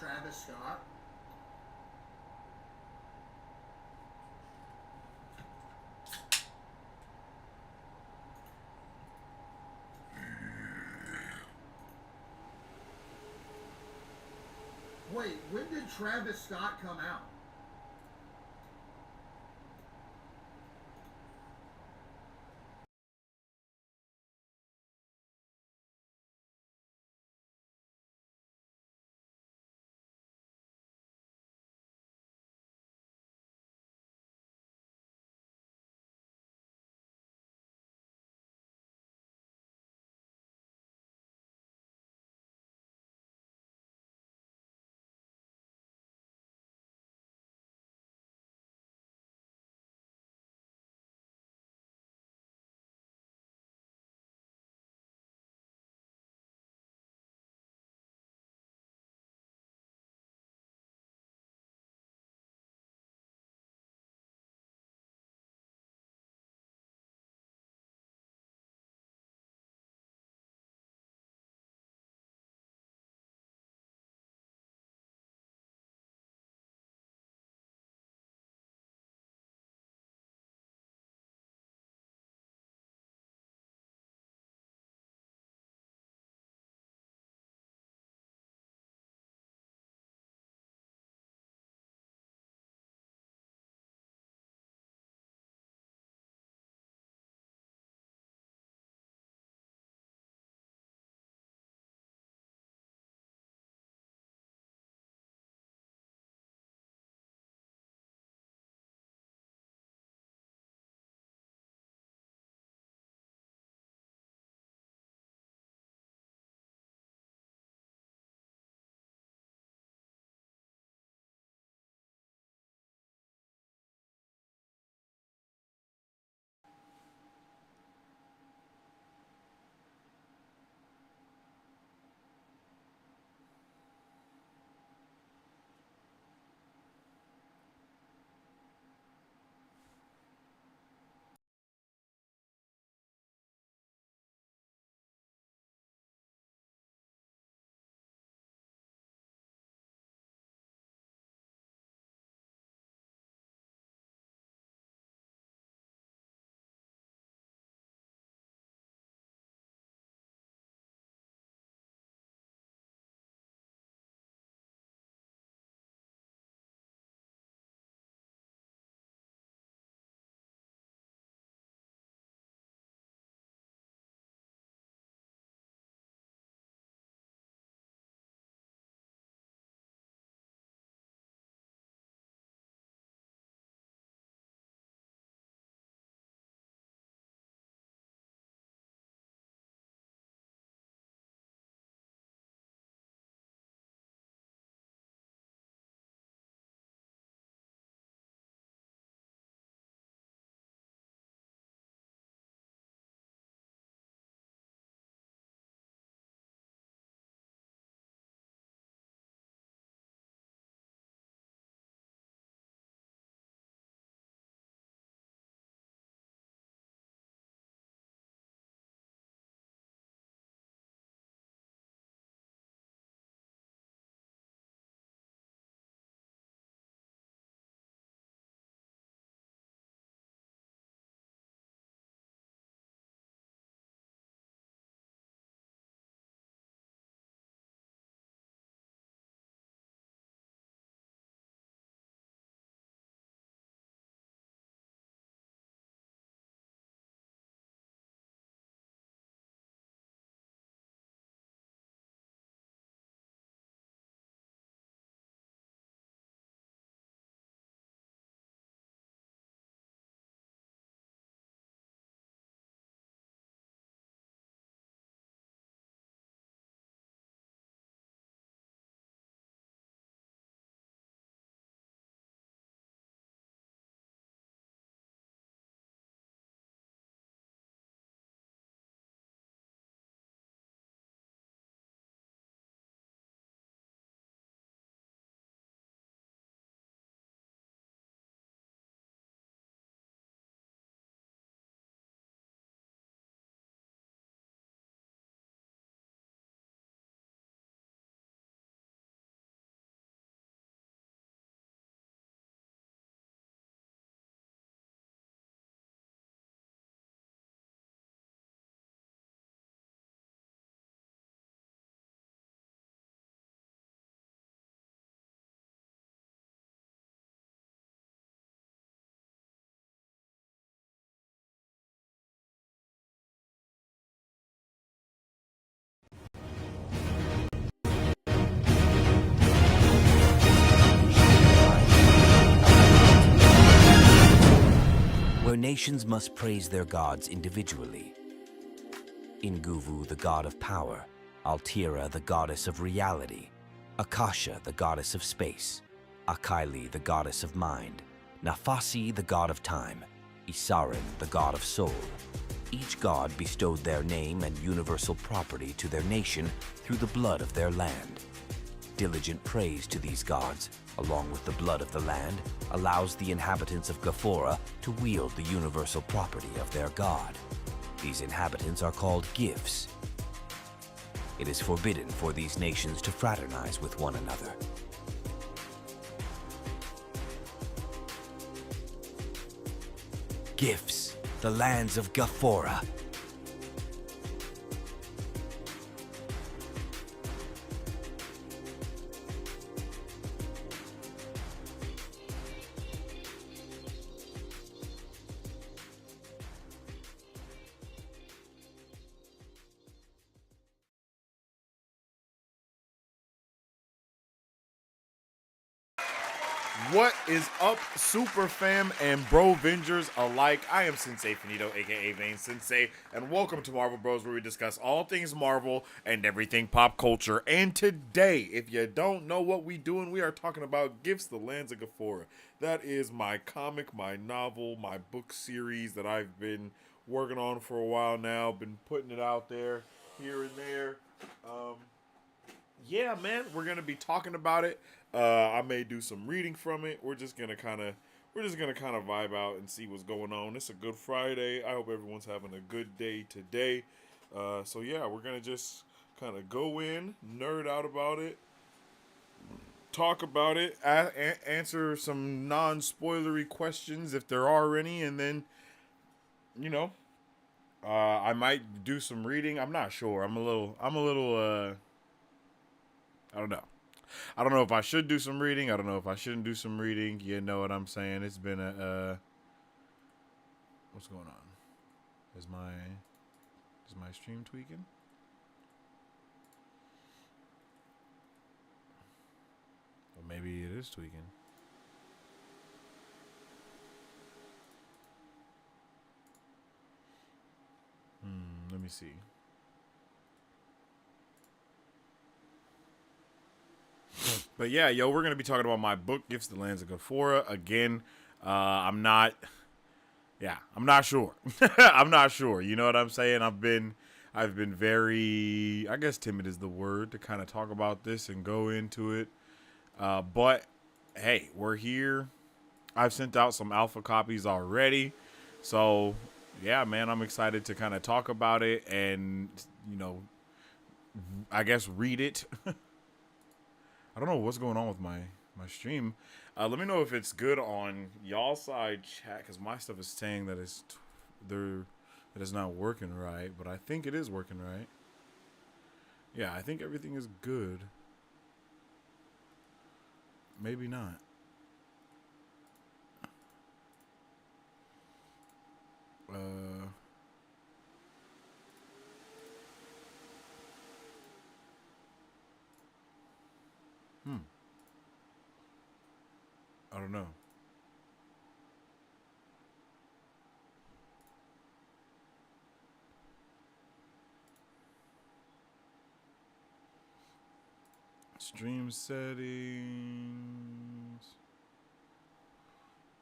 Travis Scott? Wait, when did Travis Scott come out? nations must praise their gods individually. Inguvu, the god of power, Altira, the goddess of reality, Akasha, the goddess of space, Akaili, the goddess of mind, Nafasi, the god of time, Isarin, the god of soul. Each god bestowed their name and universal property to their nation through the blood of their land. Diligent praise to these gods, along with the blood of the land, allows the inhabitants of Gafora to wield the universal property of their god. These inhabitants are called Gyphs. It is forbidden for these nations to fraternize with one another. Gyphs, the lands of Gafora. What is up, super fam and Brovengers alike? I am Sensei Finito, aka Vane Sensei, and welcome to Marvel Bros, where we discuss all things Marvel and everything pop culture. And today, if you don't know what we doing, we are talking about Gyphs, the Lands of Gafora. That is my comic, my novel, my book series that I've been working on for a while now. Been putting it out there, here and there. Yeah, man, we're gonna be talking about it. I may do some reading from it. We're just gonna kind of vibe out and see what's going on. It's a good Friday. I hope everyone's having a good day today. So yeah, we're gonna just kind of go in, nerd out about it, talk about it, answer some non-spoilery questions if there are any, and then, you know, I might do some reading. I'm not sure. I'm a little. I don't know. I don't know if I should do some reading. I don't know if I shouldn't do some reading. You know what I'm saying? It's been a what's going on? Is my stream tweaking? Or maybe it is tweaking. Let me see. But yeah, yo, we're gonna be talking about my book, Gyphs, the Lands of Gafora. Again, I'm not sure. I'm not sure. You know what I'm saying? I've been very, I guess timid is the word to kind of talk about this and go into it. But hey, we're here. I've sent out some alpha copies already. So yeah, man, I'm excited to kind of talk about it and, you know, I guess read it. I don't know what's going on with my stream. Let me know if it's good on y'all side chat, because my stuff is saying that that it's not working right, but I think it is working right. Yeah, I think everything is good. Maybe not. I don't know. Stream settings.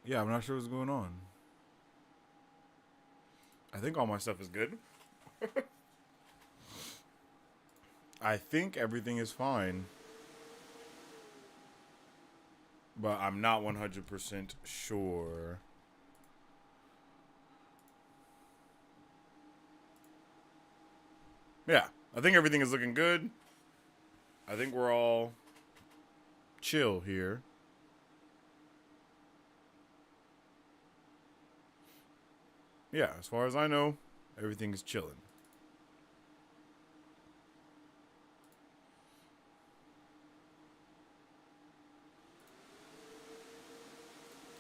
Yeah, I'm not sure what's going on. I think all my stuff is good. I think everything is fine. But I'm not 100% sure. Yeah, I think everything is looking good. I think we're all chill here. Yeah, as far as I know, everything is chilling.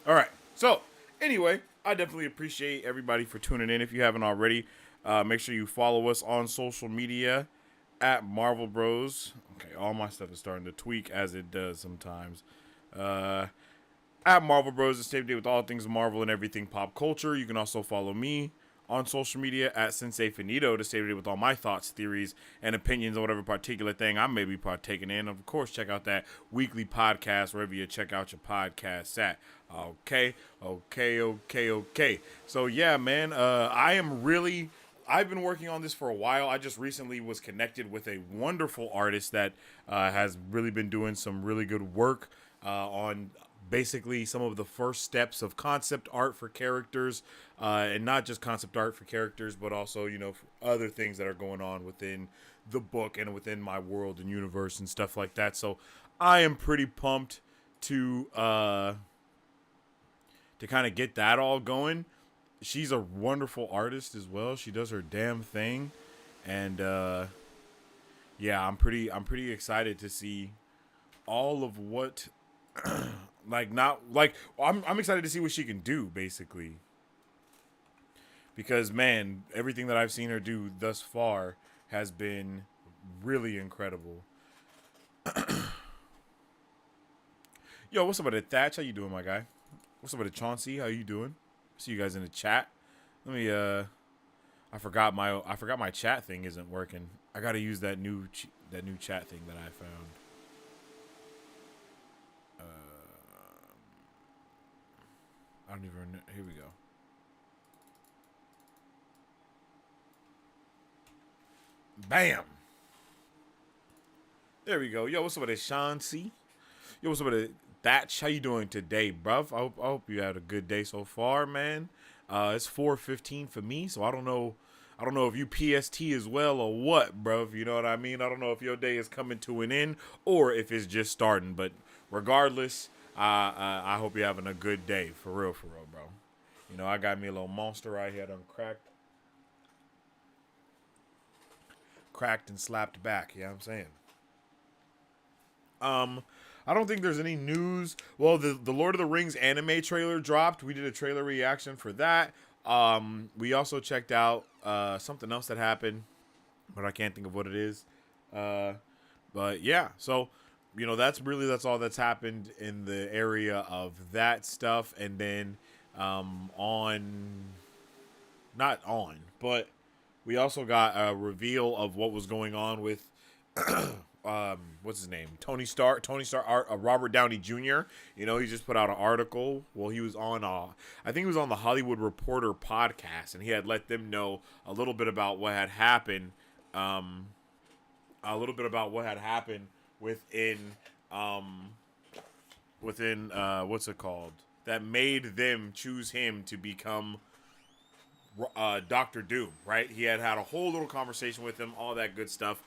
All right. So, anyway, I definitely appreciate everybody for tuning in. If you haven't already, make sure you follow us on social media at Marvel Bros. Okay, all my stuff is starting to tweak as it does sometimes. at Marvel Bros. To stay up to date with all things Marvel and everything pop culture. You can also follow me on social media at Sensei Finito to stay up to date with all my thoughts, theories, and opinions on whatever particular thing I may be partaking in. Of course, check out that weekly podcast wherever you check out your podcasts at. Okay. So yeah, man, I've been working on this for a while. I just recently was connected with a wonderful artist that has really been doing some really good work on basically some of the first steps of concept art for characters, and not just concept art for characters, but also, for other things that are going on within the book and within my world and universe and stuff like that. So I am pretty pumped to kind of get that all going. She's a wonderful artist as well. She does her damn thing, and yeah, I'm pretty excited to see all of what I'm excited to see what she can do, basically, because man, everything that I've seen her do thus far has been really incredible. Yo, what's up with it, Thatch? How you doing, my guy? What's up with it, Chauncey? How you doing? See you guys in the chat. Let me I forgot my chat thing isn't working. I got to use that new chat thing that I found. I don't even know. Here we go. Bam. There we go. Yo, what's up with it, Sean C? Yo, what's up with it, Thatch? How you doing today, bruv? I hope you had a good day so far, man. It's 4:15 for me, so I don't know if you PST as well or what, bruv. You know what I mean? I don't know if your day is coming to an end or if it's just starting. But regardless, I hope you're having a good day, for real, bro. I got me a little monster right here done cracked and slapped back. You know what I'm saying? I don't think there's any news. Well, the Lord of the Rings anime trailer dropped. We did a trailer reaction for that. We also checked out something else that happened, but I can't think of what it is. But yeah, so that's all that's happened in the area of that stuff. And then but we also got a reveal of what was going on with what's his name? Tony Stark, Robert Downey Jr. He just put out an article. Well, he was on I think he was on the Hollywood Reporter podcast, and he had let them know a little bit about what had happened. Within what's it called? That made them choose him to become Doctor Doom, right? He had a whole little conversation with him, all that good stuff.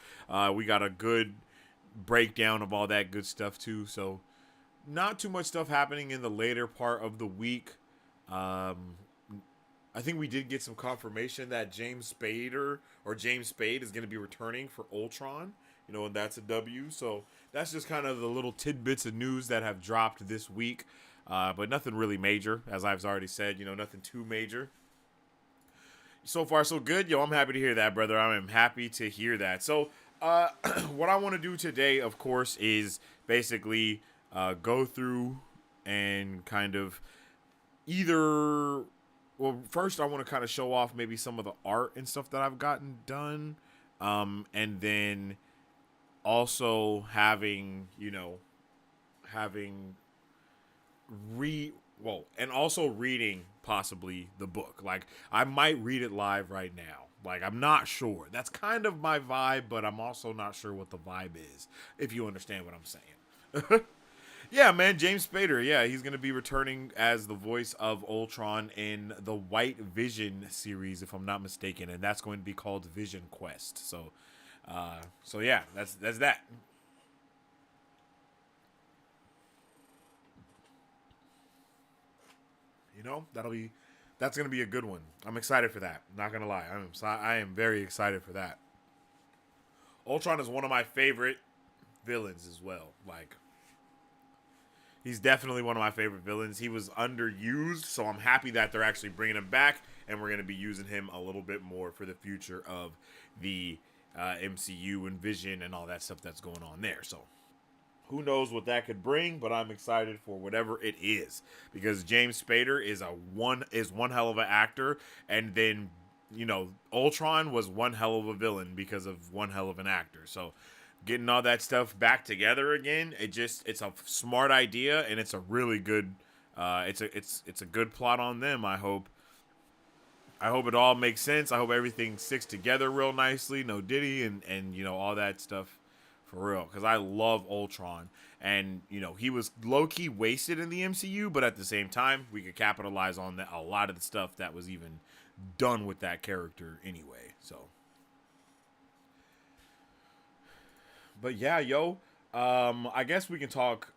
We got a good breakdown of all that good stuff too. So not too much stuff happening in the later part of the week. I think we did get some confirmation that James Spade is going to be returning for Ultron, and that's a W. So that's just kind of the little tidbits of news that have dropped this week. But nothing really major, as I've already said, nothing too major. So far, so good. Yo, I'm happy to hear that, brother. I am happy to hear that. So, what I want to do today, of course, is basically go through and kind of first I want to kind of show off maybe some of the art and stuff that I've gotten done. And then also having reading possibly the book. Like, I might read it live right now. Like, I'm not sure. That's kind of my vibe, but I'm also not sure what the vibe is, if you understand what I'm saying. Yeah, man, James Spader. Yeah, he's going to be returning as the voice of Ultron in the White Vision series, if I'm not mistaken, and that's going to be called Vision Quest. So yeah, that's that. That's going to be a good one. I'm excited for that. Not going to lie. I am very excited for that. Ultron is one of my favorite villains as well. Like, he's definitely one of my favorite villains. He was underused, so I'm happy that they're actually bringing him back, and we're going to be using him a little bit more for the future of the MCU and Vision and all that stuff that's going on there. So who knows what that could bring, but I'm excited for whatever it is, because James Spader is one hell of an actor, and then Ultron was one hell of a villain because of one hell of an actor. So getting all that stuff back together again, it's a smart idea, and it's a really good it's a good plot on them. I hope it all makes sense. I hope everything sticks together real nicely. No Diddy and all that stuff for real. Because I love Ultron. And, he was low-key wasted in the MCU, but at the same time, we could capitalize on a lot of the stuff that was even done with that character anyway. So. But yeah, I guess we can talk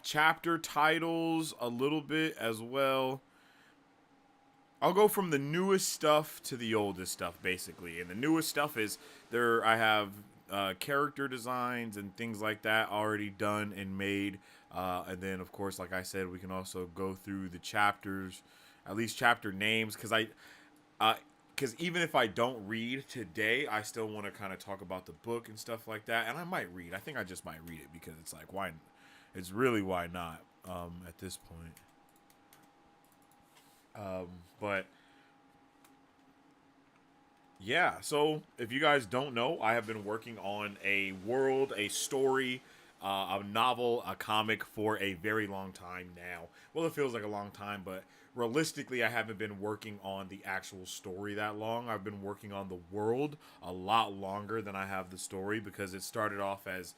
chapter titles a little bit as well. I'll go from the newest stuff to the oldest stuff, basically. And the newest stuff is I have character designs and things like that already done and made. And then, of course, like I said, we can also go through the chapters, at least chapter names, because even if I don't read today, I still want to kind of talk about the book and stuff like that. And I might read. I think I just might read it because it's like, why? It's really why not at this point. But yeah, so if you guys don't know, I have been working on a story, a novel, a comic for a very long time now. Well, it feels like a long time, but realistically, I haven't been working on the actual story that long. I've been working on the world a lot longer than I have the story, because it started off as,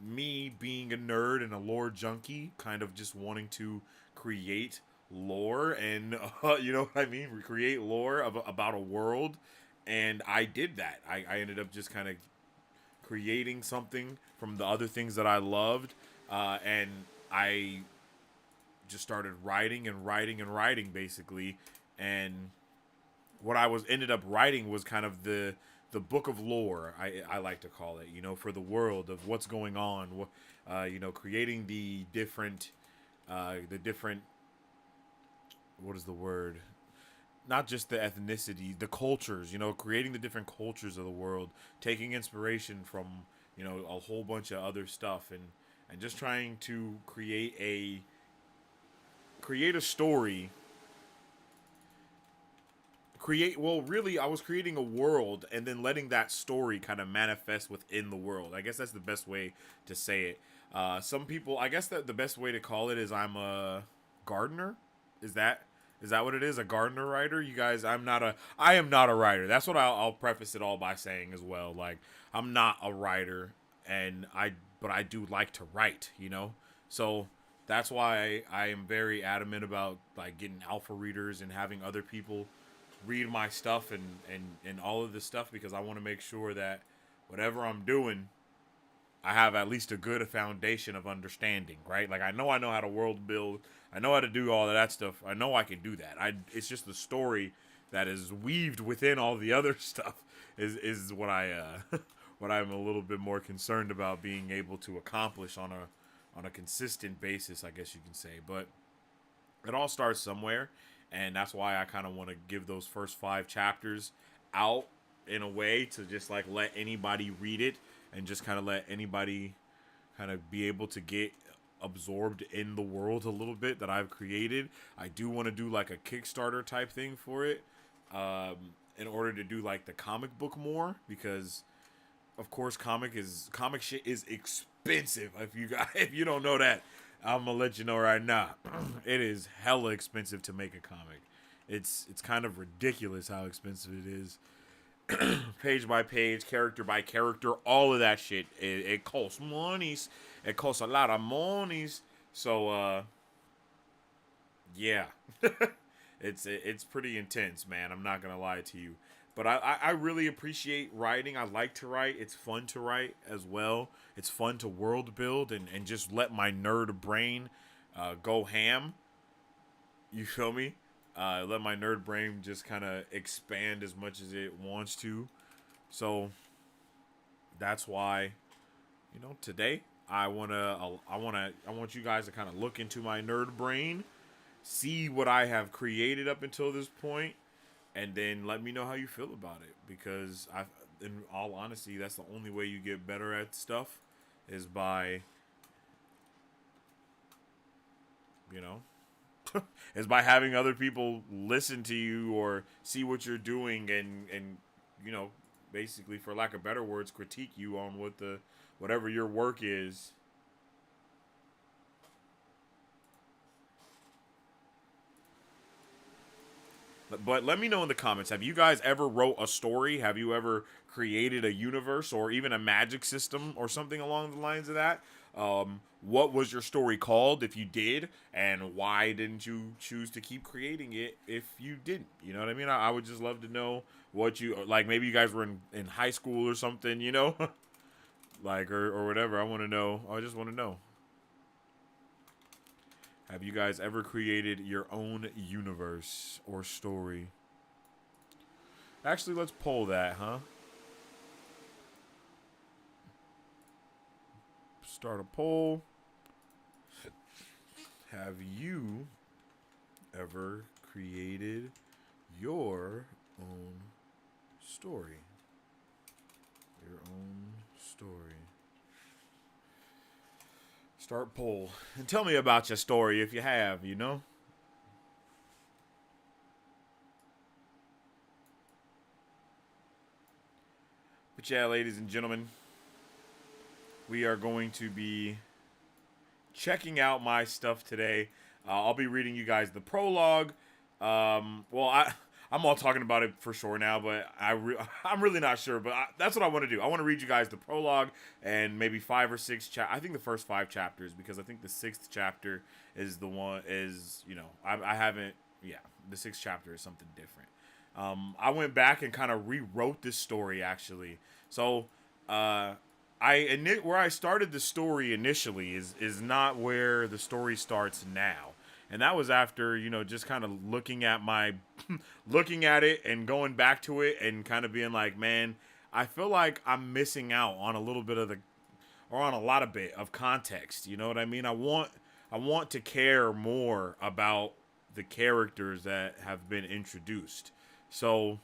me being a nerd and a lore junkie, kind of just wanting to create lore and, you know what I mean? Create lore about a world. And I did that. I ended up just kind of creating something from the other things that I loved. And I just started writing and writing and writing, basically. And what I ended up writing was kind of the book of lore, I like to call it, for the world of what's going on, creating the different, what is the word? Not just the ethnicity, the cultures, creating the different cultures of the world, taking inspiration from, a whole bunch of other stuff, and just trying to create a story. Really, I was creating a world and then letting that story kind of manifest within the world. I guess that's the best way to say it. Some people, I guess that the best way to call it is I'm a gardener. Is that what it is? A gardener writer? You guys, I am not a writer. That's what I'll preface it all by saying as well. Like, I'm not a writer, but I do like to write, So that's why I am very adamant about like getting alpha readers and having other people read my stuff and all of this stuff, because I want to make sure that whatever I'm doing, I have at least a good foundation of understanding, right? Like, I know how to world build. I know how to do all of that stuff. I know I can do that. It's just the story that is weaved within all the other stuff is what what I'm a little bit more concerned about being able to accomplish on a consistent basis, I guess you can say. But it all starts somewhere. And that's why I kind of want to give those first 5 chapters out in a way to just like let anybody read it and just kind of let anybody kind of be able to get absorbed in the world a little bit that I've created. I do want to do like a Kickstarter type thing for it, in order to do like the comic book more, because of course comic shit is expensive. If you don't know that, I'm gonna let you know right now. It is hella expensive to make a comic. It's kind of ridiculous how expensive it is. Page by page, character by character, all of that shit. It costs monies. It costs a lot of monies. So yeah. It's pretty intense, man. I'm not gonna lie to you. But I really appreciate writing. I like to write. It's fun to write as well. It's fun to world build and just let my nerd brain go ham. You feel me? Let my nerd brain just kind of expand as much as it wants to. So that's why, today I want you guys to kind of look into my nerd brain, see what I have created up until this point, and then let me know how you feel about it, because in all honesty, that's the only way you get better at stuff, is by, you know, is by having other people listen to you or see what you're doing and you know, basically, for lack of better words, critique you on whatever your work is. But let me know in the comments, have you guys ever wrote a story? Have you ever created a universe or even a magic system or something along the lines of that? What was your story called if you did? And why didn't you choose to keep creating it if you didn't? You know what I mean? I would just love to know what you, like, maybe you guys were in high school or something, you know? Like, or whatever. I want to know. I just want to know. Have you guys ever created your own universe or story? Actually, let's poll that, huh? Start a poll. Have you ever created your own story? Your own story. Start poll. And tell me about your story if you have, you know? But yeah, ladies and gentlemen, we are going to be checking out my stuff today. I'll be reading you guys the prologue. I'm all talking about it for sure now, but I'm really not sure. But that's what I want to do. I want to read you guys the prologue and maybe 5 or 6 I think the first 5 chapters, because I think the 6th chapter is the one I haven't. Yeah, the 6th chapter is something different. I went back and kind of rewrote this story actually. So where I started the story initially is not where the story starts now. And that was after, just kind of looking at it and going back to it and kind of being like, man, I feel like I'm missing out on a little bit of on a lot of bit of context. You know what I mean? I want to care more about the characters that have been introduced. So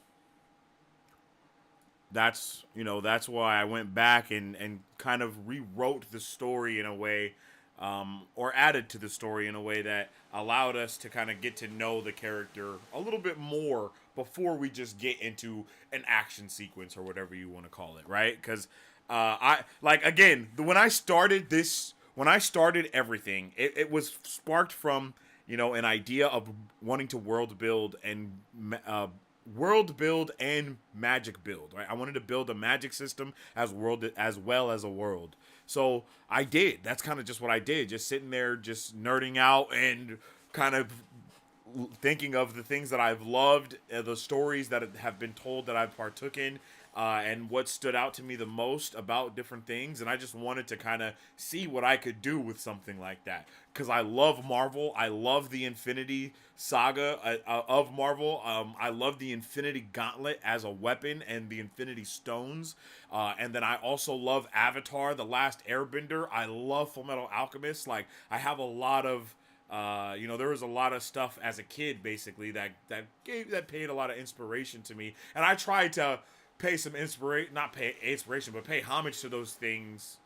that's why I went back and kind of rewrote the story in a way, or added to the story in a way that allowed us to kind of get to know the character a little bit more before we just get into an action sequence or whatever you want to call it, right? Because when I started everything, it was sparked from an idea of wanting to world build and magic build, right? I wanted to build a magic system as well as a world. So I did. That's kind of just what I did. Just sitting there, just nerding out and kind of thinking of the things that I've loved, the stories that have been told that I've partook in, and what stood out to me the most about different things. And I just wanted to kind of see what I could do with something like that. Because I love Marvel. I love the Infinity Saga of Marvel. I love the Infinity Gauntlet as a weapon and the Infinity Stones. And then I also love Avatar, The Last Airbender. I love Fullmetal Alchemist. Like, I have a lot of there was a lot of stuff as a kid, basically, that paid a lot of inspiration to me, and I tried to pay some not pay inspiration, but pay homage to those things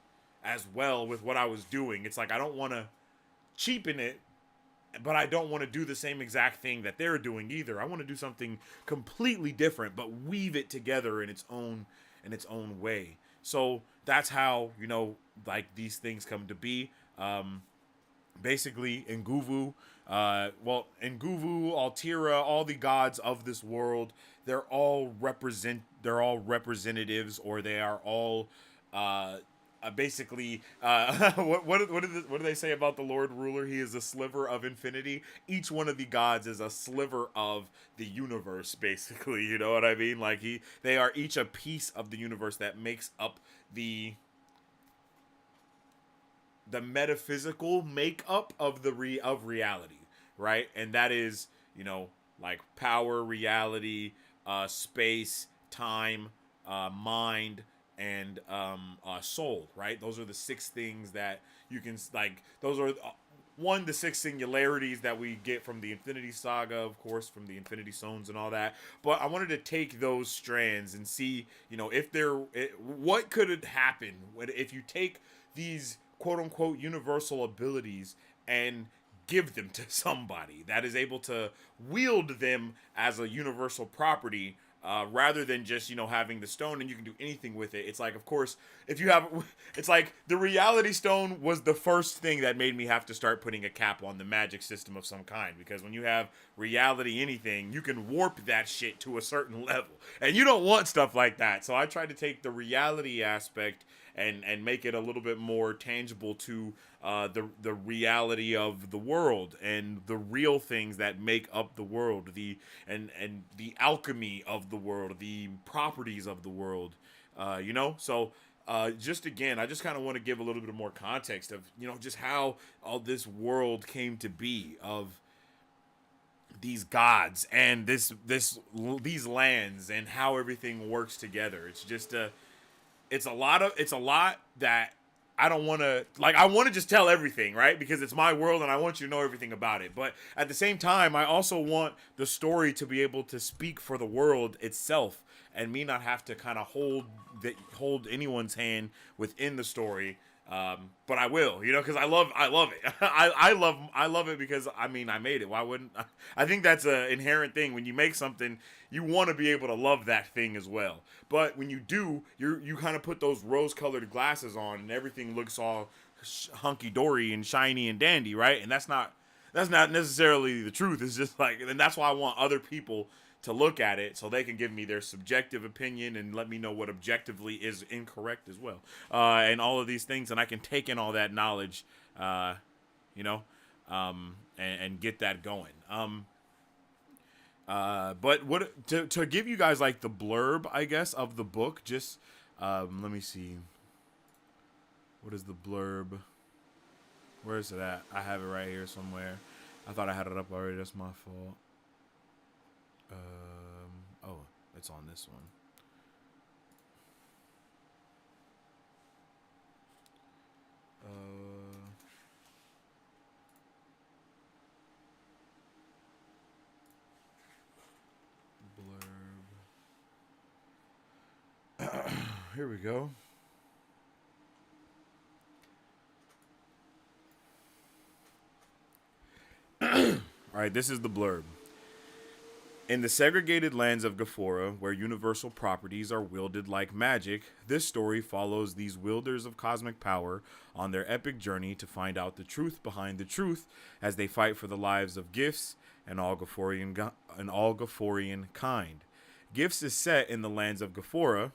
as well with what I was doing. It's like I don't want to cheapen it, but I don't want to do the same exact thing that they're doing either. I want to do something completely different, but weave it together in its own way. So that's how these things come to be. Basically, Nguvu, Altira, all the gods of this world, they're all representatives, or they are all basically what do they say about the Lord Ruler? He is a sliver of infinity. Each one of the gods is a sliver of the universe, basically. You know what I mean? Like they are each a piece of the universe that makes up the metaphysical makeup of reality, right? And that is, like power, reality, space, time, mind, and soul, right? Those are the 6 things that you can, like, those are one, the six singularities that we get from the Infinity Saga, of course, from the Infinity Stones and all that. But I wanted to take those strands and see, if what could happen if you take these quote unquote universal abilities and give them to somebody that is able to wield them as a universal property, rather than just having the stone and you can do anything with it. It's like, of course, if you have, it's like the reality stone was the first thing that made me have to start putting a cap on the magic system of some kind, because when you have reality anything, you can warp that shit to a certain level, and you don't want stuff like that. So I tried to take the reality aspect and make it a little bit more tangible to the reality of the world and the real things that make up the world, and the alchemy of the world, the properties of the world, So just again, I just kind of want to give a little bit more context of just how all this world came to be, of these gods and these lands and how everything works together. It's just it's a lot that I don't want to, I want to just tell everything, right? Because it's my world and I want you to know everything about it. But at the same time, I also want the story to be able to speak for the world itself, and me not have to kind of hold anyone's hand within the story. But I will, because I love it. I love it because I made it. Why wouldn't I think that's an inherent thing. When you make something, you want to be able to love that thing as well. But when you do, you kind of put those rose-colored glasses on, and everything looks all hunky-dory and shiny and dandy, right? And that's not necessarily the truth. It's just and that's why I want other people to look at it so they can give me their subjective opinion and let me know what objectively is incorrect as well. And all of these things, and I can take in all that knowledge, and get that going. But what to give you guys the blurb, I guess, of the book, just let me see. What is the blurb? Where is it at? I have it right here somewhere. I thought I had it up already. That's my fault. Oh, it's on this one. Blurb. Here we go. All right, this is the blurb. In the segregated lands of Gafora, where universal properties are wielded like magic, this story follows these wielders of cosmic power on their epic journey to find out the truth behind the truth as they fight for the lives of Gyphs and all Gaforian kind. Gyphs is set in the lands of Gafora,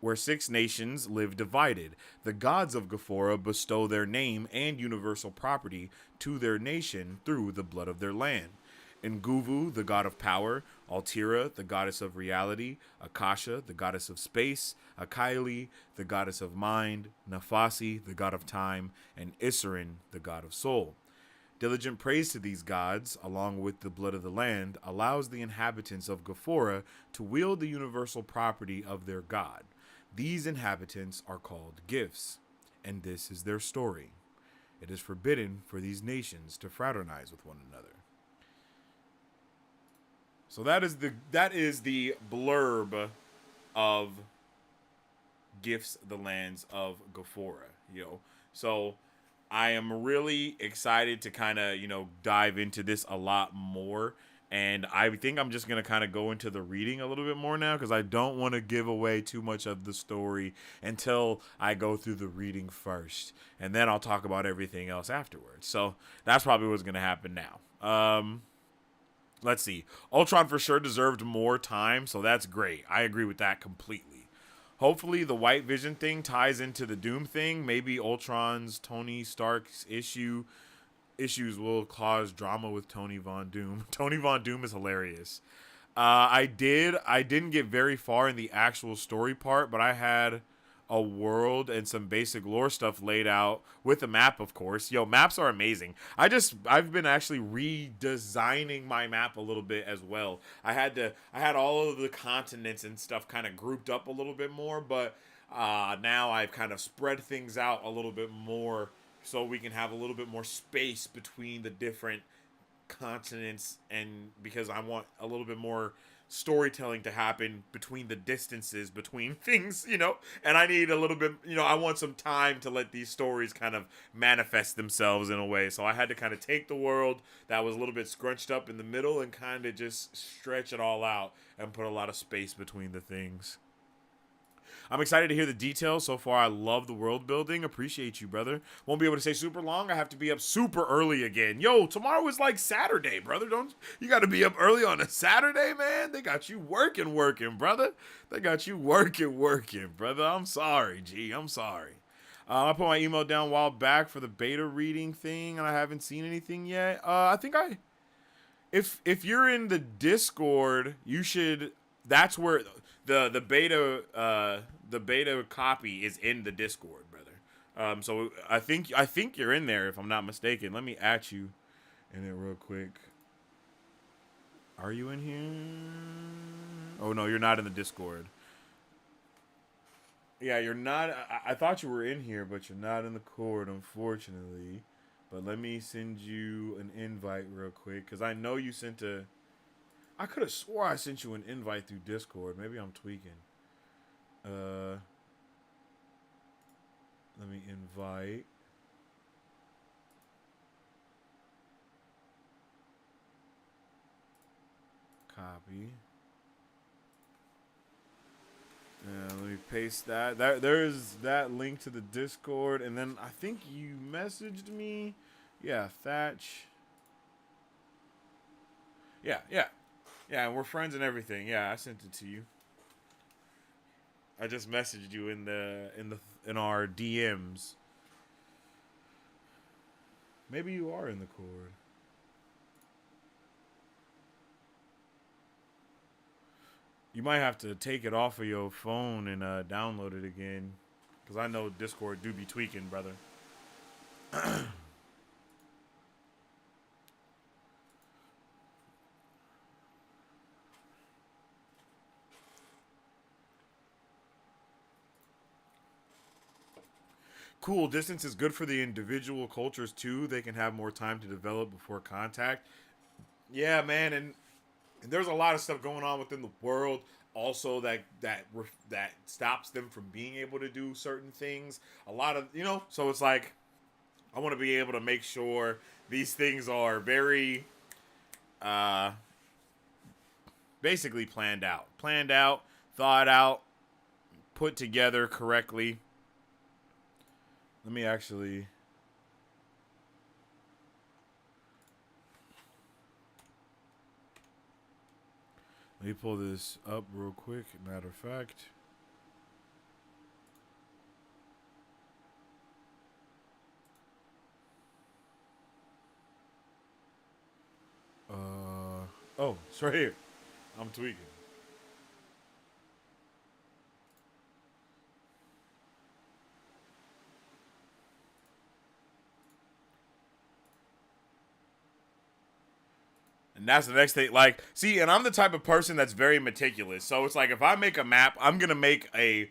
where six nations live divided. The gods of Gafora bestow their name and universal property to their nation through the blood of their land. Nguvu, the god of power, Altira, the goddess of reality, Akasha, the goddess of space, Akaili, the goddess of mind, Nafasi, the god of time, and Isserin, the god of soul. Diligent praise to these gods, along with the blood of the land, allows the inhabitants of Gafora to wield the universal property of their god. These inhabitants are called Gyphs, and this is their story. It is forbidden for these nations to fraternize with one another. So that is the blurb of Gyphs, the lands of Gafora. So I am really excited to kind of, dive into this a lot more. And I think I'm just going to kind of go into the reading a little bit more now, because I don't want to give away too much of the story until I go through the reading first. And then I'll talk about everything else afterwards. So that's probably what's going to happen now. Let's see. Ultron for sure deserved more time, so that's great. I agree with that completely. Hopefully the White Vision thing ties into the Doom thing. Maybe Ultron's Tony Stark's issues will cause drama with Tony Von Doom. Tony Von Doom is hilarious. I didn't get very far in the actual story part, but I had a world and some basic lore stuff laid out with a map, of course. Yo, maps are amazing. I've been actually redesigning my map a little bit as well. I had all of the continents and stuff kind of grouped up a little bit more, but now I've kind of spread things out a little bit more so we can have a little bit more space between the different continents, and because I want a little bit more storytelling to happen between the distances between things, and I need a little bit, I want some time to let these stories kind of manifest themselves in a way. So I had to kind of take the world that was a little bit scrunched up in the middle and kind of just stretch it all out and put a lot of space between the things. I'm excited to hear the details. So far, I love the world building. Appreciate you, brother. Won't be able to stay super long. I have to be up super early again. Yo, tomorrow is like Saturday, brother. Don't you got to be up early on a Saturday, man? They got you working, brother. They got you working, brother. I'm sorry, G. I'm sorry. I put my email down a while back for the beta reading thing, and I haven't seen anything yet. I think if you're in the Discord, you should. That's where the beta copy is in the Discord, brother. So I think you're in there if I'm not mistaken. Let me at you in it real quick. Are you in here? Oh no, you're not in the Discord. Yeah, you're not. I thought you were in here, but you're not in the Cord, unfortunately. But let me send you an invite real quick, because I know you sent a. I could have swore I sent you an invite through Discord. Maybe I'm tweaking. Let me invite. Copy. Let me paste that. There's that link to the Discord, and then I think you messaged me. Yeah, Thatch. Yeah, and we're friends and everything. Yeah, I sent it to you. I just messaged you in our DMs. Maybe you are in the Cord. You might have to take it off of your phone and download it again, because I know Discord do be tweaking, brother. Cool. Distance is good for the individual cultures too. They can have more time to develop before contact. Yeah, man, and there's a lot of stuff going on within the world also that stops them from being able to do certain things. A lot of, so it's like I want to be able to make sure these things are very basically planned out, thought out, put together correctly. Let me actually. Let me pull this up real quick. Matter of fact. Oh, it's right here. I'm tweaking. And that's the next thing. Like, see, and I'm the type of person that's very meticulous. So it's like if I make a map, I'm gonna make a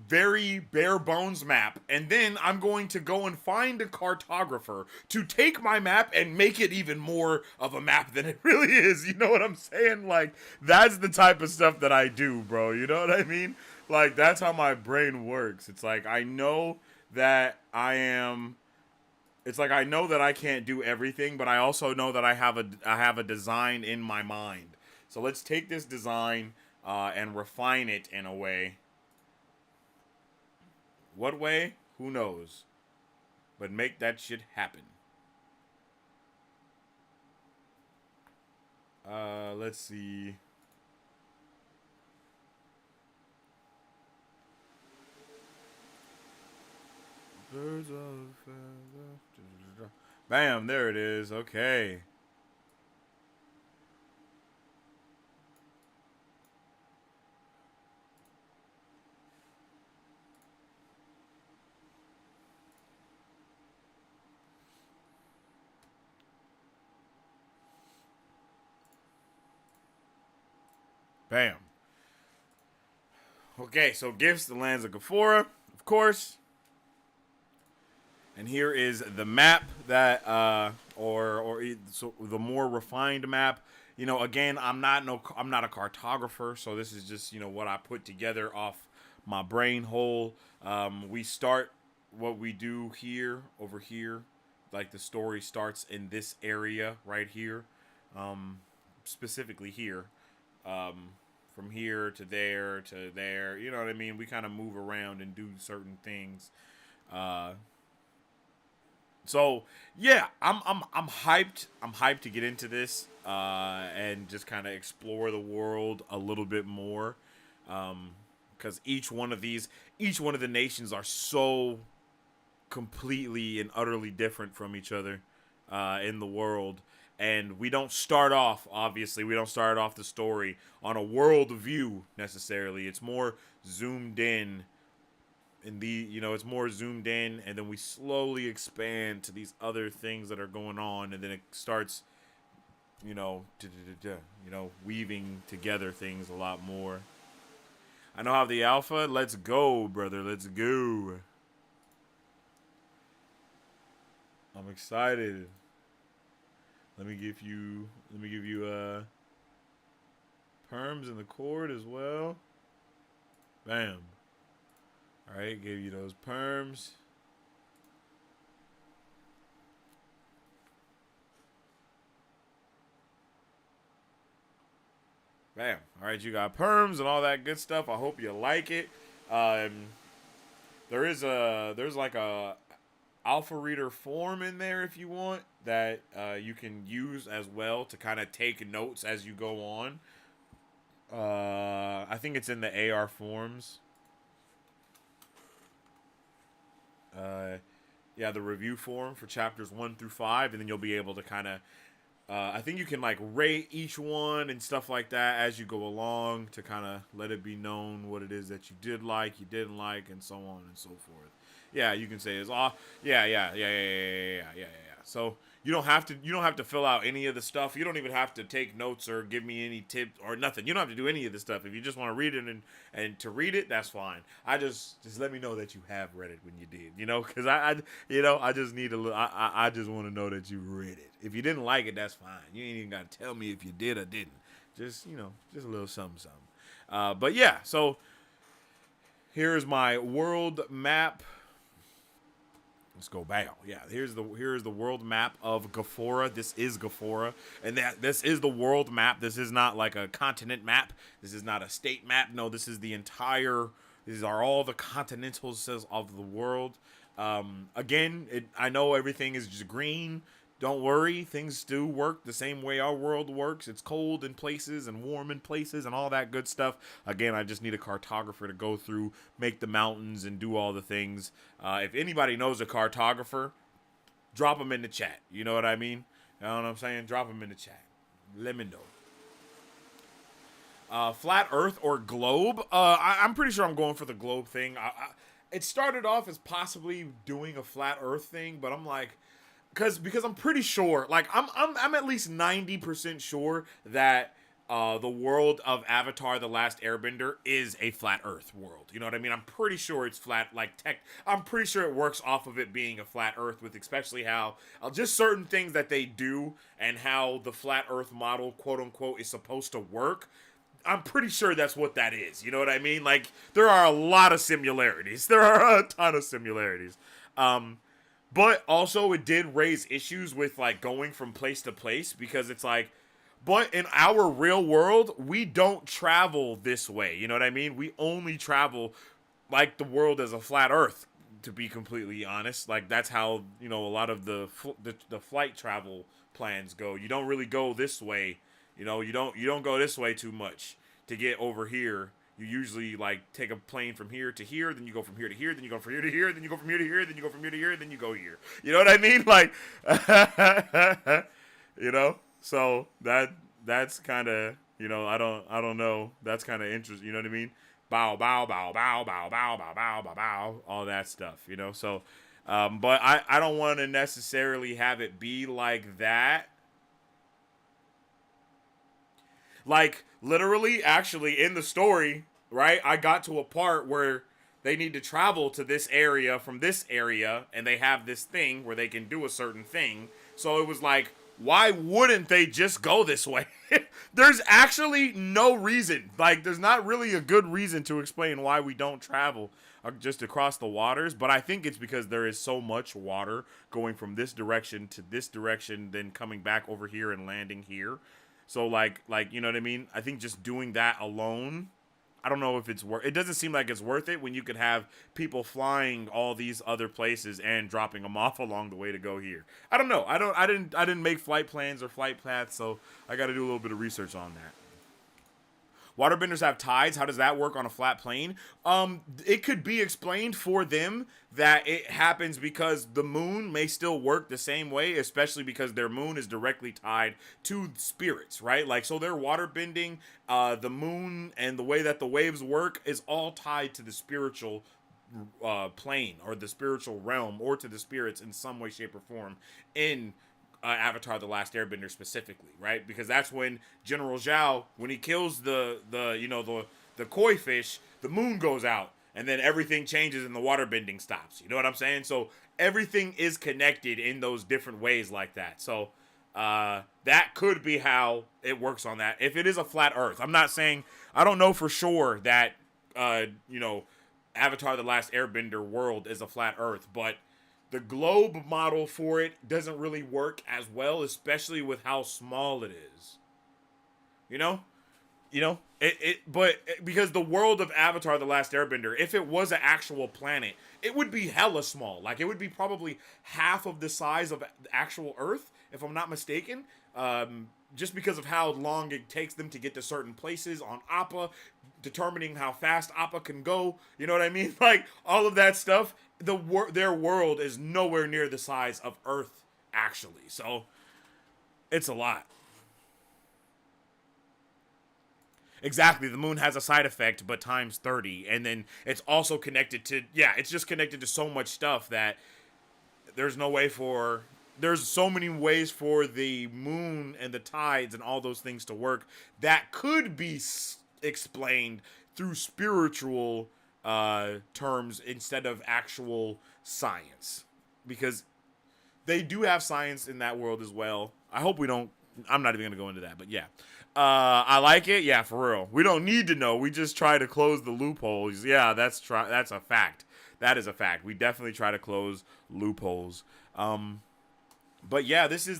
very bare bones map, and then I'm going to go and find a cartographer to take my map and make it even more of a map than it really is. You know what I'm saying? Like, that's the type of stuff that I do, bro. You know what I mean? Like, that's how my brain works. It's like I know that It's like I know that I can't do everything, but I also know that I have a design in my mind. So let's take this design and refine it in a way. What way? Who knows? But make that shit happen. Let's see. Birds of a feather. Bam, there it is. Okay. Bam. Okay, so Gyphs, the lands of Gafora, of course. And here is the map that, so the more refined map. You know, again, I'm not a cartographer, so this is just, you know, what I put together off my brain hole. We start what we do here, over here. Like the story starts in this area right here, specifically here. From here to there, you know what I mean? We kind of move around and do certain things. So yeah, I'm hyped. I'm hyped to get into this and just kind of explore the world a little bit more, because each one of the nations are so completely and utterly different from each other in the world. And we don't start off, obviously, we don't start off the story on a world view necessarily. It's more zoomed in. It's more zoomed in, and then we slowly expand to these other things that are going on, and then it starts, weaving together things a lot more. I know how the alpha. Let's go, brother. Let's go. I'm excited. Let me give you perms in the cord as well. Bam. All right, gave you those perms. Bam. All right, you got perms and all that good stuff. I hope you like it. There's like a alpha reader form in there if you want that you can use as well to kind of take notes as you go on. I think it's in the AR forms. The review form for chapters 1 through 5, and then you'll be able to kind of I think you can like rate each one and stuff like that as you go along to kind of let it be known what it is that you did like, you didn't like, and so on and so forth. Yeah, you can say it's all. Yeah. So you don't have to fill out any of the stuff. You don't even have to take notes or give me any tips or nothing. You don't have to do any of this stuff. If you just want to read it and to read it, that's fine. I just let me know that you have read it when you did. Because I just need a little. I just want to know that you read it. If you didn't like it, that's fine. You ain't even got to tell me if you did or didn't. Just just a little something. But yeah, so here's my world map. Let's go back. Yeah, here's the world map of Gafora. This is Gafora, and this is the world map. This is not like a continent map. This is not a state map. No, this is the entire. These are all the continentals of the world. Again, I know everything is just green. Don't worry, things do work the same way our world works. It's cold in places and warm in places and all that good stuff. Again, I just need a cartographer to go through, make the mountains, and do all the things. If anybody knows a cartographer, drop them in the chat. You know what I mean? You know what I'm saying? Drop them in the chat. Let me know. Flat Earth or globe? I'm pretty sure I'm going for the globe thing. It started off as possibly doing a flat Earth thing, but I'm like... Because I'm pretty sure, like I'm at least 90% sure that the world of Avatar: The Last Airbender is a flat Earth world. You know what I mean? I'm pretty sure it's flat. I'm pretty sure it works off of it being a flat Earth, with especially how just certain things that they do and how the flat Earth model, quote unquote, is supposed to work. I'm pretty sure that's what that is. You know what I mean? Like, there are a lot of similarities. There are a ton of similarities. But also it did raise issues with like going from place to place, because it's like, but in our real world, we don't travel this way. You know what I mean? We only travel like the world as a flat Earth, to be completely honest. Like, that's how, a lot of the flight travel plans go. You don't really go this way. You don't go this way too much to get over here. You usually like take a plane from here to here, then you go from here to here, then you go from here to here, then you go from here to here, then you go from here to here, then you go here. You know what I mean? Like, so that's kind of, I don't know. That's kind of interesting. You know what I mean? Bow, bow, bow, bow, bow, bow, bow, bow, bow, bow, all that stuff. So, but I don't want to necessarily have it be like that. Like literally, actually, in the story, right, I got to a part where they need to travel to this area from this area, and they have this thing where they can do a certain thing. So it was like, why wouldn't they just go this way? There's actually no reason. Like, there's not really a good reason to explain why we don't travel just across the waters. But I think it's because there is so much water going from this direction to this direction, then coming back over here and landing here. So, like you know what I mean? I think just doing that alone, I don't know if it's worth. It doesn't seem like it's worth it when you could have people flying all these other places and dropping them off along the way to go here. I don't know. I didn't make flight plans or flight paths, so I got to do a little bit of research on that. Waterbenders have tides. How does that work on a flat plane? It could be explained for them that it happens because the moon may still work the same way, especially because their moon is directly tied to spirits, right? Like, so their waterbending, the moon, and the way that the waves work is all tied to the spiritual plane or the spiritual realm or to the spirits in some way, shape, or form in Avatar: The Last Airbender specifically, right? Because that's when General Zhao, when he kills the koi fish, the moon goes out, and then everything changes and the water bending stops. You know what I'm saying? So everything is connected in those different ways like that. So that could be how it works on that. If it is a flat Earth, I'm not saying, I don't know for sure that Avatar: The Last Airbender world is a flat Earth, but the globe model for it doesn't really work as well, especially with how small it is. But because the world of Avatar: The Last Airbender, if it was an actual planet, it would be hella small. Like, it would be probably half of the size of the actual Earth, if I'm not mistaken. Just because of how long it takes them to get to certain places on Appa, determining how fast Appa can go. You know what I mean? Like, all of that stuff. Their world is nowhere near the size of Earth, actually. So, it's a lot. Exactly, the moon has a side effect, but times 30. And then it's also connected to, it's just connected to so much stuff that there's so many ways for the moon and the tides and all those things to work that could be explained through spiritual terms instead of actual science, because they do have science in that world as well. I'm not even gonna go into that, but I like it. Yeah, for real, we don't need to know, we just try to close the loopholes. That's a fact. That is a fact. We definitely try to close loopholes. But yeah, this is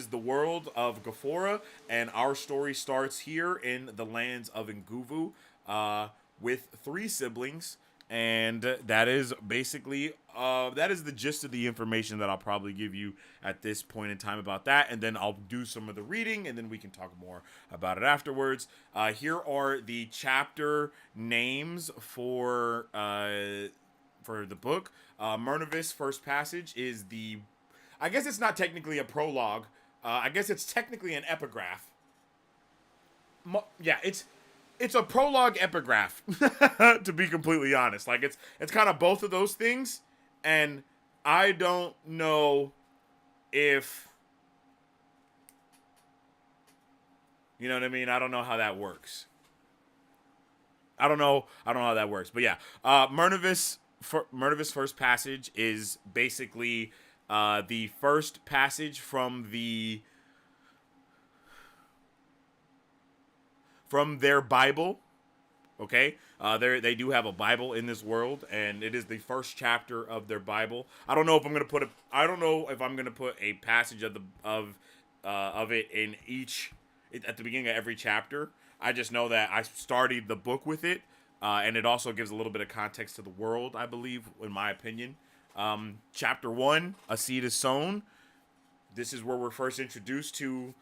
the world of Gafora, and our story starts here in the lands of Nguvu, with 3 siblings, and that is basically that is the gist of the information that I'll probably give you at this point in time about that, and then I'll do some of the reading, and then we can talk more about it afterwards. Here are the chapter names for the book. Murnavis First Passage is I guess it's not technically a prologue. I guess it's technically an epigraph. It's a prologue epigraph, to be completely honest. Like, it's kind of both of those things, and I don't know if, you know what I mean? I don't know how that works. I don't know how that works. But yeah, Murnavis First Passage is basically the first passage from their Bible. Okay, they do have a Bible in this world, and it is the first chapter of their Bible. I don't know if I'm gonna put a passage of it in each at the beginning of every chapter. I just know that I started the book with it, and it also gives a little bit of context to the world, I believe, in my opinion. Chapter 1, A Seed is Sown. This is where we're first introduced to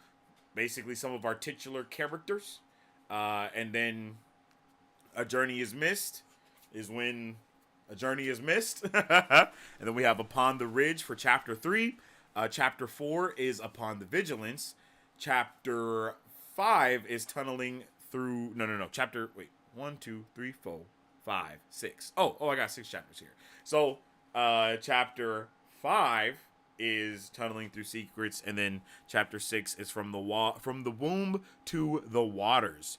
basically some of our titular characters. And then A Journey is Missed is when A Journey is Missed. And then we have Upon the Ridge for chapter 3. Chapter 4 is Upon the Vigilance. Chapter 5 is Tunneling Through... No. Chapter... Wait. 1, 2, 3, 4, 5, 6. Oh, I got 6 chapters here. So, chapter 5 is Tunneling Through Secrets, and then chapter 6 is from the womb to the waters.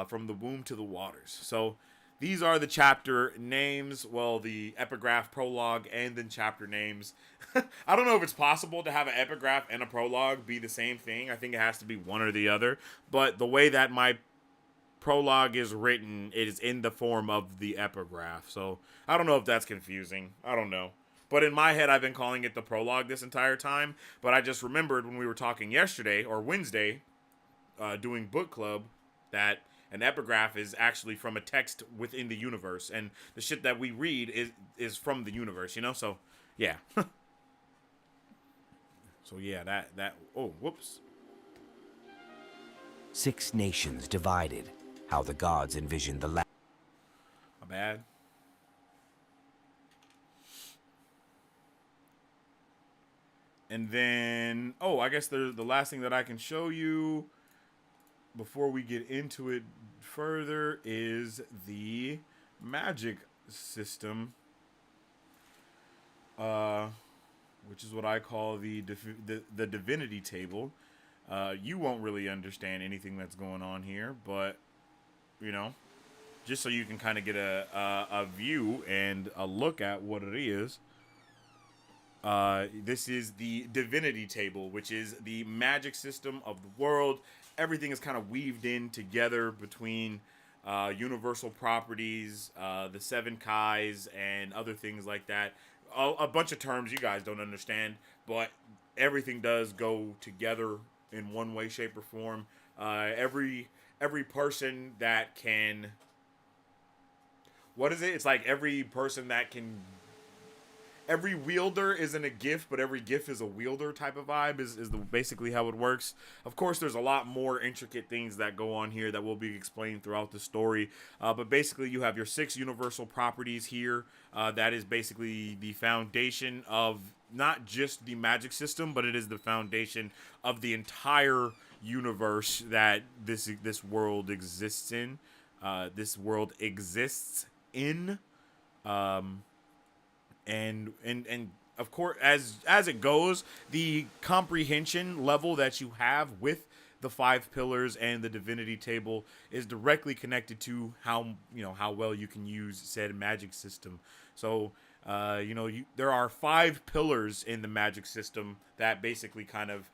from the womb to the waters. So these are the chapter names, well, the epigraph, prologue, and then chapter names. I don't know if it's possible to have an epigraph and a prologue be the same thing. I think it has to be one or the other. But the way that my prologue is written, it is in the form of the epigraph. So I don't know if that's confusing. I don't know. But in my head, I've been calling it the prologue this entire time. But I just remembered when we were talking yesterday or Wednesday, doing book club, that an epigraph is actually from a text within the universe, and the shit that we read is from the universe, you know. So yeah. So yeah, that oh, whoops. 6 nations divided. How the gods envisioned the land. My bad. And then, oh, I guess the last thing that I can show you before we get into it further is the magic system, which is what I call the divinity table. You won't really understand anything that's going on here, but you know, just so you can kind of get a view and a look at what it is. This is the divinity table, which is the magic system of the world. Everything is kind of weaved in together between universal properties, the 7 Kais, and other things like that. A bunch of terms you guys don't understand, but everything does go together in one way, shape, or form. Every person that can... What is it? It's like every person that can... Every wielder isn't a Gyph, but every Gyph is a wielder type of vibe is basically how it works. Of course, there's a lot more intricate things that go on here that will be explained throughout the story. But basically, you have your 6 universal properties here. That is basically the foundation of not just the magic system, but it is the foundation of the entire universe that this world exists in. This world exists in. And of course, as it goes, the comprehension level that you have with the 5 pillars and the divinity table is directly connected to how well you can use said magic system. So there are 5 pillars in the magic system that basically kind of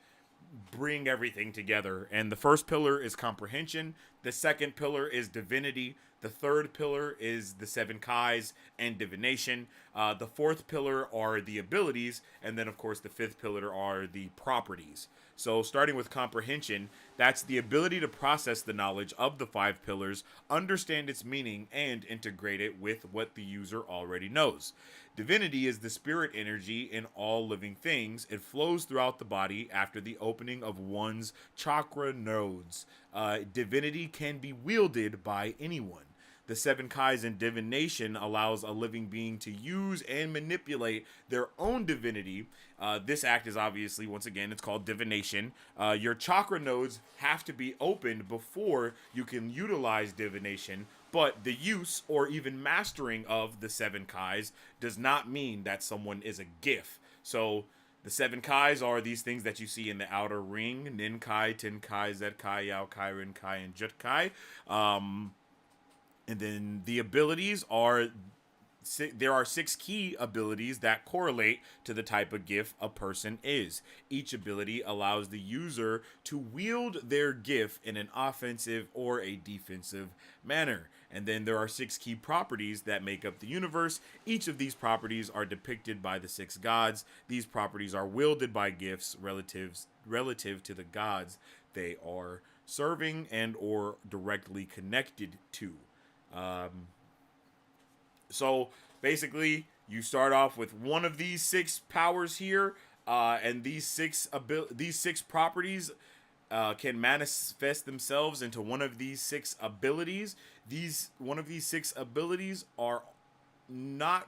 bring everything together. And the first pillar is comprehension. The second pillar is divinity. The third pillar is the 7 Kais and divination. The fourth pillar are the abilities. And then, of course, the fifth pillar are the properties. So starting with comprehension, that's the ability to process the knowledge of the 5 pillars, understand its meaning, and integrate it with what the user already knows. Divinity is the spirit energy in all living things. It flows throughout the body after the opening of one's chakra nodes. Divinity can be wielded by anyone. The 7 Kais in divination allows a living being to use and manipulate their own divinity. This act is obviously, once again, it's called divination. Your chakra nodes have to be opened before you can utilize divination, but the use or even mastering of the 7 Kais does not mean that someone is a Gyph. So the 7 Kais are these things that you see in the outer ring: Nin Kai, Tin Kai, Zet Kai, Yao Kai, Rin Kai, and Jut Kai. And then the abilities are, there are 6 key abilities that correlate to the type of Gyph a person is. Each ability allows the user to wield their Gyph in an offensive or a defensive manner. And then there are 6 key properties that make up the universe. Each of these properties are depicted by the 6 gods. These properties are wielded by Gyphs relative to the gods they are serving and or directly connected to. So basically, you start off with one of these 6 powers here, and these 6 properties can manifest themselves into one of these 6 abilities. One of these 6 abilities are not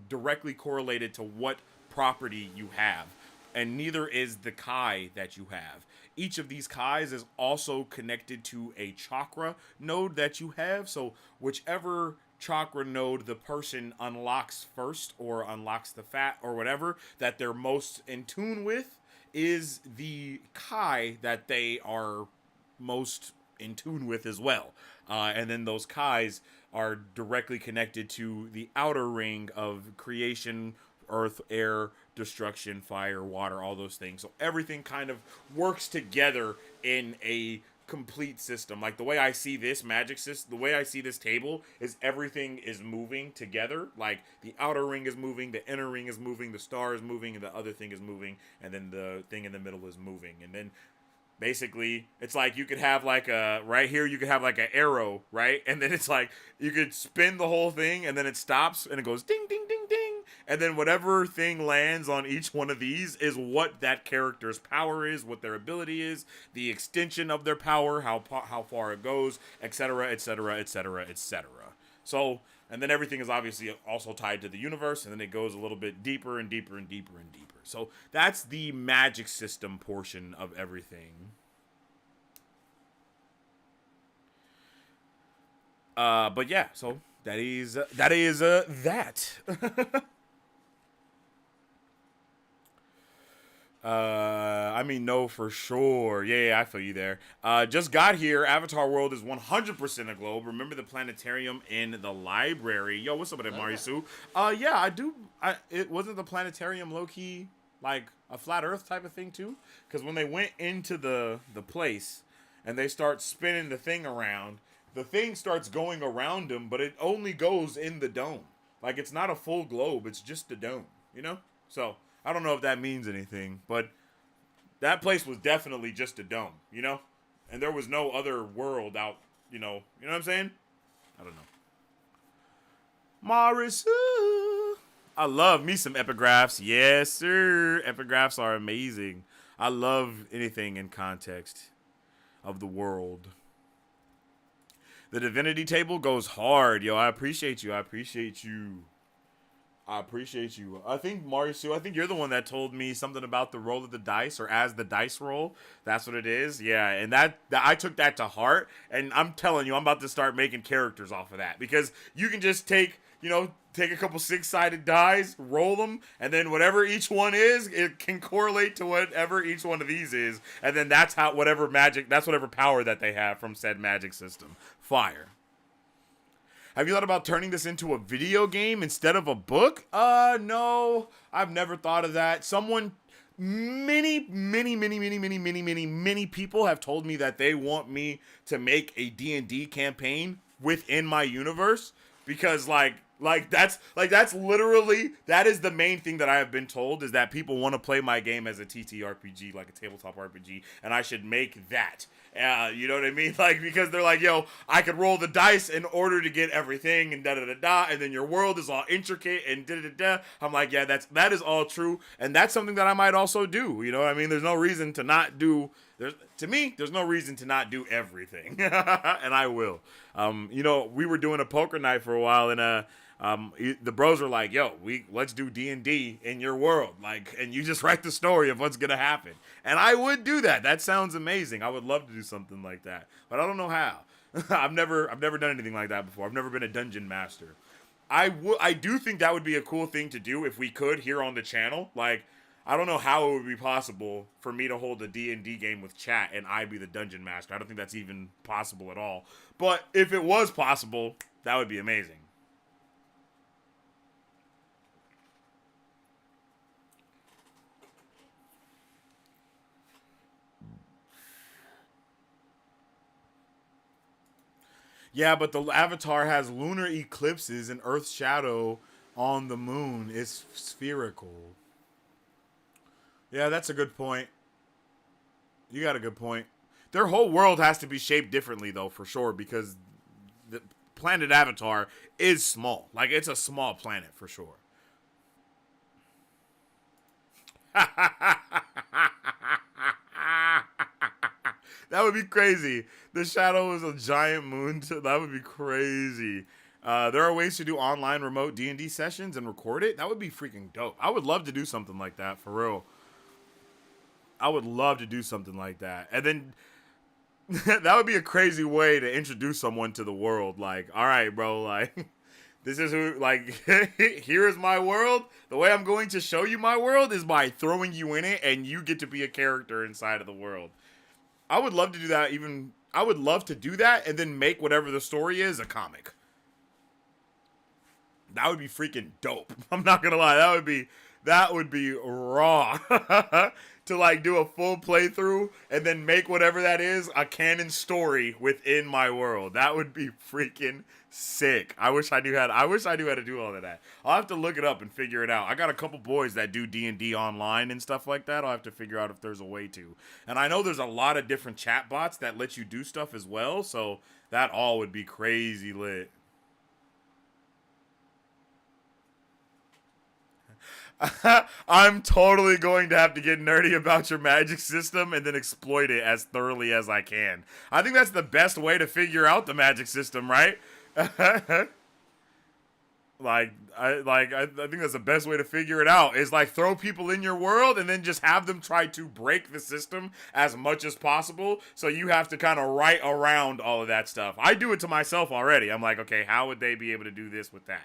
directly correlated to what property you have, and neither is the Kai that you have. Each of these Kais is also connected to a chakra node that you have. So whichever chakra node the person unlocks first, or unlocks the fat or whatever that they're most in tune with, is the Kai that they are most in tune with as well. And then those Kais are directly connected to the outer ring of creation, earth, air, destruction, fire, water, all those things. So everything kind of works together in a complete system. Like the way I see this magic system, the way I see this table is everything is moving together. Like the outer ring is moving, the inner ring is moving, the star is moving, and the other thing is moving, and then the thing in the middle is moving. And then basically it's like you could have like a right here you could have like an arrow, right? And then it's like you could spin the whole thing and then it stops and it goes ding ding ding ding, and then whatever thing lands on each one of these is what that character's power is, what their ability is, the extension of their power, how far it goes, etc etc etc etc. So, and then everything is obviously also tied to the universe, and then it goes a little bit deeper and deeper and deeper and deeper. So that's the magic system portion of everything. But yeah, so that is that. I mean, no, for sure. Yeah, I feel you there. Just got here. Avatar World is 100% a globe. Remember the planetarium in the library. Yo, what's up with that, Marisu? Yeah, I do. It wasn't the planetarium low-key like a flat Earth type of thing too? Because when they went into the place and they start spinning the thing around, the thing starts going around them, but it only goes in the dome. Like it's not a full globe. It's just a dome. You know? So I don't know if that means anything, but that place was definitely just a dome, you know? And there was no other world out, you know what I'm saying? I don't know. Marisu. I love me some epigraphs. Yes, sir. Epigraphs are amazing. I love anything in context of the world. The divinity table goes hard. Yo, I appreciate you. I appreciate you. I appreciate you. I think, Marisu, I think you're the one that told me something about the roll of the dice, or as the dice roll. That's what it is. Yeah, and that I took that to heart, and I'm telling you, I'm about to start making characters off of that, because you can just take a couple 6-sided dice, roll them, and then whatever each one is, it can correlate to whatever each one of these is, and then that's whatever power that they have from said magic system. Fire. Have you thought about turning this into a video game instead of a book? No, I've never thought of that. Many people have told me that they want me to make a D&D campaign within my universe, because that's literally, that is the main thing that I have been told, is that people want to play my game as a TTRPG, like a tabletop RPG, and I should make that. You know what I mean? Like, because they're like, yo, I could roll the dice in order to get everything, and da-da-da-da, and then your world is all intricate, and da-da-da-da. I'm like, yeah, that is all true, and that's something that I might also do. You know what I mean? There's no reason to not do, there's no reason to not do everything. And I will. We were doing a poker night for a while, and the bros were like, yo, let's do D&D in your world, like, and you just write the story of what's gonna happen. And I would do that. That sounds amazing. I would love to do something like that, but I don't know how. I've never done anything like that before. I've never been a dungeon master. I do think that would be a cool thing to do if we could here on the channel. Like, I don't know how it would be possible for me to hold a D&D game with chat and I be the dungeon master. I don't think that's even possible at all. But if it was possible, that would be amazing. Yeah, but the Avatar has lunar eclipses and Earth's shadow on the moon is spherical. Yeah, that's a good point. You got a good point. Their whole world has to be shaped differently, though, for sure, because the planet Avatar is small. Like, it's a small planet, for sure. That would be crazy. The shadow is a giant moon. That would be crazy. There are ways to do online remote D&D sessions and record it. That would be freaking dope. I would love to do something like that, for real. I would love to do something like that. And then that would be a crazy way to introduce someone to the world. Like, all right, bro, like, this is who, like, here is my world. The way I'm going to show you my world is by throwing you in it, and you get to be a character inside of the world. I would love to do that even, I would love to do that and then make whatever the story is a comic. That would be freaking dope. I'm not gonna lie, that would be raw. To like do a full playthrough and then make whatever that is a canon story within my world. That would be freaking sick. I wish I knew how to do all of that. I'll have to look it up and figure it out. I got a couple boys that do D&D online and stuff like that. I'll have to figure out if there's a way to. And I know there's a lot of different chat bots that let you do stuff as well, so that all would be crazy lit. I'm totally going to have to get nerdy about your magic system and then exploit it as thoroughly as I can. I think that's the best way to figure out the magic system, right? I think that's the best way to figure it out is like throw people in your world and then just have them try to break the system as much as possible. So you have to kind of write around all of that stuff. I do it to myself already. I'm like, okay, how would they be able to do this with that?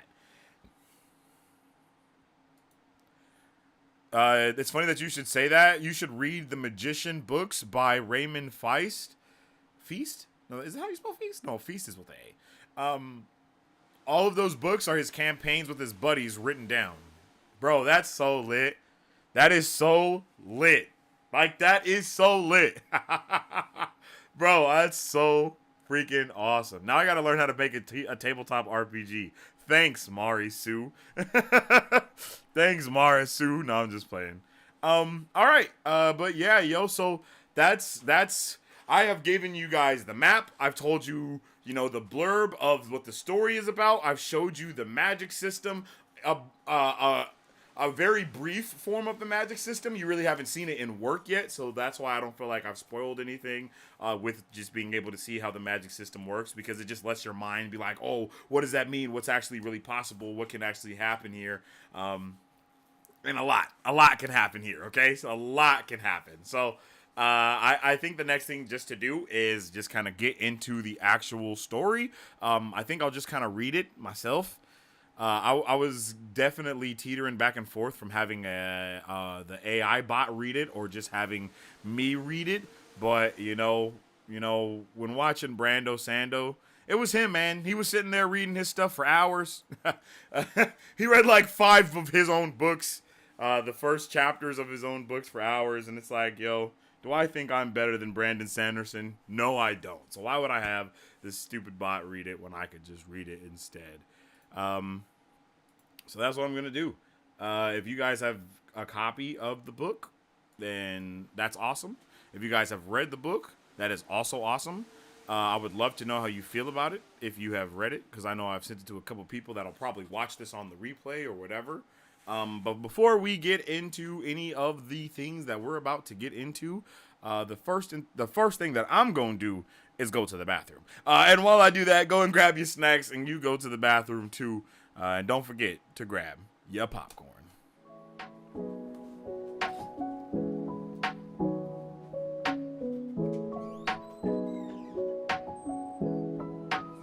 It's funny that you should say that. You should read the Magician books by Raymond Feist. Feast? No, is that how you spell Feast? No, Feast is with the A. All of those books are his campaigns with his buddies written down. Bro, that's so lit. That is so lit. Like, that is so lit. Bro, that's so freaking awesome. Now I gotta learn how to make a tabletop RPG. Thanks, Mari Sue. Thanks, Mari Sue. No, I'm just playing. All right. But yeah, yo. So that's. I have given you guys the map. I've told you, the blurb of what the story is about. I've showed you the magic system. A very brief form of the magic system. You really haven't seen it in work yet, so that's why I don't feel like I've spoiled anything with just being able to see how the magic system works, because it just lets your mind be like, oh, what does that mean? What's actually really possible? What can actually happen here? And a lot can happen here, okay? So a lot can happen. So I think the next thing just to do is just kind of get into the actual story. I think I'll just kind of read it myself. I was definitely teetering back and forth from having the AI bot read it or just having me read it. But, when watching Brando Sando, it was him, man. He was sitting there reading his stuff for hours. He read like 5 of his own books, the first chapters of his own books for hours. And it's like, yo, do I think I'm better than Brandon Sanderson? No, I don't. So why would I have this stupid bot read it when I could just read it instead? So that's what I'm going to do. If you guys have a copy of the book, then that's awesome. If you guys have read the book, that is also awesome. I would love to know how you feel about it if you have read it, because I know I've sent it to a couple people that'll probably watch this on the replay or whatever. But before we get into any of the things that we're about to get into, the first thing that I'm going to do is go to the bathroom. And while I do that, go and grab your snacks and you go to the bathroom too. And don't forget to grab your popcorn.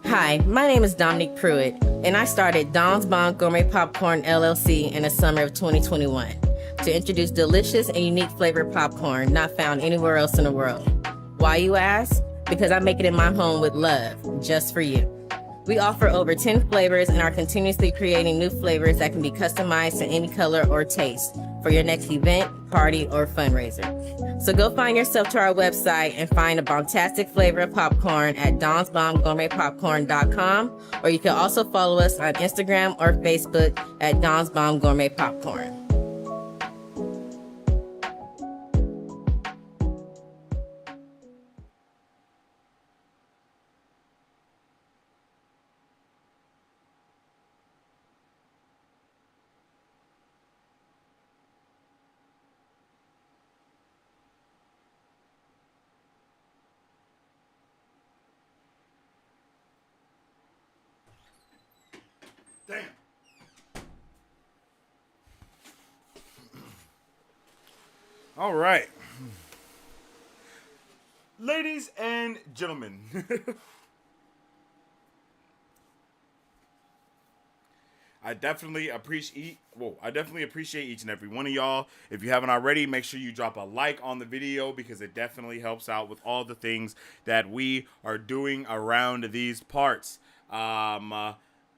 Hi, my name is Dominique Pruitt, and I started Don's Bon Gourmet Popcorn LLC in the summer of 2021 to introduce delicious and unique flavored popcorn not found anywhere else in the world. Why, you ask? Because I make it in my home with love, just for you. We offer over 10 flavors and are continuously creating new flavors that can be customized to any color or taste for your next event, party, or fundraiser. So go find yourself to our website and find a bombastic flavor of popcorn at donsbombgourmetpopcorn.com, or you can also follow us on Instagram or Facebook at Don's Bomb Gourmet Popcorn. Damn. All right. Ladies and gentlemen. I definitely appreciate each and every one of y'all. If you haven't already, make sure you drop a like on the video because it definitely helps out with all the things that we are doing around these parts.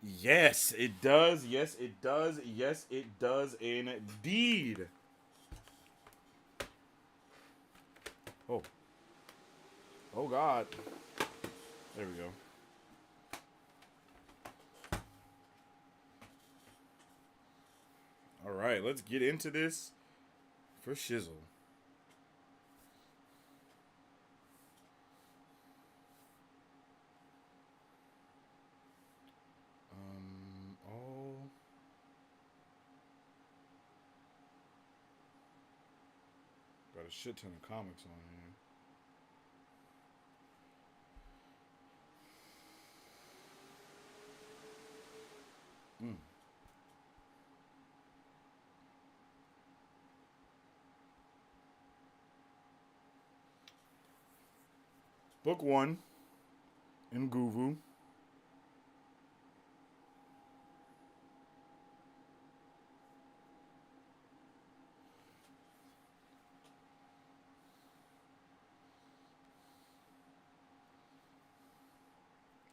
Yes, it does. Yes, it does. Yes, it does indeed. Oh. Oh, God. There we go. All right, let's get into this for shizzle. Got a shit ton of comics on here. Book 1 in Guvu.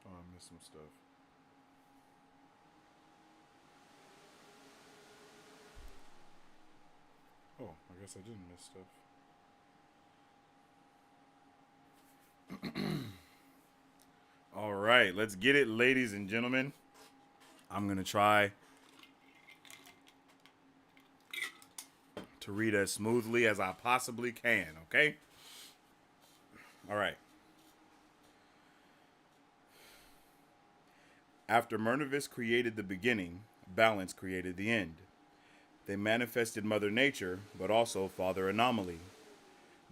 Oh, I missed some stuff. Oh, I guess I didn't miss stuff. All right, let's get it, ladies and gentlemen. I'm going to try to read as smoothly as I possibly can, okay? All right. After Murnivis created the beginning, Balance created the end. They manifested Mother Nature, but also Father Anomaly.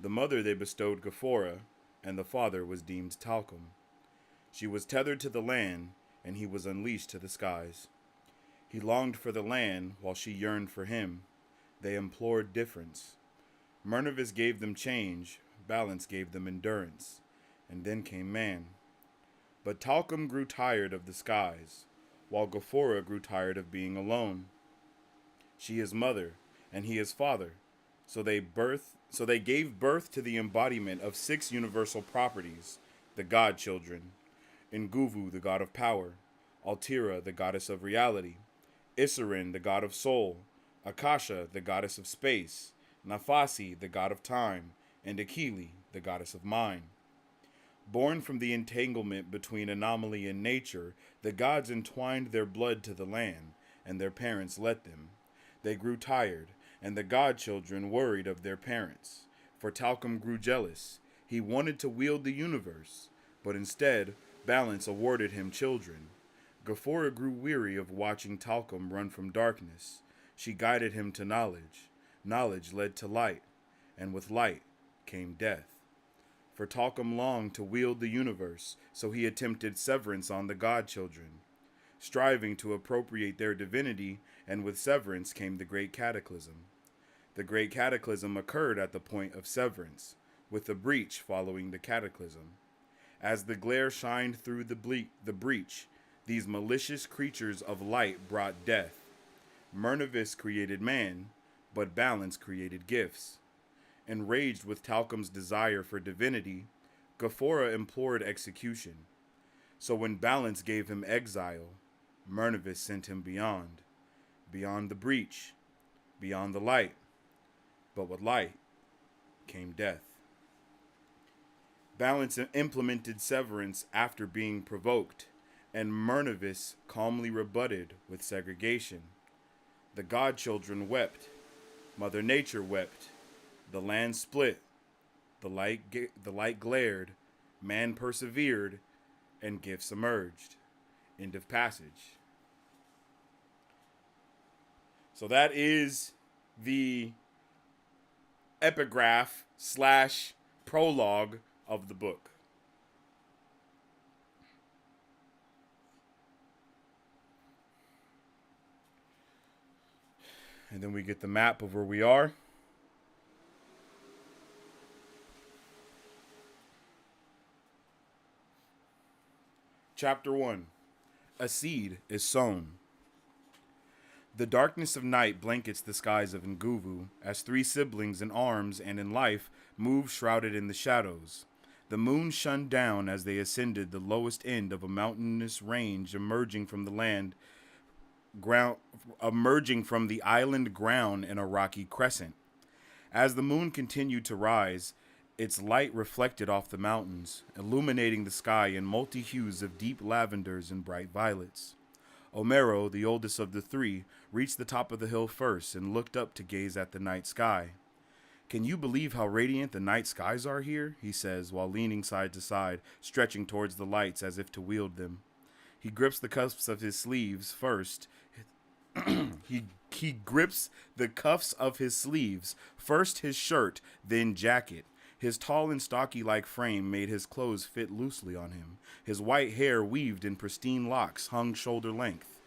The mother they bestowed Gafora, and the father was deemed Talcum. She was tethered to the land, and he was unleashed to the skies. He longed for the land, while she yearned for him. They implored difference. Murnivis gave them change, Balance gave them endurance, and then came man. But Talcum grew tired of the skies, while Gafora grew tired of being alone. She is mother, and he is father, so they gave birth to the embodiment of 6 universal properties, the god-children. Nguvu, the god of power, Altira, the goddess of reality, Issarin, the god of soul, Akasha, the goddess of space, Nafasi, the god of time, and Akili, the goddess of mind. Born from the entanglement between anomaly and nature, the gods entwined their blood to the land, and their parents let them. They grew tired, and the godchildren worried of their parents. For Talcum grew jealous. He wanted to wield the universe, but instead, Balance awarded him children. Gafora grew weary of watching Talcum run from darkness. She guided him to knowledge. Knowledge led to light, and with light came death. For Talcum longed to wield the universe, so he attempted severance on the godchildren, striving to appropriate their divinity, and with severance came the Great Cataclysm. The Great Cataclysm occurred at the point of severance, with the breach following the cataclysm. As the glare shined through the breach, these malicious creatures of light brought death. Murnivis created man, but Balance created Gyphs. Enraged with Talcum's desire for divinity, Gafora implored execution. So when Balance gave him exile, Murnivis sent him beyond the breach, beyond the light. But with light came death. Balance implemented severance after being provoked, and Murnivis calmly rebutted with segregation. The godchildren wept. Mother Nature wept. The land split. The light glared. Man persevered, and Gyphs emerged. End of passage. So that is the epigraph / prologue of the book. And then we get the map of where we are. Chapter 1. A seed is sown. The darkness of night blankets the skies of Nguvu, as three siblings in arms and in life move shrouded in the shadows. The moon shone down as they ascended the lowest end of a mountainous range emerging from the island ground in a rocky crescent. As the moon continued to rise, its light reflected off the mountains, illuminating the sky in multi-hues of deep lavenders and bright violets. Omero, the oldest of the three, reached the top of the hill first and looked up to gaze at the night sky. "Can you believe how radiant the night skies are here?" he says, while leaning side to side, stretching towards the lights as if to wield them. He grips the cuffs of his sleeves first. he grips the cuffs of his sleeves, first his shirt, then jacket. His tall and stocky-like frame made his clothes fit loosely on him. His white hair, weaved in pristine locks, hung shoulder length.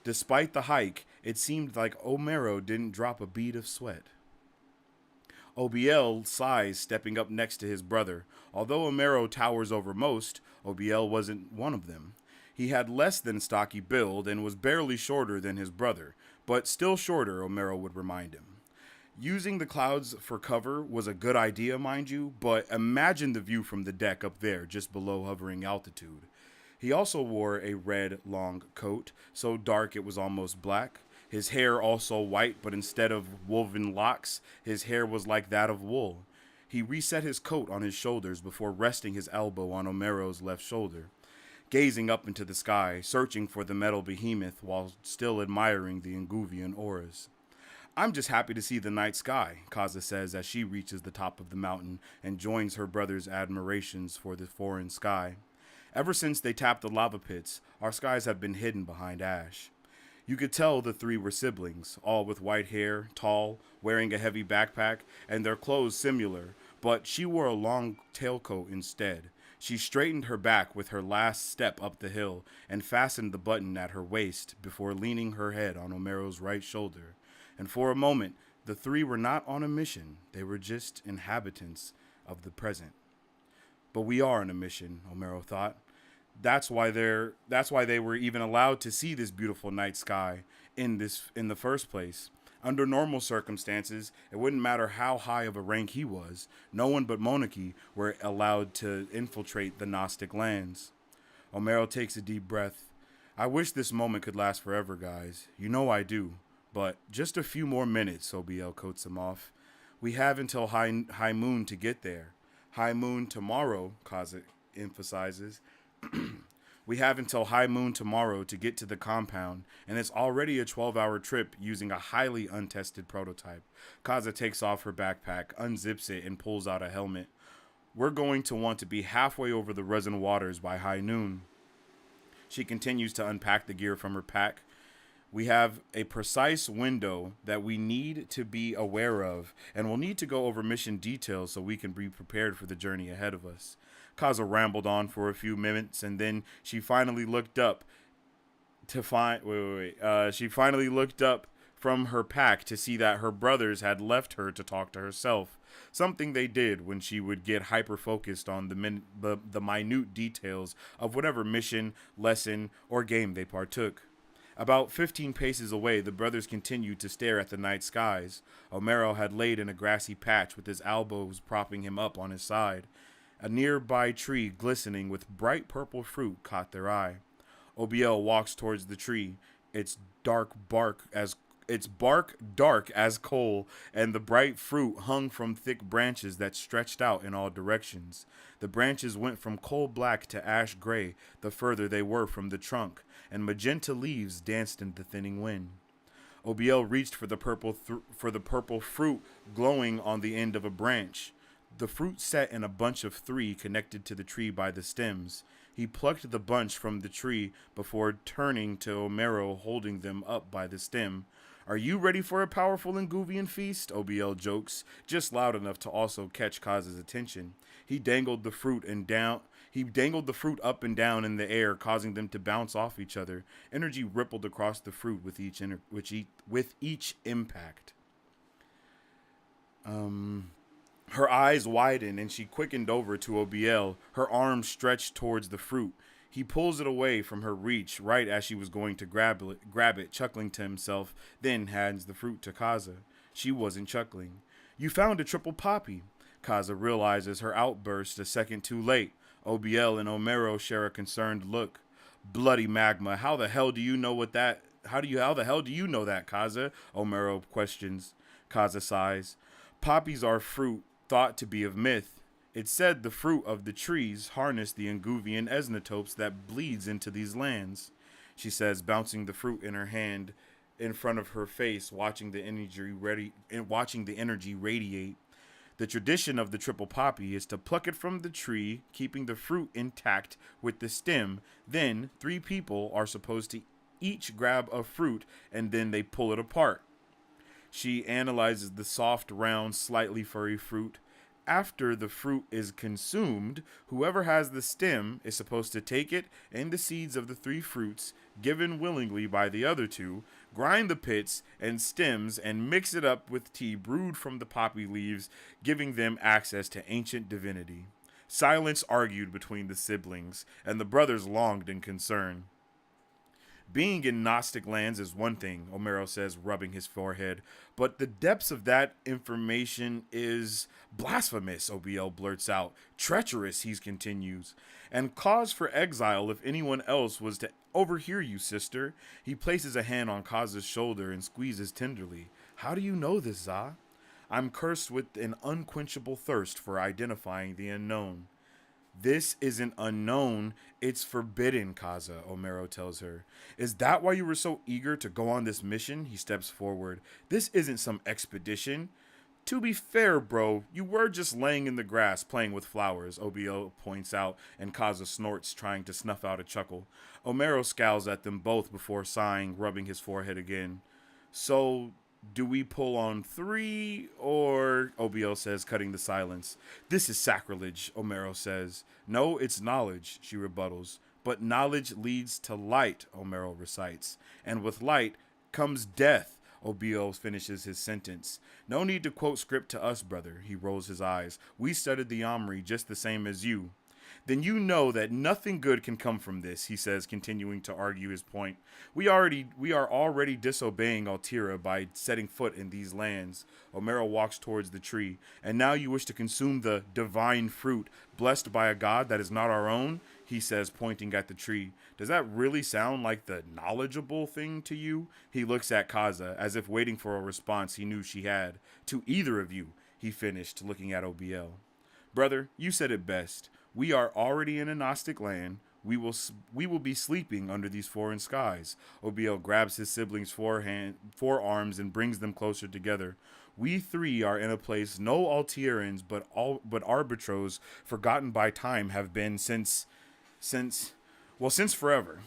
Despite the hike, it seemed like Omero didn't drop a bead of sweat. OBL sighs, stepping up next to his brother. Although Omero towers over most, OBL wasn't one of them. He had less than stocky build and was barely shorter than his brother, but still shorter, Omero would remind him. Using the clouds for cover was a good idea, mind you, but imagine the view from the deck up there, just below hovering altitude. He also wore a red, long coat, so dark it was almost black. His hair also white, but instead of woven locks, his hair was like that of wool. He reset his coat on his shoulders before resting his elbow on Omero's left shoulder, gazing up into the sky, searching for the metal behemoth while still admiring the Nguvian auras. "I'm just happy to see the night sky," Kaza says as she reaches the top of the mountain and joins her brother's admirations for the foreign sky. "Ever since they tapped the lava pits, our skies have been hidden behind ash." You could tell the three were siblings, all with white hair, tall, wearing a heavy backpack, and their clothes similar, but she wore a long tailcoat instead. She straightened her back with her last step up the hill and fastened the button at her waist before leaning her head on Omero's right shoulder. And for a moment, the three were not on a mission. They were just inhabitants of the present. But we are on a mission, Omero thought. That's why they were even allowed to see this beautiful night sky in the first place. Under normal circumstances, it wouldn't matter how high of a rank he was. No one but monarchy were allowed to infiltrate the Gnostic lands. Omero takes a deep breath. "I wish this moment could last forever, guys. You know I do. But just a few more minutes," OBL coats him off. "We have until high moon to get there." "High moon tomorrow," Kaza emphasizes. "We have until high moon tomorrow to get to the compound, and it's already a 12-hour trip using a highly untested prototype." Kaza takes off her backpack, unzips it, and pulls out a helmet. "We're going to want to be halfway over the resin waters by high noon." She continues to unpack the gear from her pack. "We have a precise window that we need to be aware of, and we'll need to go over mission details so we can be prepared for the journey ahead of us." Kaza rambled on for a few minutes, and then she finally looked up she finally looked up from her pack to see that her brothers had left her to talk to herself, something they did when she would get hyper-focused on the minute details of whatever mission, lesson, or game they partook. About 15 paces away, the brothers continued to stare at the night skies. Omero had laid in a grassy patch with his elbows propping him up on his side. A nearby tree glistening with bright purple fruit caught their eye. OBL walks towards the tree, its bark dark as coal, and the bright fruit hung from thick branches that stretched out in all directions. The branches went from coal black to ash gray the further they were from the trunk, and magenta leaves danced in the thinning wind. OBL reached for the purple fruit glowing on the end of a branch. The fruit sat in a bunch of 3 connected to the tree by the stems. He plucked the bunch from the tree before turning to Omero, holding them up by the stem. "Are you ready for a powerful Nguvian feast?" OBL jokes, just loud enough to also catch Kaza's attention. He dangled the fruit up and down in the air, causing them to bounce off each other. Energy rippled across the fruit with each impact. Her eyes widened and she quickened over to OBL, her arms stretched towards the fruit. He pulls it away from her reach right as she was going to grab it, chuckling to himself, then hands the fruit to Kaza. She wasn't chuckling. You found a triple poppy. Kaza realizes her outburst a second too late. OBL and Omero share a concerned look. Bloody magma, how the hell do you know that, Kaza? Omero questions. Kaza sighs. Poppies are fruit thought to be of myth. It said the fruit of the trees harness the Nguvian esnotopes that bleeds into these lands. She says, bouncing the fruit in her hand in front of her face, watching the energy radiate. The tradition of the triple poppy is to pluck it from the tree, keeping the fruit intact with the stem. Then 3 people are supposed to each grab a fruit, and then they pull it apart. She analyzes the soft, round, slightly furry fruit. After the fruit is consumed, whoever has the stem is supposed to take it and the seeds of the 3 fruits, given willingly by the other 2, grind the pits and stems and mix it up with tea brewed from the poppy leaves, giving them access to ancient divinity. Silence argued between the siblings, and the brothers longed in concern. Being in Gnostic lands is one thing, Omero says, rubbing his forehead, but the depths of that information is blasphemous, OBL blurts out. Treacherous, he continues, and cause for exile if anyone else was to overhear you, sister. He places a hand on Kaza's shoulder and squeezes tenderly. How do you know this, Za? I'm cursed with an unquenchable thirst for identifying the unknown. This isn't unknown, it's forbidden, Kaza, Omero tells her. Is that why you were so eager to go on this mission? He steps forward. This isn't some expedition. To be fair, bro, you were just laying in the grass playing with flowers, OBO points out, and Kaza snorts, trying to snuff out a chuckle. Omero scowls at them both before sighing, rubbing his forehead again. So, do we pull on 3, or, OBL says, cutting the silence. This is sacrilege, Omero says. No, it's knowledge, she rebuttals. But knowledge leads to light, Omero recites. And with light comes death, OBL finishes his sentence. No need to quote script to us, brother, he rolls his eyes. We studied the Omri just the same as you. Then you know that nothing good can come from this, he says, continuing to argue his point. We are already disobeying Altira by setting foot in these lands. Omero walks towards the tree. And now you wish to consume the divine fruit, blessed by a god that is not our own? He says, pointing at the tree. Does that really sound like the knowledgeable thing to you? He looks at Kaza, as if waiting for a response he knew she had. To either of you, he finished, looking at OBL. Brother, you said it best. We are already in a Gnostic land. We will be sleeping under these foreign skies. OBL grabs his siblings' forearms and brings them closer together. We 3 are in a place no Altirans but arbitros forgotten by time have been since forever.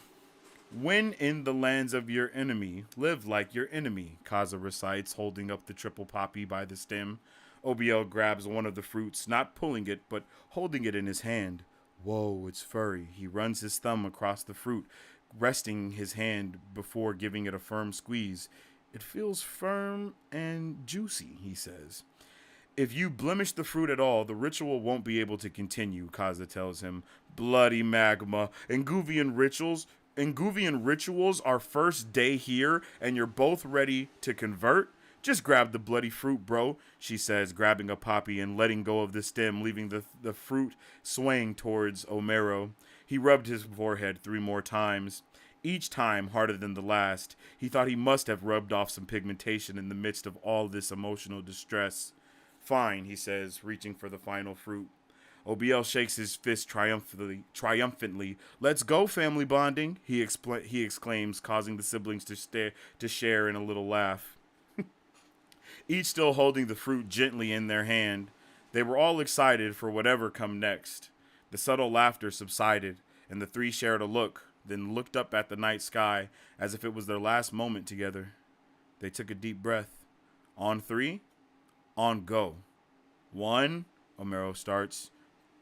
When in the lands of your enemy, live like your enemy, Kaza recites, holding up the triple poppy by the stem. OBL grabs one of the fruits, not pulling it, but holding it in his hand. Whoa, it's furry. He runs his thumb across the fruit, resting his hand before giving it a firm squeeze. It feels firm and juicy, he says. If you blemish the fruit at all, the ritual won't be able to continue, Kaza tells him. Bloody magma. Nguvian rituals are first day here, and you're both ready to convert? Just grab the bloody fruit, bro, she says, grabbing a poppy and letting go of the stem, leaving the fruit swaying towards Omero. He rubbed his forehead 3 more times, each time harder than the last. He thought he must have rubbed off some pigmentation in the midst of all this emotional distress. Fine, he says, reaching for the final fruit. OBL shakes his fist triumphantly. Let's go, family bonding, he exclaims, causing the siblings to share in a little laugh. Each still holding the fruit gently in their hand. They were all excited for whatever come next. The subtle laughter subsided, and the 3 shared a look, then looked up at the night sky as if it was their last moment together. They took a deep breath. On 3, on go. 1, Omero starts.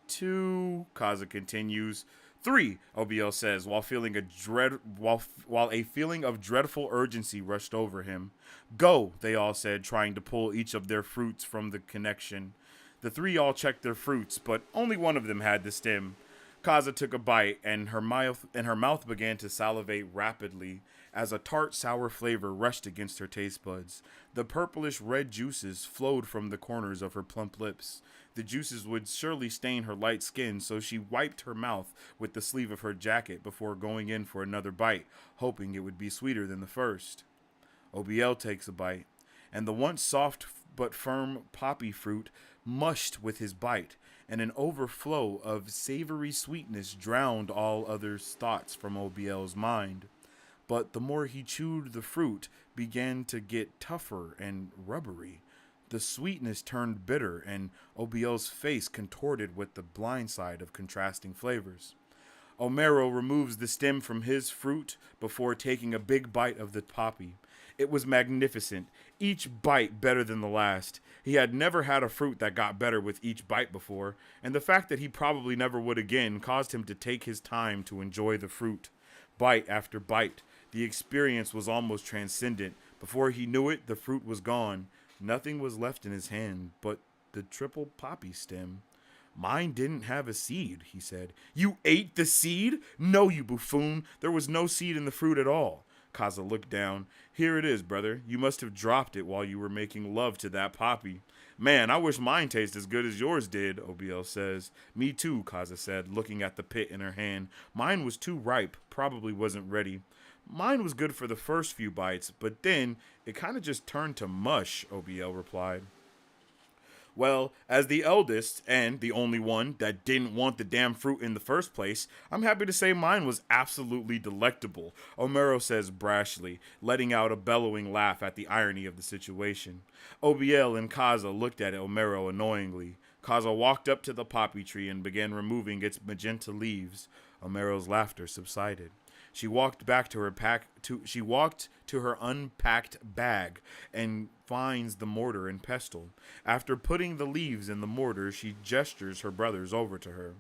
2, Kaza continues. 3, OBL says, while a feeling of dreadful urgency rushed over him. Go, they all said, trying to pull each of their fruits from the connection. The 3 all checked their fruits, but only one of them had the stem. Kaza took a bite, and her mouth began to salivate rapidly as a tart, sour flavor rushed against her taste buds. The purplish red juices flowed from the corners of her plump lips. The juices would surely stain her light skin, so she wiped her mouth with the sleeve of her jacket before going in for another bite, hoping it would be sweeter than the first. OBL takes a bite, and the once soft but firm poppy fruit mushed with his bite, and an overflow of savory sweetness drowned all other thoughts from OBL's mind. But the more he chewed, the fruit began to get tougher and rubbery. The sweetness turned bitter, and OBL's face contorted with the blind side of contrasting flavors. Omero removes the stem from his fruit before taking a big bite of the poppy. It was magnificent, each bite better than the last. He had never had a fruit that got better with each bite before, and the fact that he probably never would again caused him to take his time to enjoy the fruit. Bite after bite, the experience was almost transcendent. Before he knew it, the fruit was gone. Nothing was left in his hand but the triple poppy stem. Mine didn't have a seed, he said. You ate the seed? No, you buffoon. There was no seed in the fruit at all. Kaza looked down. Here it is, brother. You must have dropped it while you were making love to that poppy. Man, I wish mine tasted as good as yours did, OBL says. Me too, Kaza said, looking at the pit in her hand. Mine was too ripe, probably wasn't ready. Mine was good for the first few bites, but then it kind of just turned to mush, OBL replied. Well, as the eldest, and the only one that didn't want the damn fruit in the first place, I'm happy to say mine was absolutely delectable, Omero says brashly, letting out a bellowing laugh at the irony of the situation. OBL and Kaza looked at Omero annoyingly. Kaza walked up to the poppy tree and began removing its magenta leaves. Omero's laughter subsided. She walked back to her unpacked bag and finds the mortar and pestle. After putting the leaves in the mortar, she gestures her brothers over to her.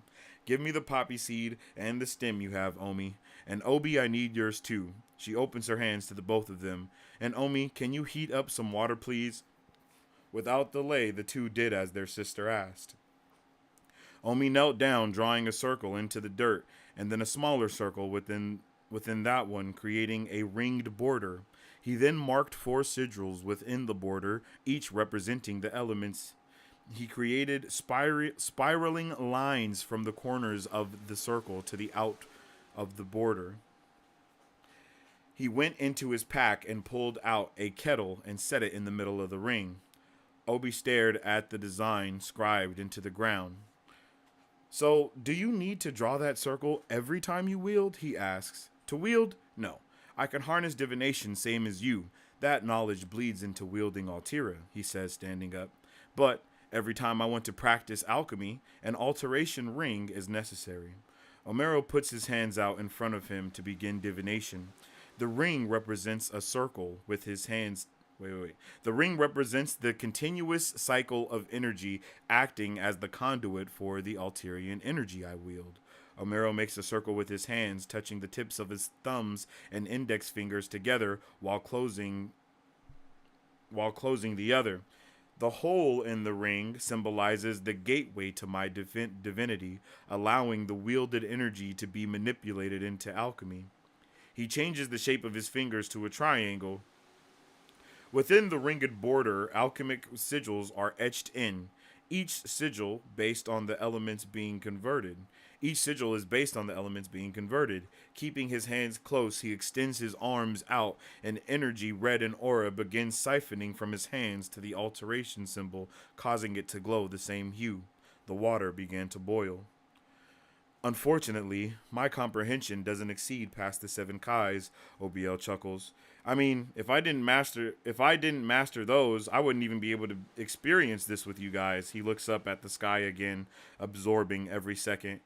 Give me the poppy seed and the stem you have, Omi. And Obi, I need yours too. She opens her hands to the both of them. And Omi, can you heat up some water, please? Without delay, the two did as their sister asked. Omi knelt down, drawing a circle into the dirt, and then a smaller circle within that one, creating a ringed border. He then marked 4 sigils within the border, each representing the elements. He created spiraling lines from the corners of the circle to the out of the border. He went into his pack and pulled out a kettle and set it in the middle of the ring. Obi stared at the design scribed into the ground. So, do you need to draw that circle every time you wield? He asks. To wield? No. I can harness divination same as you. That knowledge bleeds into wielding Altira, he says, standing up. But every time I want to practice alchemy, an alteration ring is necessary. Omero puts his hands out in front of him to begin divination. The ring represents a circle with his hands. The ring represents the continuous cycle of energy acting as the conduit for the Alterian energy I wield. Omero makes a circle with his hands, touching the tips of his thumbs and index fingers together while closing the other. The hole in the ring symbolizes the gateway to my divinity, allowing the wielded energy to be manipulated into alchemy. He changes the shape of his fingers to a triangle. Within the ringed border, alchemic sigils are etched in, each sigil based on the elements being converted. Each sigil is based on the elements being converted. Keeping his hands close, he extends his arms out, and energy, red and aura, begins siphoning from his hands to the alteration symbol, causing it to glow the same hue. The water began to boil. Unfortunately, my comprehension doesn't exceed past the 7 Kais, OBL chuckles. I mean, if I didn't master those, I wouldn't even be able to experience this with you guys. He looks up at the sky again, absorbing every second.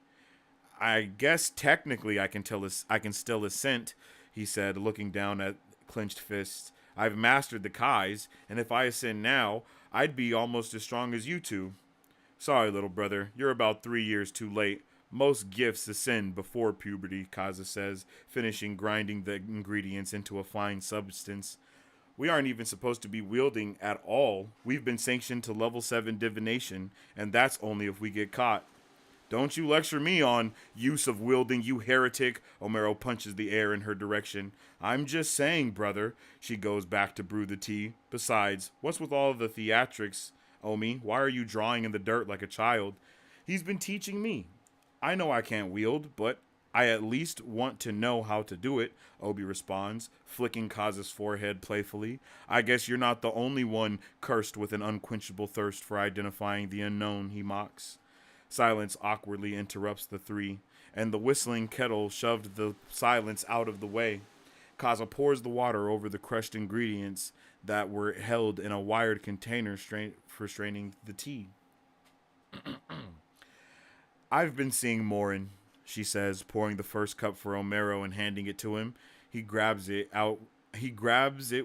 I guess technically I can still ascend, he said, looking down at clenched fists. I've mastered the Kais, and if I ascend now, I'd be almost as strong as you two. Sorry, little brother, you're about 3 years too late. Most Gyphs ascend before puberty, Kaza says, finishing grinding the ingredients into a fine substance. We aren't even supposed to be wielding at all. We've been sanctioned to level 7 divination, and that's only if we get caught. Don't you lecture me on use of wielding, you heretic. Omero punches the air in her direction. I'm just saying, brother. She goes back to brew the tea. Besides, what's with all the theatrics, Omi? Why are you drawing in the dirt like a child? He's been teaching me. I know I can't wield, but I at least want to know how to do it, Obi responds, flicking Kaza's forehead playfully. I guess you're not the only one cursed with an unquenchable thirst for identifying the unknown, he mocks. Silence awkwardly interrupts the three, and the whistling kettle shoved the silence out of the way. Kaza pours the water over the crushed ingredients that were held in a wired container for straining the tea. I've been seeing Morin, she says, pouring the first cup for Omero and handing it to him. He grabs it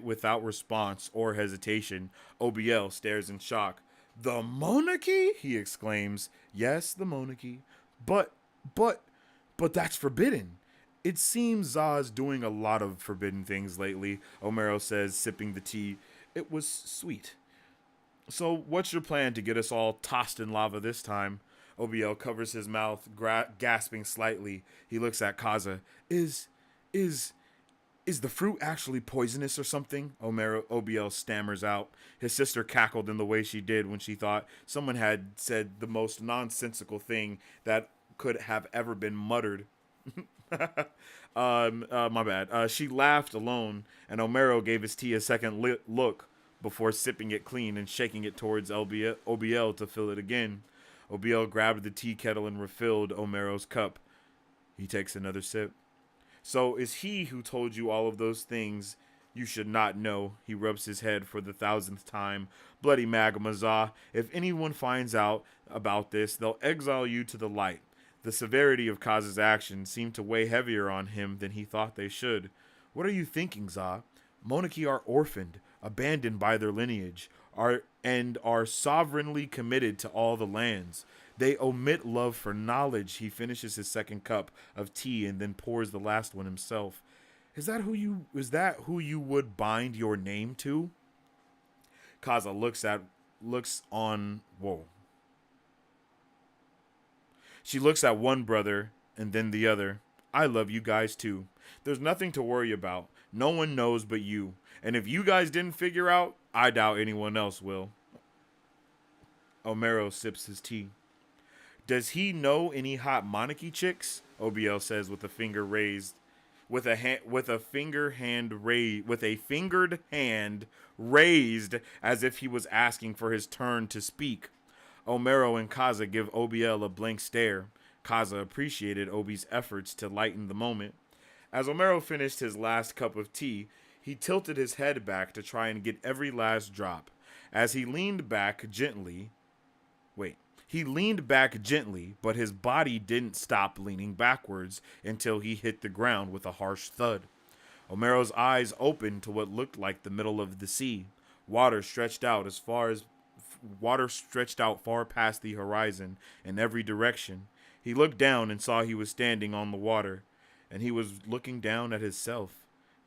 without response or hesitation. OBL stares in shock. The monarchy? He exclaims. Yes, the monarchy. But that's forbidden. It seems Za's doing a lot of forbidden things lately, Omero says, sipping the tea. It was sweet. So what's your plan to get us all tossed in lava this time? OBL covers his mouth, gasping slightly. He looks at Kaza. Is the fruit actually poisonous or something? OBL stammers out. His sister cackled in the way she did when she thought someone had said the most nonsensical thing that could have ever been muttered. My bad. She laughed alone, and Omero gave his tea a second look before sipping it clean and shaking it towards OBL to fill it again. OBL grabbed the tea kettle and refilled Omero's cup. He takes another sip. So is he who told you all of those things you should not know? He rubs his head for the 1000th time. Bloody magma, Za. If anyone finds out about this, they'll exile you to the light. The severity of Kaza's actions seemed to weigh heavier on him than he thought they should. What are you thinking, Za? Monarchy are orphaned, abandoned by their lineage, are sovereignly committed to all the lands. They omit love for knowledge. He finishes his second cup of tea and then pours the last one himself. Is that who you would bind your name to? Kaza She looks at one brother and then the other. I love you guys too. There's nothing to worry about. No one knows but you. And if you guys didn't figure out, I doubt anyone else will. Omero sips his tea. Does he know any hot monarchy chicks? OBL says with a finger raised, with a fingered hand raised as if he was asking for his turn to speak. Omero and Kaza give OBL a blank stare. Kaza appreciated Obi's efforts to lighten the moment. As Omero finished his last cup of tea, he tilted his head back to try and get every last drop. As he leaned back gently, but his body didn't stop leaning backwards until he hit the ground with a harsh thud. Omero's eyes opened to what looked like the middle of the sea. Water stretched out far past the horizon in every direction. He looked down and saw he was standing on the water, and he was looking down at himself.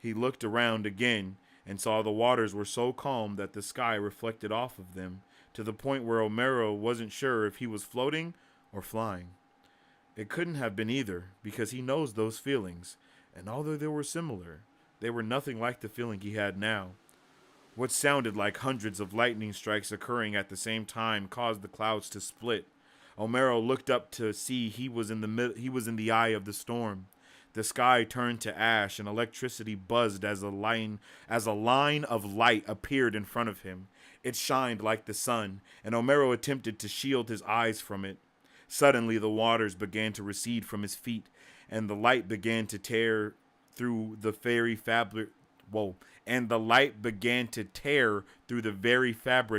He looked around again and saw the waters were so calm that the sky reflected off of them, to the point where Omero wasn't sure if he was floating or flying. It couldn't have been either, because he knows those feelings, and although they were similar, they were nothing like the feeling he had now. What sounded like hundreds of lightning strikes occurring at the same time caused the clouds to split. Omero looked up to see he was in the eye of the storm. The sky turned to ash and electricity buzzed as a line of light appeared in front of him. It shined like the sun, and Omero attempted to shield his eyes from it. Suddenly the waters began to recede from his feet, and the light began to tear through the very fabric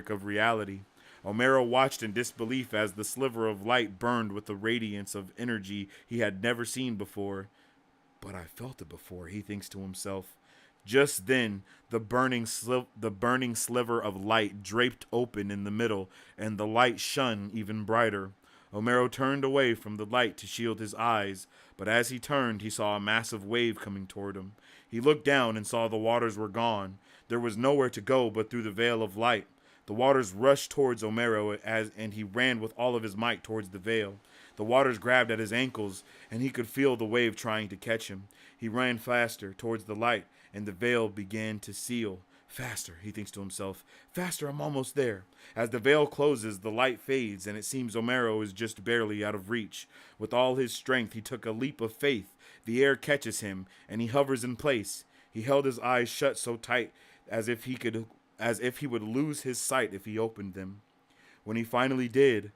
of reality. Omero watched in disbelief as the sliver of light burned with a radiance of energy he had never seen before. But I felt it before, he thinks to himself. Just then, the burning sliver of light draped open in the middle, and the light shone even brighter. Omero turned away from the light to shield his eyes, but as he turned, he saw a massive wave coming toward him. He looked down and saw the waters were gone. There was nowhere to go but through the veil of light. The waters rushed towards Omero and he ran with all of his might towards the veil. The waters grabbed at his ankles, and he could feel the wave trying to catch him. He ran faster towards the light, and the veil began to seal. Faster, he thinks to himself. Faster, I'm almost there. As the veil closes, the light fades, and it seems Omero is just barely out of reach. With all his strength, he took a leap of faith. The air catches him, and he hovers in place. He held his eyes shut so tight as if he would lose his sight if he opened them. When he finally did,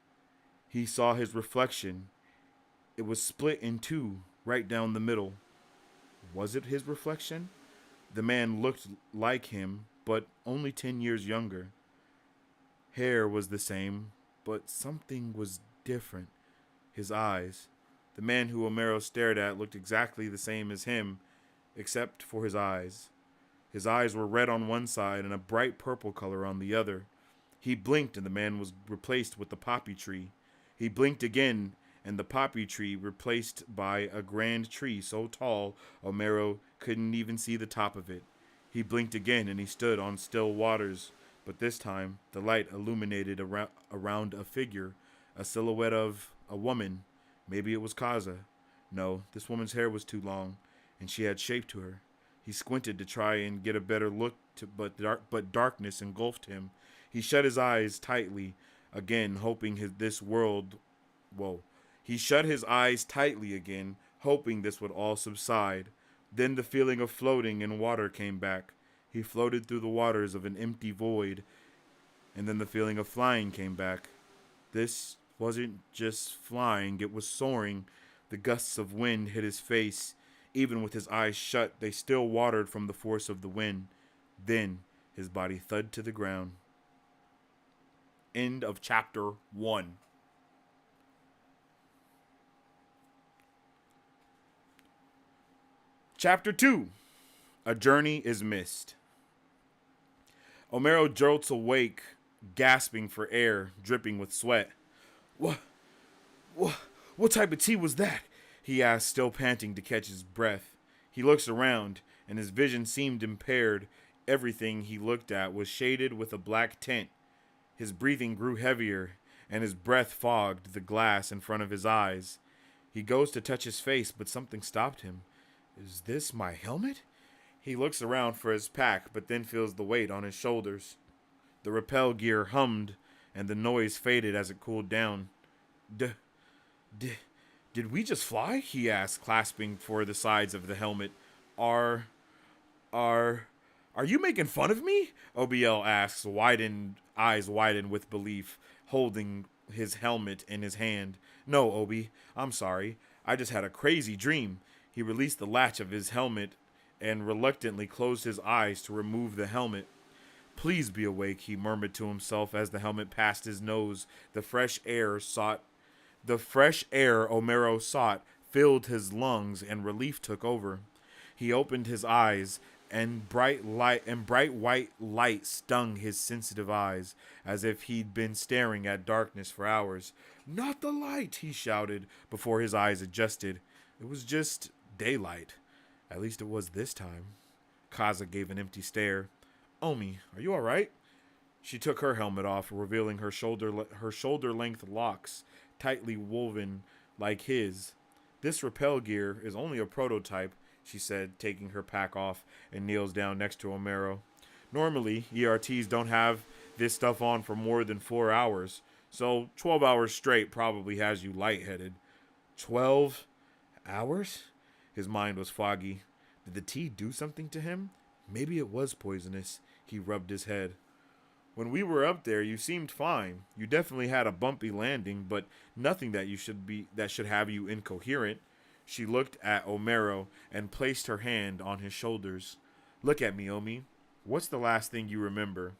he saw his reflection. It was split in two, right down the middle. Was it his reflection? The man looked like him, but only 10 years younger. Hair was the same, but something was different. His eyes. The man who Omero stared at looked exactly the same as him, except for his eyes. His eyes were red on one side and a bright purple color on the other. He blinked and the man was replaced with the poppy tree. He blinked again and the poppy tree replaced by a grand tree so tall Omero couldn't even see the top of it. He blinked again and he stood on still waters, but this time the light illuminated around a figure, a silhouette of a woman. Maybe it was Kaza. No, this woman's hair was too long, and she had shape to her. He squinted to try and get a better look, but darkness engulfed him. He shut his eyes tightly, again hoping He shut his eyes tightly again, hoping this would all subside. Then the feeling of floating in water came back. He floated through the waters of an empty void, and then the feeling of flying came back. This wasn't just flying, it was soaring. The gusts of wind hit his face. Even with his eyes shut, they still watered from the force of the wind. Then his body thudded to the ground. End of chapter 1. Chapter 2. A Journey is Missed. Omero jolts awake, gasping for air, dripping with sweat. What type of tea was that? He asked, still panting to catch his breath. He looks around, and his vision seemed impaired. Everything he looked at was shaded with a black tint. His breathing grew heavier, and his breath fogged the glass in front of his eyes. He goes to touch his face, but something stopped him. Is this my helmet? He looks around for his pack, but then feels the weight on his shoulders. The rappel gear hummed, and the noise faded as it cooled down. Did we just fly? He asked, clasping for the sides of the helmet. Are you making fun of me? OBL asks, eyes widened with belief, holding his helmet in his hand. No, Obi, I'm sorry. I just had a crazy dream. He released the latch of his helmet and reluctantly closed his eyes to remove the helmet. Please be awake, he murmured to himself as the helmet passed his nose. The fresh air Omero sought filled his lungs and relief took over. He opened his eyes and bright white light stung his sensitive eyes as if he'd been staring at darkness for hours. Not the light, he shouted before his eyes adjusted. It was just daylight. At least it was this time. Kaza gave an empty stare. Omi, are you all right? She took her helmet off, revealing her shoulder-length locks, tightly woven like his. This rappel gear is only a prototype, she said, taking her pack off and kneels down next to Omero. Normally, ERTs don't have this stuff on for more than 4 hours, so 12 hours straight probably has you lightheaded. 12 hours? His mind was foggy. Did the tea do something to him? Maybe it was poisonous. He rubbed his head. When we were up there, you seemed fine. You definitely had a bumpy landing, but nothing that should have you incoherent. She looked at Omero and placed her hand on his shoulders. Look at me, Omi. What's the last thing you remember?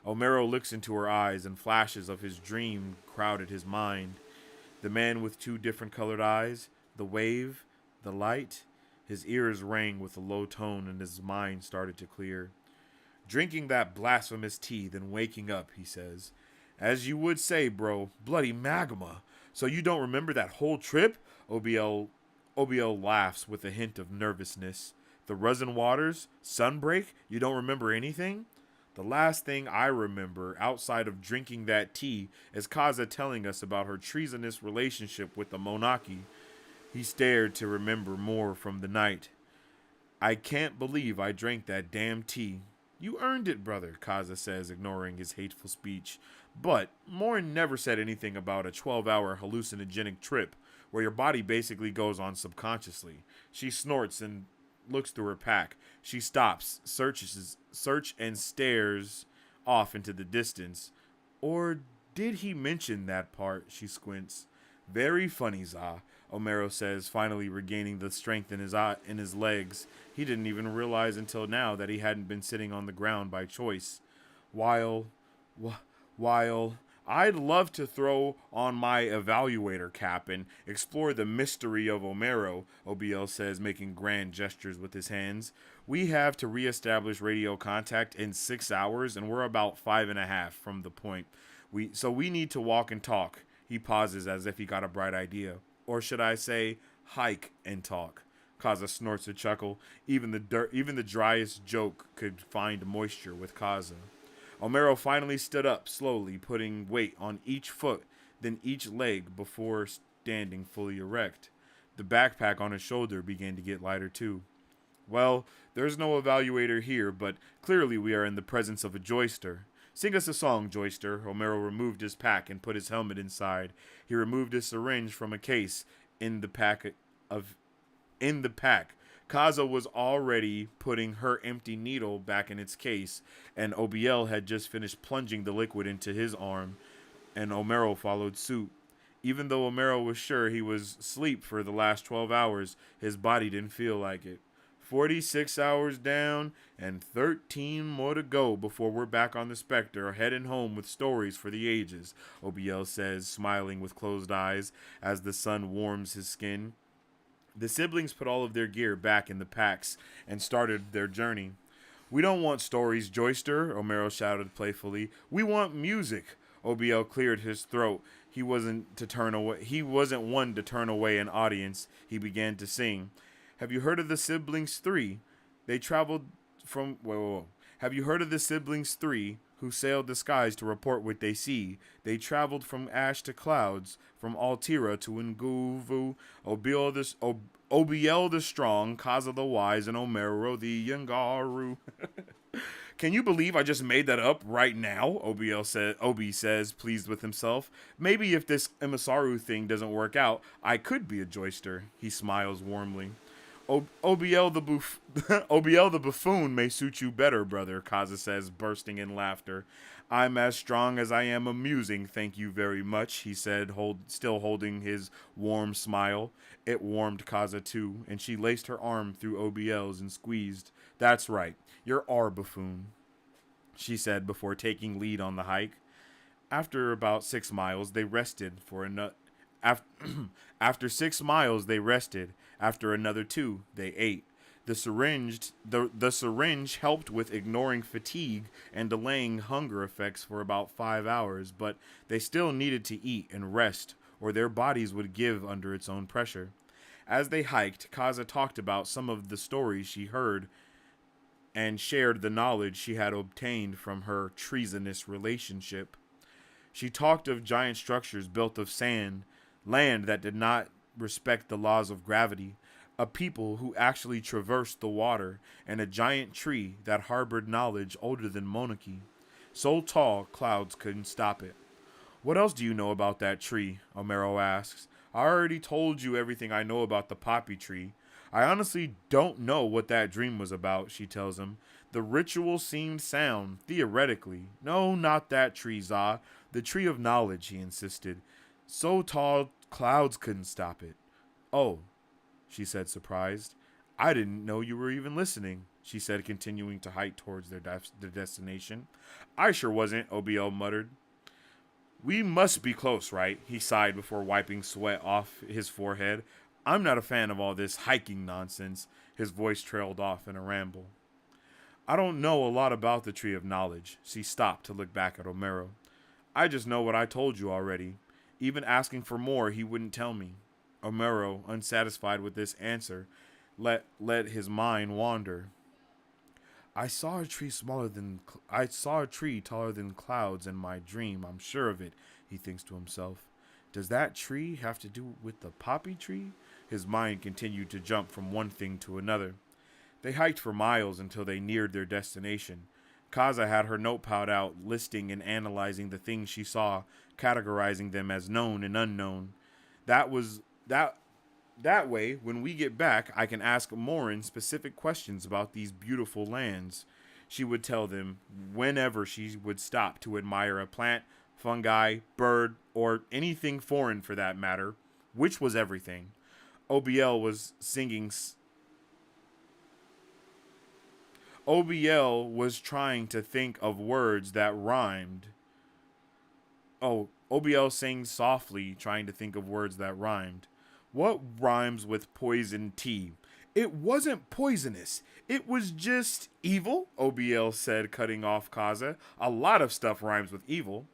Omero looks into her eyes and flashes of his dream crowded his mind. The man with 2 different colored eyes, the wave, the light. His ears rang with a low tone and his mind started to clear. Drinking that blasphemous tea, then waking up, he says. As you would say, bro, bloody magma. So you don't remember that whole trip? OBL laughs with a hint of nervousness. The Russian waters? Sunbreak? You don't remember anything? The last thing I remember outside of drinking that tea is Kaza telling us about her treasonous relationship with the Monaki. He stared to remember more from the night. I can't believe I drank that damn tea. You earned it, brother, Kaza says, ignoring his hateful speech. But Morin never said anything about a 12-hour hallucinogenic trip where your body basically goes on subconsciously. She snorts and looks through her pack. She stops, search and stares off into the distance. Or did he mention that part? She squints. Very funny, Za, Omero says, finally regaining the strength in his legs. He didn't even realize until now that he hadn't been sitting on the ground by choice. While I'd love to throw on my evaluator cap and explore the mystery of Omero, OBL says, making grand gestures with his hands. We have to reestablish radio contact in 6 hours, and we're about 5.5 from the point. So we need to walk and talk. He pauses as if he got a bright idea. Or should I say, hike and talk. Kaza snorts a chuckle. Even the driest joke could find moisture with Kaza. Omero finally stood up slowly, putting weight on each foot, then each leg before standing fully erect. The backpack on his shoulder began to get lighter too. Well, there's no evaluator here, but clearly we are in the presence of a joister. Sing us a song, joister. Omero removed his pack and put his helmet inside. He removed a syringe from a case in the pack. Kaza was already putting her empty needle back in its case, and OBL had just finished plunging the liquid into his arm, and Omero followed suit. Even though Omero was sure he was asleep for the last 12 hours, his body didn't feel like it. 46 hours down and 13 more to go before we're back on the Spectre, heading home with stories for the ages, OBL says, smiling with closed eyes as the sun warms his skin. The siblings put all of their gear back in the packs and started their journey. We don't want stories, Joister, Omero shouted playfully. We want music. OBL cleared his throat. He wasn't one to turn away an audience. He began to sing. Have you heard of the siblings 3? They traveled from... Whoa. Have you heard of the siblings 3 who sailed the skies to report what they see? They traveled from ash to clouds, from Altira to Nguvu, OBL the strong, Kaza the wise, and Omero the Yangaru. Can you believe I just made that up right now? Obi says, pleased with himself. Maybe if this Emisaru thing doesn't work out, I could be a joister. He smiles warmly. OBL the buffoon may suit you better, brother, Kaza says, bursting in laughter. I'm as strong as I am amusing, thank you very much, he said, still holding his warm smile. It warmed Kaza too, and she laced her arm through OBL's and squeezed. That's right, you're our buffoon, she said before taking lead on the hike. After about 6 miles, they rested for another. After 6 miles, they rested. After another 2, they ate. The syringe helped with ignoring fatigue and delaying hunger effects for about 5 hours, but they still needed to eat and rest, or their bodies would give under its own pressure. As they hiked, Kaza talked about some of the stories she heard and shared the knowledge she had obtained from her treasonous relationship. She talked of giant structures built of sand, land that did not respect the laws of gravity, a people who actually traversed the water, and a giant tree that harbored knowledge older than monarchy. So tall, clouds couldn't stop it. What else do you know about that tree? Omero asks. I already told you everything I know about the poppy tree. I honestly don't know what that dream was about, she tells him. The ritual seemed sound, theoretically. No, not that tree, Za. The tree of knowledge, he insisted. So tall, clouds couldn't stop it. Oh, she said, surprised. I didn't know you were even listening, she said, continuing to hike towards their destination. I sure wasn't, OBL muttered. We must be close, right? He sighed before wiping sweat off his forehead. I'm not a fan of all this hiking nonsense. His voice trailed off in a ramble. I don't know a lot about the Tree of Knowledge. She stopped to look back at Omero. I just know what I told you already. Even asking for more, he wouldn't tell me. Omero, unsatisfied with this answer, let his mind wander. I saw a tree I saw a tree taller than clouds in my dream. I'm sure of it, he thinks to himself. Does that tree have to do with the poppy tree? His mind continued to jump from one thing to another. They hiked for miles until they neared their destination. Kaza had her notepad out, listing and analyzing the things she saw, categorizing them as known and unknown. That way, when we get back, I can ask Morin specific questions about these beautiful lands. She would tell them whenever she would stop to admire a plant, fungi, bird, or anything foreign for that matter, which was everything. OBL was singing. OBL was trying to think of words that rhymed. OBL sang softly, trying to think of words that rhymed. What rhymes with poison tea? It wasn't poisonous. It was just evil, OBL said, cutting off Kaza. A lot of stuff rhymes with evil.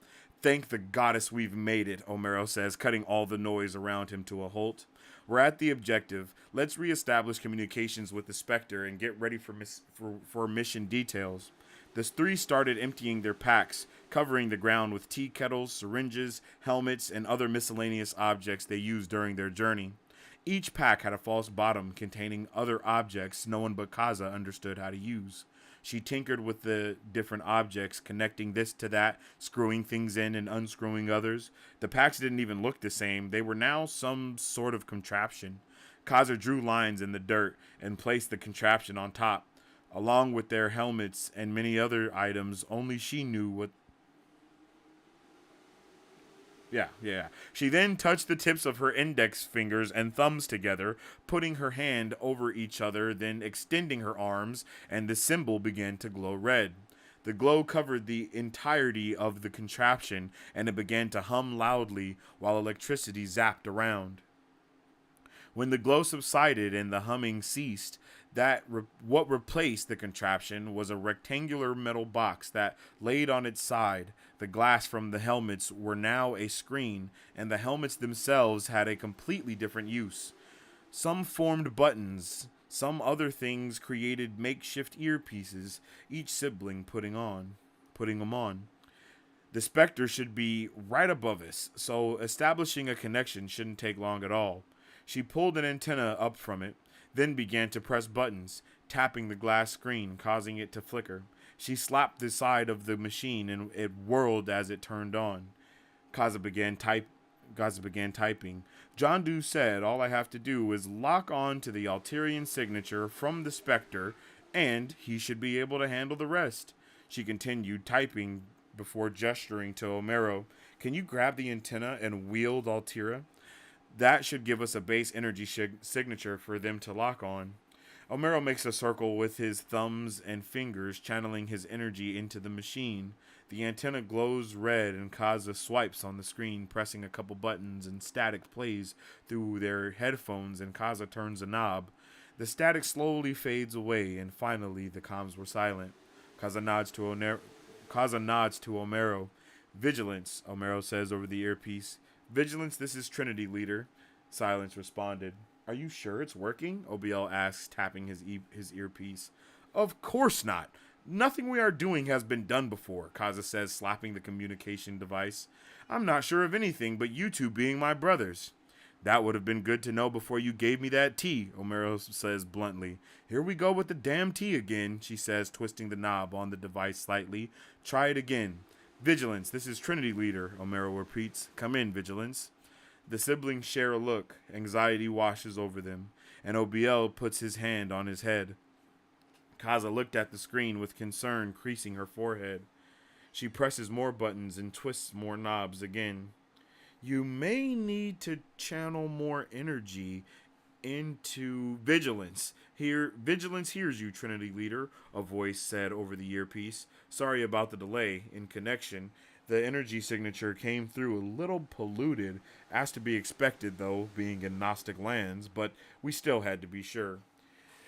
Thank the goddess we've made it, Omero says, cutting all the noise around him to a halt. We're at the objective. Let's reestablish communications with the Spectre and get ready for mission details. The three started emptying their packs, covering the ground with tea kettles, syringes, helmets, and other miscellaneous objects they used during their journey. Each pack had a false bottom containing other objects no one but Kaza understood how to use. She tinkered with the different objects, connecting this to that, screwing things in and unscrewing others. The packs didn't even look the same. They were now some sort of contraption. Kaza drew lines in the dirt and placed the contraption on top. Along with their helmets and many other items, only she knew what. Yeah. She then touched the tips of her index fingers and thumbs together, putting her hand over each other, then extending her arms, and the symbol began to glow red. The glow covered the entirety of the contraption, and it began to hum loudly while electricity zapped around. When the glow subsided and the humming ceased, what replaced the contraption was a rectangular metal box that laid on its side. The glass from the helmets were now a screen, and the helmets themselves had a completely different use. Some formed buttons, some other things created makeshift earpieces, each sibling putting them on. The Spectre should be right above us, so establishing a connection shouldn't take long at all. She pulled an antenna up from it, then began to press buttons, tapping the glass screen, causing it to flicker. She slapped the side of the machine and it whirled as it turned on. Kaza began typing. John Doe said all I have to do is lock on to the Alterian signature from the Spectre, and he should be able to handle the rest. She continued typing before gesturing to Omero. Can you grab the antenna and wield Altera? That should give us a base energy signature for them to lock on. Omero makes a circle with his thumbs and fingers, channeling his energy into the machine. The antenna glows red and Kaza swipes on the screen, pressing a couple buttons, and static plays through their headphones and Kaza turns a knob. The static slowly fades away and finally the comms were silent. Kaza nods to Omero. Vigilance, Omero says over the earpiece. Vigilance, this is Trinity Leader. Silence responded. Are you sure it's working? OBL asks, tapping his earpiece. Of course not. Nothing we are doing has been done before, Kaza says, slapping the communication device. I'm not sure of anything but you two being my brothers. That would have been good to know before you gave me that tea, Omero says bluntly. Here we go with the damn tea again, she says, twisting the knob on the device slightly. Try it again. Vigilance, this is Trinity Leader, Omero repeats. Come in, Vigilance. The siblings share a look. Anxiety washes over them, and OBL puts his hand on his head. Kaza looked at the screen with concern creasing her forehead. She presses more buttons and twists more knobs again. You may need to channel more energy into Vigilance. Vigilance hears you, Trinity Leader, a voice said over the earpiece. Sorry about the delay in connection. The energy signature came through a little polluted, as to be expected though, being in Gnostic lands, but we still had to be sure.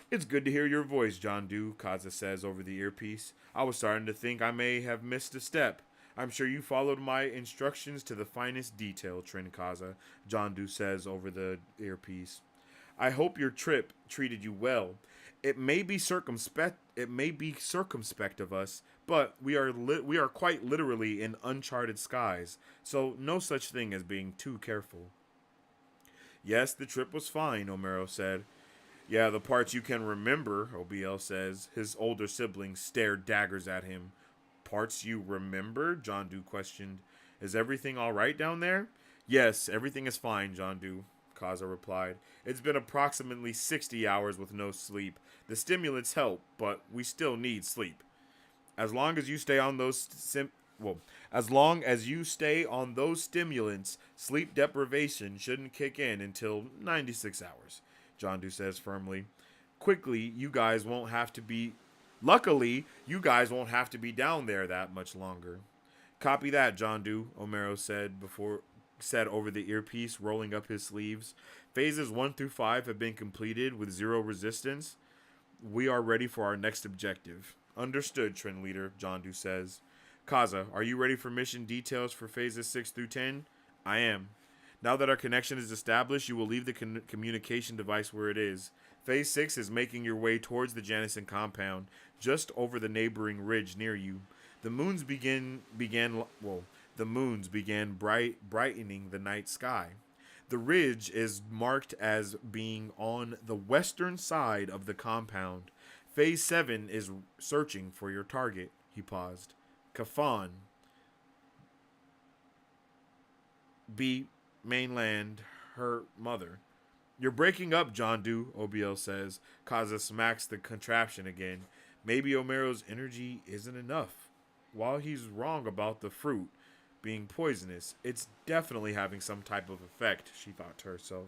It's good to hear your voice, John Doe, Kaza says over the earpiece. I was starting to think I may have missed a step. I'm sure you followed my instructions to the finest detail, Trin Kaza, John Doe says over the earpiece. I hope your trip treated you well. It may be circumspect. It may be circumspect of us, but we are quite literally in uncharted skies. So no such thing as being too careful. Yes, the trip was fine, Omero said. Yeah, the parts you can remember, OBL says. His older siblings stared daggers at him. Parts you remember? John Doe questioned. Is everything alright down there? Yes, everything is fine, John Doe, Kaza replied. It's been approximately 60 hours with no sleep. The stimulants help, but we still need sleep. As long as you stay on those as long as you stay on those stimulants, sleep deprivation shouldn't kick in until 96 hours, John Doe says firmly. Luckily, you guys won't have to be down there that much longer. Copy that, John Doe, Omero said over the earpiece, rolling up his sleeves. Phases 1 through 5 have been completed with 0 resistance. We are ready for our next objective. Understood, Trend Leader, John Doe says. Kaza, are you ready for mission details for phases 6 through 10? I am. Now that our connection is established, you will leave the communication device where it is. Phase 6 is making your way towards the Janison compound, just over the neighboring ridge near you. The moons began brightening the night sky. The ridge is marked as being on the western side of the compound. Phase 7 is searching for your target. He paused. Kafan. B. Mainland. Her mother. You're breaking up, John Doe, OBL says. Kaza smacks the contraption again. Maybe Omero's energy isn't enough. While he's wrong about the fruit being poisonous, it's definitely having some type of effect, she thought to herself.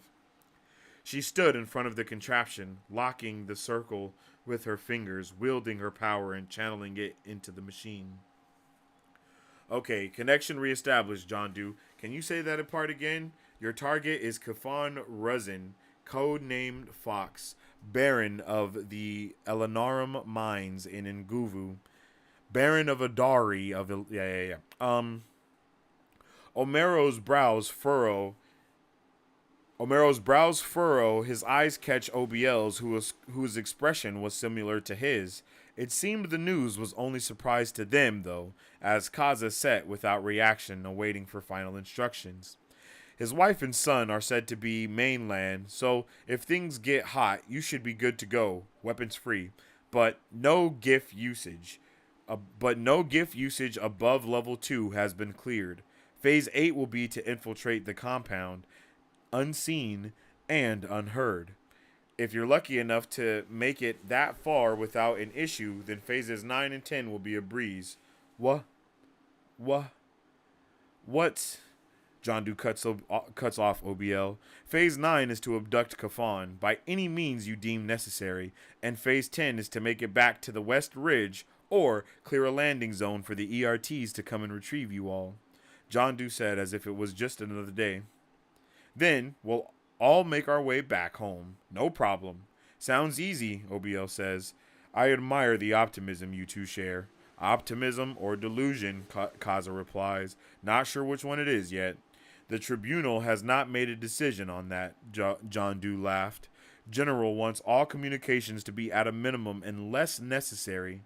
She stood in front of the contraption, locking the circle with her fingers, wielding her power and channeling it into the machine. Okay, connection reestablished, John Doe. Can you say that part again? Your target is Kafan Ruzin, code-named Fox, Baron of the Elanarum Mines in Nguvu. Baron of Adari of... Omero's brows furrow, his eyes catch OBL's, whose expression was similar to his. It seemed the news was only surprise to them, though, as Kaza sat without reaction, awaiting for final instructions. His wife and son are said to be mainland, so if things get hot, you should be good to go, weapons free, but no Gyph usage. Above level 2 has been cleared. Phase 8 will be to infiltrate the compound, unseen and unheard. If you're lucky enough to make it that far without an issue, then phases 9 and 10 will be a breeze. What? John Doe cuts off OBL. Phase 9 is to abduct Kafan by any means you deem necessary, and Phase 10 is to make it back to the West Ridge or clear a landing zone for the ERTs to come and retrieve you all. John Doe said as if it was just another day. Then we'll all make our way back home. No problem. Sounds easy, OBL says. I admire the optimism you two share. Optimism or delusion, Kaza replies. Not sure which one it is yet. The tribunal has not made a decision on that, John Doe laughed. General wants all communications to be at a minimum unless necessary.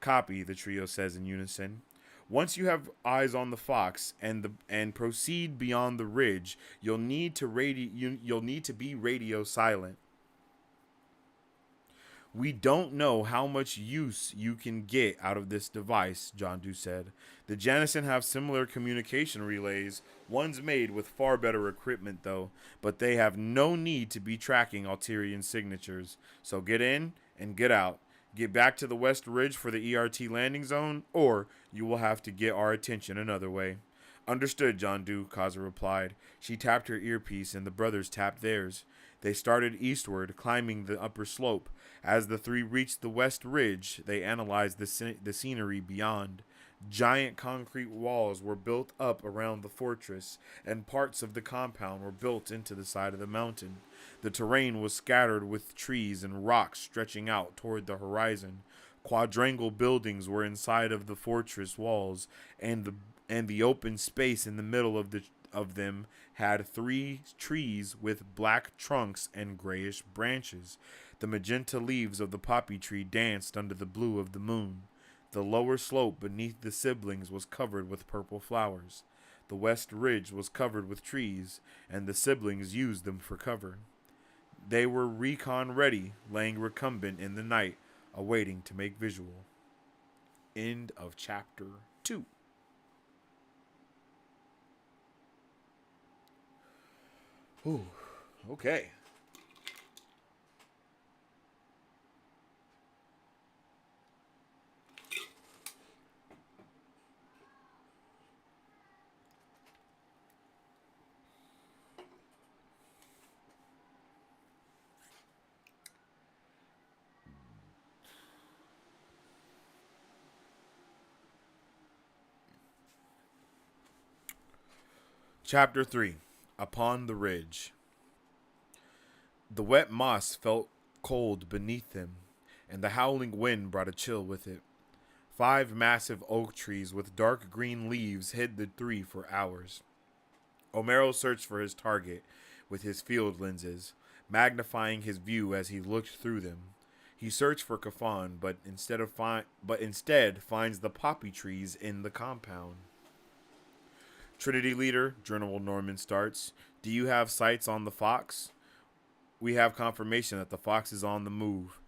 Copy, the trio says in unison. Once you have eyes on the fox and proceed beyond the ridge, you'll need to be radio silent. We don't know how much use you can get out of this device, John Doe said. The Janison have similar communication relays. One's made with far better equipment, though, but they have no need to be tracking Alterian signatures. So get in and get out. Get back to the West Ridge for the ERT landing zone, or you will have to get our attention another way. Understood, John Doe, Kaza replied. She tapped her earpiece, and the brothers tapped theirs. They started eastward, climbing the upper slope. As the three reached the West Ridge, they analyzed the scenery beyond. Giant concrete walls were built up around the fortress, and parts of the compound were built into the side of the mountain. The terrain was scattered with trees and rocks stretching out toward the horizon. Quadrangle buildings were inside of the fortress walls, and the open space in the middle of them had 3 trees with black trunks and grayish branches. The magenta leaves of the poppy tree danced under the blue of the moon. The lower slope beneath the siblings was covered with purple flowers. The west ridge was covered with trees, and the siblings used them for cover. They were recon ready, laying recumbent in the night, awaiting to make visual. End of chapter 2. Ooh, okay. Chapter 3. Upon the Ridge. The wet moss felt cold beneath them, and the howling wind brought a chill with it. 5 massive oak trees with dark green leaves hid the 3 for hours. Omero searched for his target with his field lenses, magnifying his view as he looked through them. He searched for Kafan, but instead finds the poppy trees in the compound. Trinity Leader, General Norman starts. Do you have sights on the fox? We have confirmation that the fox is on the move.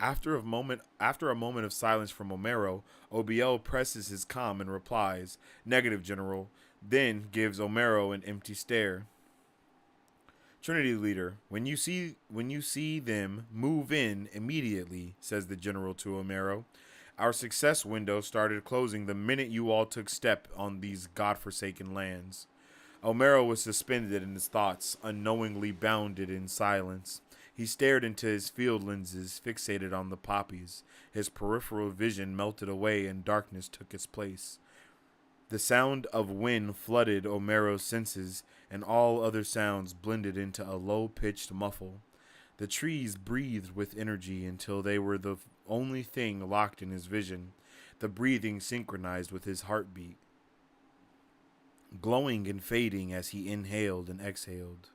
After a moment of silence from Omero, OBL presses his comm and replies, "Negative, General," then gives Omero an empty stare. Trinity Leader, when you see them, move in immediately, says the General to Omero. Our success window started closing the minute you all took step on these godforsaken lands. Omero was suspended in his thoughts, unknowingly bounded in silence. He stared into his field lenses, fixated on the poppies. His peripheral vision melted away and darkness took its place. The sound of wind flooded Omero's senses, and all other sounds blended into a low-pitched muffle. The trees breathed with energy until they were the only thing locked in his vision. The breathing synchronized with his heartbeat, glowing and fading as he inhaled and exhaled.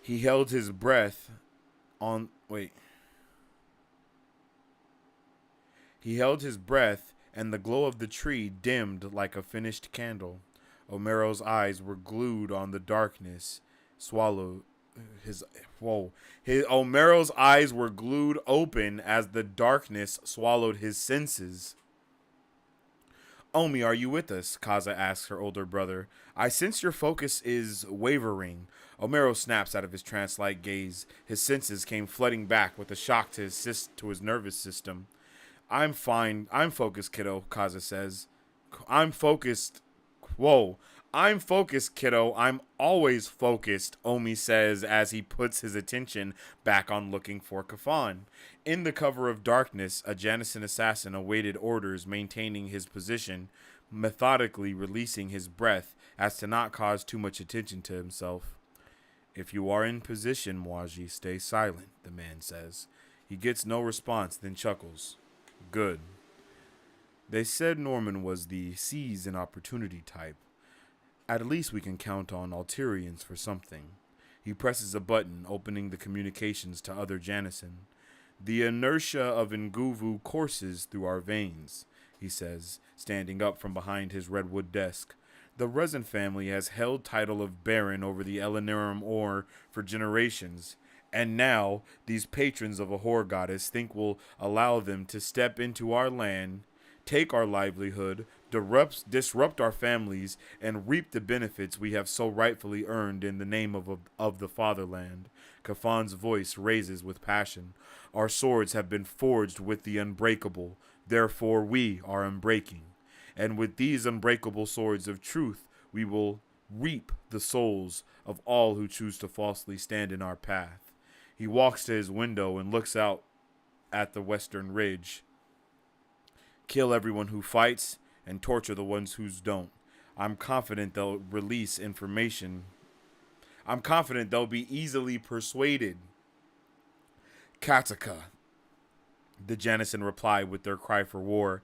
He held his breath He held his breath, and the glow of the tree dimmed like a finished candle. Omero's eyes were glued on the darkness. Omero's eyes were glued open as the darkness swallowed his senses. Omi, are you with us? Kaza asks her older brother. I sense your focus is wavering. Omero snaps out of his trance-like gaze. His senses came flooding back with a shock to his nervous system. I'm fine. I'm focused, kiddo, Kaza says. I'm focused, kiddo. I'm always focused, Omi says as he puts his attention back on looking for Kafan. In the cover of darkness, a Janison assassin awaited orders, maintaining his position, methodically releasing his breath as to not cause too much attention to himself. If you are in position, Mwaji, stay silent, the man says. He gets no response, then chuckles. Good. They said Norman was the seize an opportunity type. At least we can count on Alterians for something. He presses a button, opening the communications to other Janison. The inertia of Nguvu courses through our veins, he says, standing up from behind his redwood desk. The Resin family has held title of Baron over the Elenarum ore for generations, and now these patrons of a whore goddess think we'll allow them to step into our land, take our livelihood, disrupt our families, and reap the benefits we have so rightfully earned in the name of the fatherland. Kafan's voice raises with passion. Our swords have been forged with the unbreakable, therefore we are unbreaking. And with these unbreakable swords of truth, we will reap the souls of all who choose to falsely stand in our path. He walks to his window and looks out at the western ridge. Kill everyone who fights and torture the ones who don't. I'm confident they'll release information. I'm confident they'll be easily persuaded. Kataka, the Janison replied with their cry for war.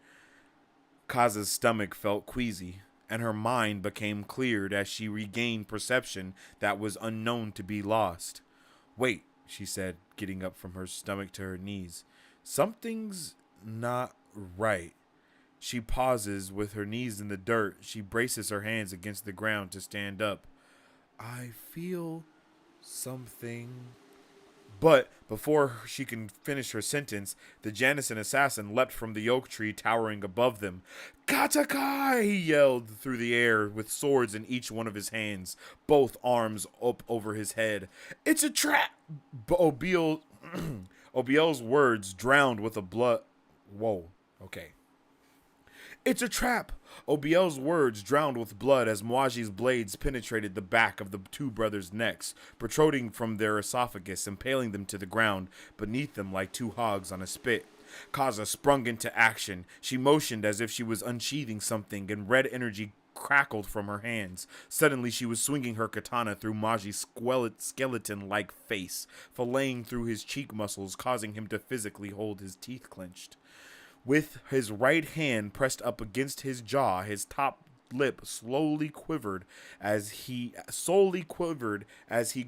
Kaza's stomach felt queasy. and her mind became cleared as she regained perception that was unknown to be lost. Wait, she said, getting up from her stomach to her knees. Something's not right. She pauses with her knees in the dirt. She braces her hands against the ground to stand up. I feel something. But before she can finish her sentence, the Janison assassin leapt from the oak tree towering above them. Katakai! He yelled through the air with swords in each one of his hands, both arms up over his head. It's a trap! Obiel's words drowned with a blood. Whoa, okay. It's a trap! Obiel's words drowned with blood as Mwaji's blades penetrated the back of the two brothers' necks, protruding from their esophagus, impaling them to the ground beneath them like two hogs on a spit. Kaza sprung into action. She motioned as if she was unsheathing something, and red energy crackled from her hands. Suddenly she was swinging her katana through Mwaji's skeleton-like face, filleting through his cheek muscles, causing him to physically hold his teeth clenched. With his right hand pressed up against his jaw, his top lip slowly quivered as he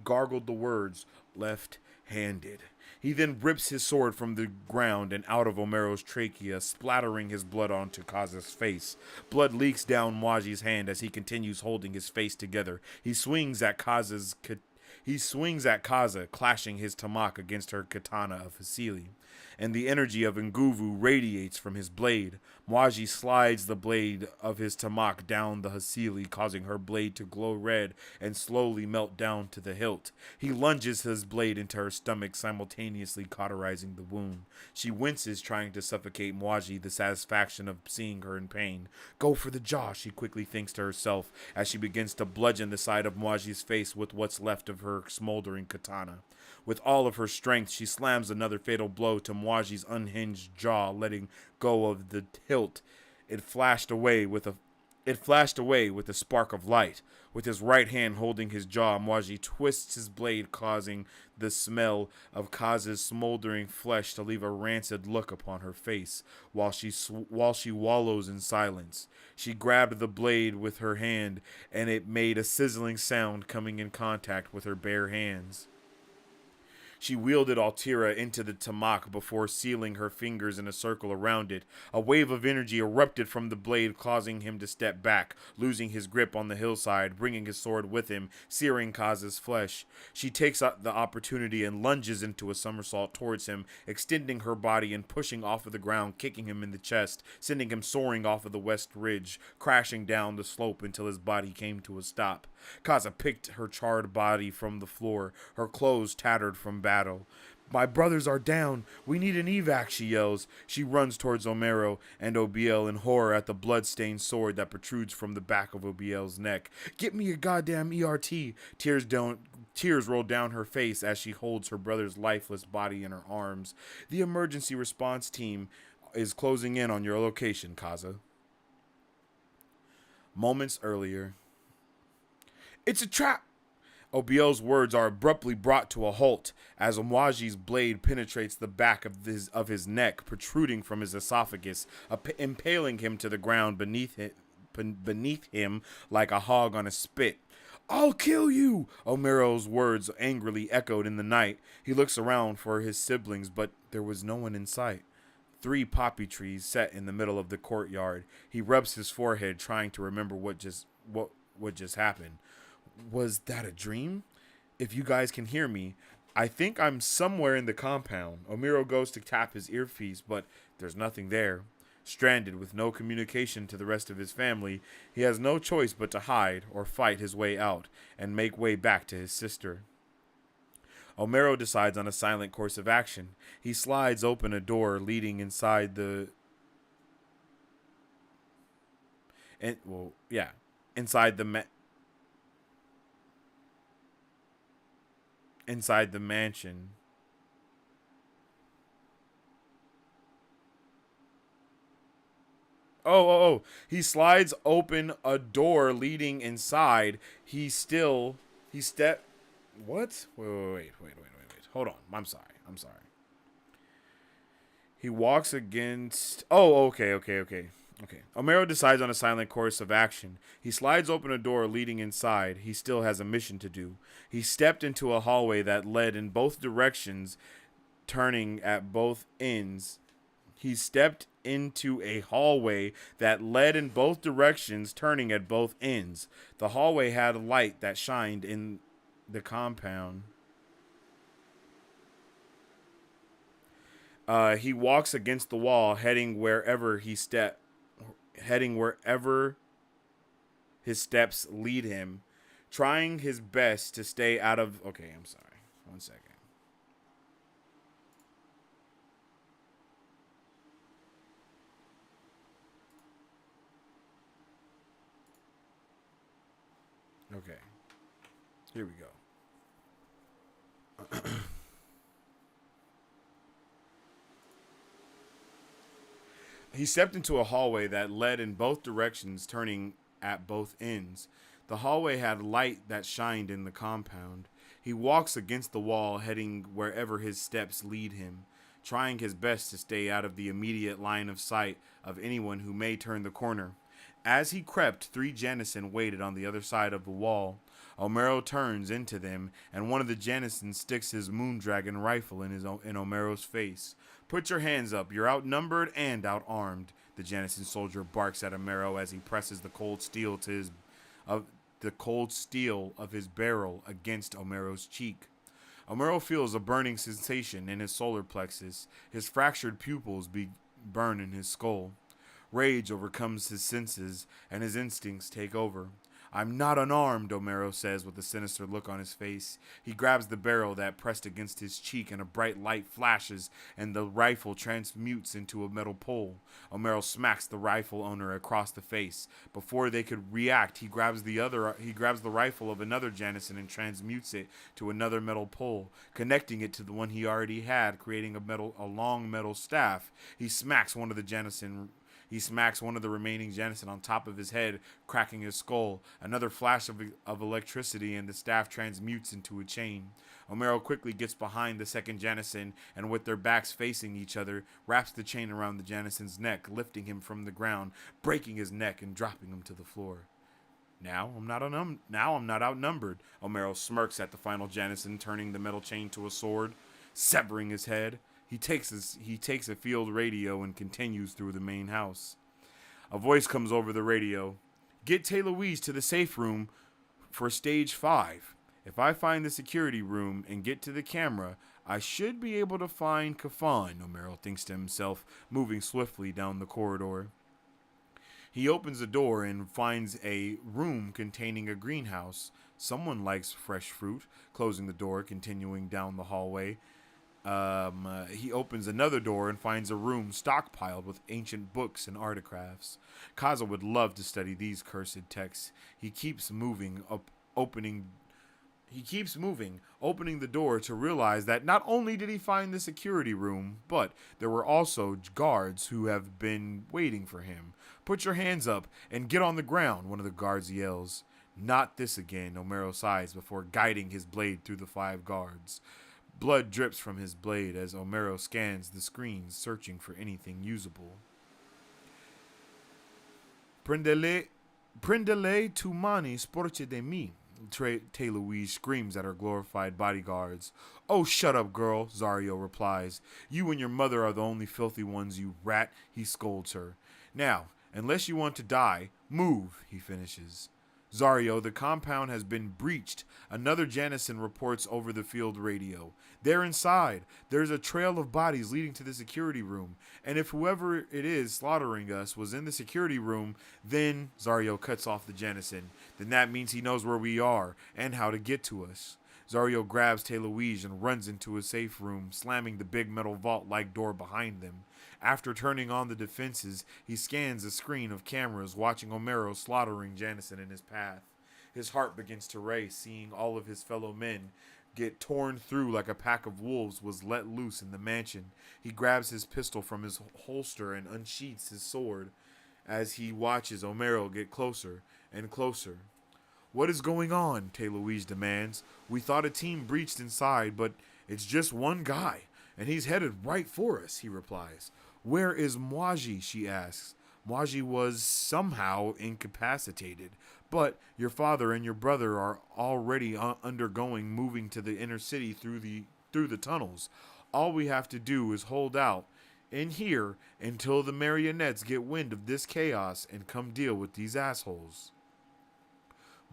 gargled the words, left-handed. He then rips his sword from the ground and out of Omero's trachea, splattering his blood onto Kaza's face. Blood leaks down Mwaji's hand as he continues holding his face together. He swings at Kaza, clashing his tamak against her katana of Hasili, and the energy of Nguvu radiates from his blade. Mwaji slides the blade of his tamak down the Hasili, causing her blade to glow red and slowly melt down to the hilt. He lunges his blade into her stomach, simultaneously cauterizing the wound. She winces, trying to suffocate Mwaji, the satisfaction of seeing her in pain. Go for the jaw, she quickly thinks to herself, as she begins to bludgeon the side of Mwaji's face with what's left of her smoldering katana. With all of her strength, she slams another fatal blow to Mwaji's unhinged jaw, letting go of the hilt. It flashed away with a spark of light. With his right hand holding his jaw, Mwaji twists his blade, causing the smell of Kaza's smoldering flesh to leave a rancid look upon her face, while she wallows in silence. She grabbed the blade with her hand, and it made a sizzling sound coming in contact with her bare hands. She wielded Altira into the tamak before sealing her fingers in a circle around it. A wave of energy erupted from the blade, causing him to step back, losing his grip on the hillside, bringing his sword with him, searing Kaza's flesh. She takes the opportunity and lunges into a somersault towards him, extending her body and pushing off of the ground, kicking him in the chest, sending him soaring off of the west ridge, crashing down the slope until his body came to a stop. Kaza picked her charred body from the floor, her clothes tattered from battle. My brothers are down. We need an evac, she yells. She runs towards Omero and Obiel in horror at the blood-stained sword that protrudes from the back of Obiel's neck. Get me a goddamn ERT. Tears roll down her face as she holds her brother's lifeless body in her arms. The emergency response team is closing in on your location, Kaza. Moments earlier. It's a trap! Obiel's words are abruptly brought to a halt as Mwaji's blade penetrates the back of his neck, protruding from his esophagus, impaling him to the ground beneath him like a hog on a spit. I'll kill you! Omero's words angrily echoed in the night. He looks around for his siblings, but there was no one in sight. 3 poppy trees set in the middle of the courtyard. He rubs his forehead, trying to remember what just happened. Was that a dream? If you guys can hear me, I think I'm somewhere in the compound. Omero goes to tap his earpiece, but there's nothing there. Stranded with no communication to the rest of his family, he has no choice but to hide or fight his way out and make way back to his sister. Omero decides on a silent course of action. He slides open a door leading inside the mansion. He slides open a door leading inside. What? Wait. Hold on. I'm sorry. He walks against... Okay. Okay. Omero decides on a silent course of action. He slides open a door leading inside. He still has a mission to do. He stepped into a hallway that led in both directions, turning at both ends. He stepped into a hallway that led in both directions, turning at both ends. The hallway had a light that shined in the compound. He walks against the wall, heading wherever his steps lead him, trying his best to stay out of. Okay, I'm sorry. 1 second. Okay. Here we go. He stepped into a hallway that led in both directions, turning at both ends. The hallway had light that shined in the compound. He walks against the wall, heading wherever his steps lead him, trying his best to stay out of the immediate line of sight of anyone who may turn the corner. As he crept, 3 Janison waited on the other side of the wall. Omero turns into them, and one of the Janisons sticks his Moondragon rifle in Omero's face. "Put your hands up. You're outnumbered and outarmed," the Janison soldier barks at Omero as he presses the cold steel of his barrel against Omero's cheek. Omero feels a burning sensation in his solar plexus. His fractured pupils burn in his skull. Rage overcomes his senses, and his instincts take over. "I'm not unarmed," Omero says with a sinister look on his face. He grabs the barrel that pressed against his cheek, and a bright light flashes, and the rifle transmutes into a metal pole. Omero smacks the rifle owner across the face. Before they could react, he grabs the rifle of another Janison and transmutes it to another metal pole, connecting it to the one he already had, creating a long metal staff. He smacks one of the remaining Janison on top of his head, cracking his skull. Another flash of electricity, and the staff transmutes into a chain. Omero quickly gets behind the second Janison, and with their backs facing each other, wraps the chain around the Janison's neck, lifting him from the ground, breaking his neck and dropping him to the floor. Now I'm not outnumbered. Omero smirks at the final Janison, turning the metal chain to a sword, severing his head. He takes a field radio and continues through the main house. A voice comes over the radio. "Get Louise to the safe room for stage 5. If I find the security room and get to the camera, I should be able to find Kafan," Omero thinks to himself, moving swiftly down the corridor. He opens the door and finds a room containing a greenhouse. Someone likes fresh fruit. Closing the door, continuing down the hallway. He opens another door and finds a room stockpiled with ancient books and artifacts. Kaza would love to study these cursed texts. He keeps moving, opening the door to realize that not only did he find the security room, but there were also guards who have been waiting for him. "Put your hands up and get on the ground," one of the guards yells. "Not this again," Omero sighs before guiding his blade through the 5 guards. Blood drips from his blade as Omero scans the screens, searching for anything usable. Prendele tu mani sporche de mi," Louise screams at her glorified bodyguards. "Oh, shut up, girl," Zario replies. "You and your mother are the only filthy ones, you rat," he scolds her. "Now, unless you want to die, move," he finishes. "Zario, the compound has been breached," another Janison reports over the field radio. "They're inside. There's a trail of bodies leading to the security room. And if whoever it is slaughtering us was in the security room, then," Zario cuts off the Janison, "then that means he knows where we are and how to get to us." Zario grabs Louise and runs into a safe room, slamming the big metal vault-like door behind them. After turning on the defenses, he scans a screen of cameras watching Omero slaughtering Janison in his path. His heart begins to race, seeing all of his fellow men get torn through like a pack of wolves was let loose in the mansion. He grabs his pistol from his holster and unsheaths his sword as he watches Omero get closer and closer. "What is going on?" Louise demands. "We thought a team breached inside, but it's just one guy, and he's headed right for us," he replies. "Where is Mwaji?" she asks. Mwaji was somehow incapacitated, but your father and your brother are already undergoing moving to the inner city through the tunnels. All we have to do is hold out in here until the marionettes get wind of this chaos and come deal with these assholes.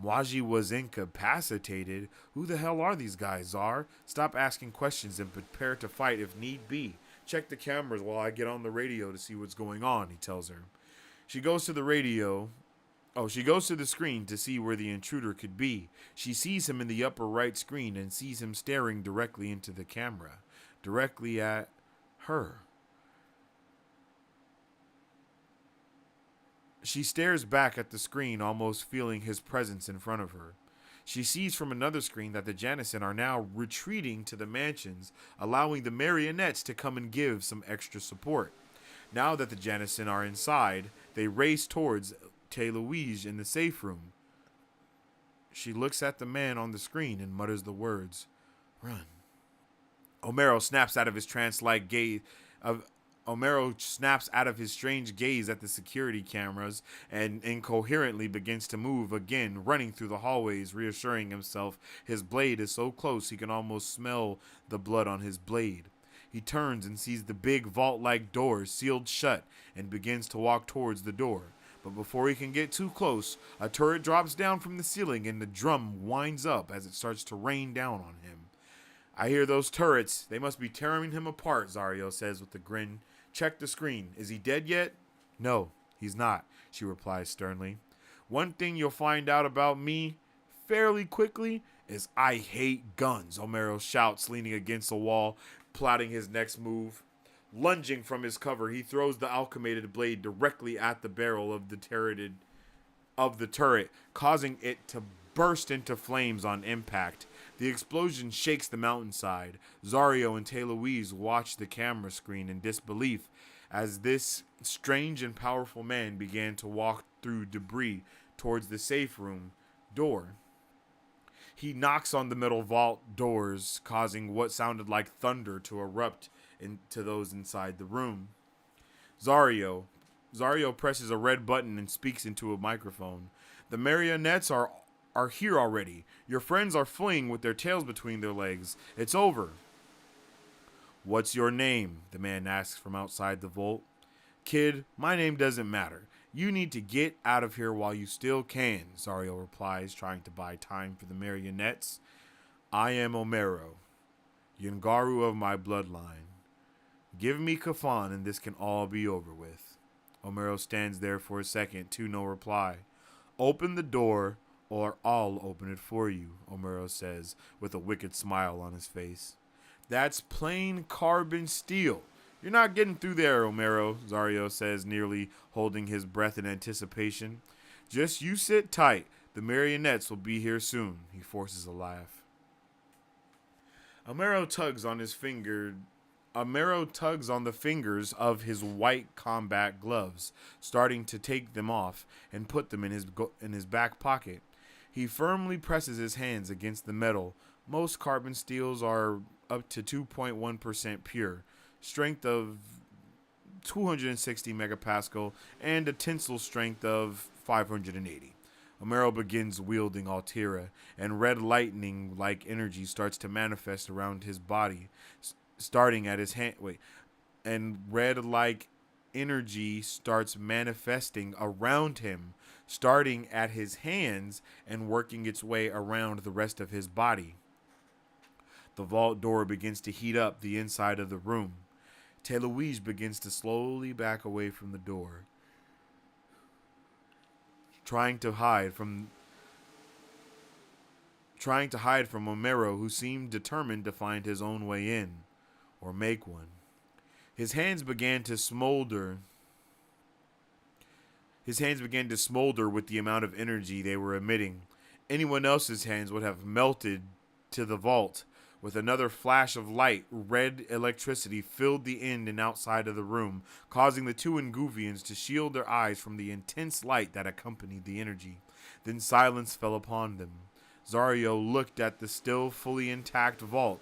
Mwaji was incapacitated? Who the hell are these guys, Zar? Stop asking questions and prepare to fight if need be. Check the cameras while I get on the radio to see what's going on, he tells her. She goes to the radio. She goes to the screen to see where the intruder could be. She sees him in the upper right screen and sees him staring directly into the camera, directly at her. She stares back at the screen, almost feeling his presence in front of her. She sees from another screen that the Janison are now retreating to the mansions, allowing the marionettes to come and give some extra support. Now that the Janison are inside, they race towards Louise in the safe room. She looks at the man on the screen and mutters the words, "Run." Omero snaps out of his trance-like gaze strange gaze at the security cameras and incoherently begins to move again, running through the hallways, reassuring himself his blade is so close he can almost smell the blood on his blade. He turns and sees the big vault-like doors sealed shut and begins to walk towards the door. But before he can get too close, a turret drops down from the ceiling and the drum winds up as it starts to rain down on him. I hear those turrets. They must be tearing him apart, Zario says with a grin. Check the screen. Is he dead yet? No, he's not, she replies sternly. One thing you'll find out about me fairly quickly is I hate guns, Omero shouts, leaning against the wall, plotting his next move. Lunging from his cover, he throws the alchemated blade directly at the barrel of the turret, causing it to burst into flames on impact. The explosion shakes the mountainside. Zario and Louise watch the camera screen in disbelief as this strange and powerful man began to walk through debris towards the safe room door. He knocks on the metal vault doors, causing what sounded like thunder to erupt into those inside the room. Zario presses a red button and speaks into a microphone. The marionettes are here already. Your friends are fleeing with their tails between their legs. It's over. What's your name? The man asks from outside the vault. Kid, my name doesn't matter. You need to get out of here while you still can, Zario replies, trying to buy time for the marionettes. I am Omero, Yungaru of my bloodline. Give me Kafan and this can all be over with. Omero stands there for a second, to no reply. Open the door or I'll open it for you, Omero says, with a wicked smile on his face. That's plain carbon steel. You're not getting through there, Omero, Zario says, nearly holding his breath in anticipation. Just you sit tight. The marionettes will be here soon, he forces a laugh. Omero tugs on the fingers of his white combat gloves, starting to take them off and put them in his back pocket. He firmly presses his hands against the metal. Most carbon steels are up to 2.1% pure, strength of 260 megapascal, and a tensile strength of 580. Omero begins wielding Altera, and red lightning-like energy starts to manifest around his body, starting at his hand. And red-like energy starts manifesting around him, starting at his hands and working its way around the rest of his body. The vault door begins to heat up the inside of the room. Louise begins to slowly back away from the door, trying to hide from Omero, who seemed determined to find his own way in, or make one. His hands began to smolder with the amount of energy they were emitting. Anyone else's hands would have melted to the vault. With another flash of light, red electricity filled the in and outside of the room, causing the two Nguvians to shield their eyes from the intense light that accompanied the energy. Then silence fell upon them. Zario looked at the still fully intact vault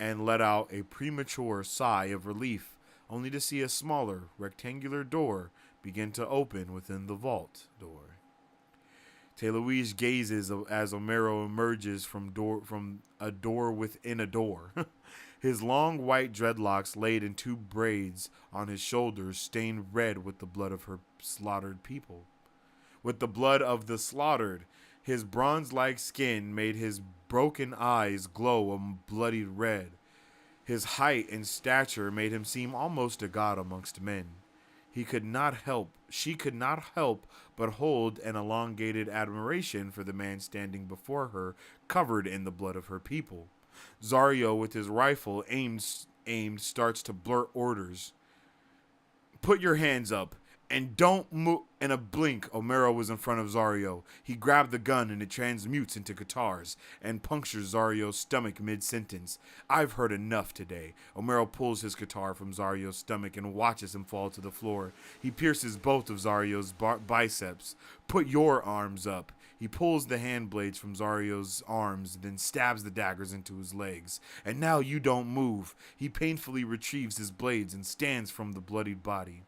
and let out a premature sigh of relief. only to see a smaller, rectangular door begin to open within the vault door. Louise gazes as Homero emerges from a door within a door. His long white dreadlocks laid in two braids on his shoulders stained red with the blood of her slaughtered people. With the blood of the slaughtered, his bronze-like skin made his broken eyes glow a bloodied red. His height and stature made him seem almost a god amongst men. She could not help but hold an elongated admiration for the man standing before her, covered in the blood of her people. Zario, with his rifle aimed, starts to blurt orders. Put your hands up and don't move. In a blink, Homero was in front of Zario. He grabbed the gun and it transmutes into guitars and punctures Zario's stomach mid-sentence. I've heard enough today. Homero pulls his guitar from Zario's stomach and watches him fall to the floor. He pierces both of Zario's biceps. Put your arms up. He pulls the hand blades from Zario's arms, then stabs the daggers into his legs. And now you don't move. He painfully retrieves his blades and stands from the bloodied body.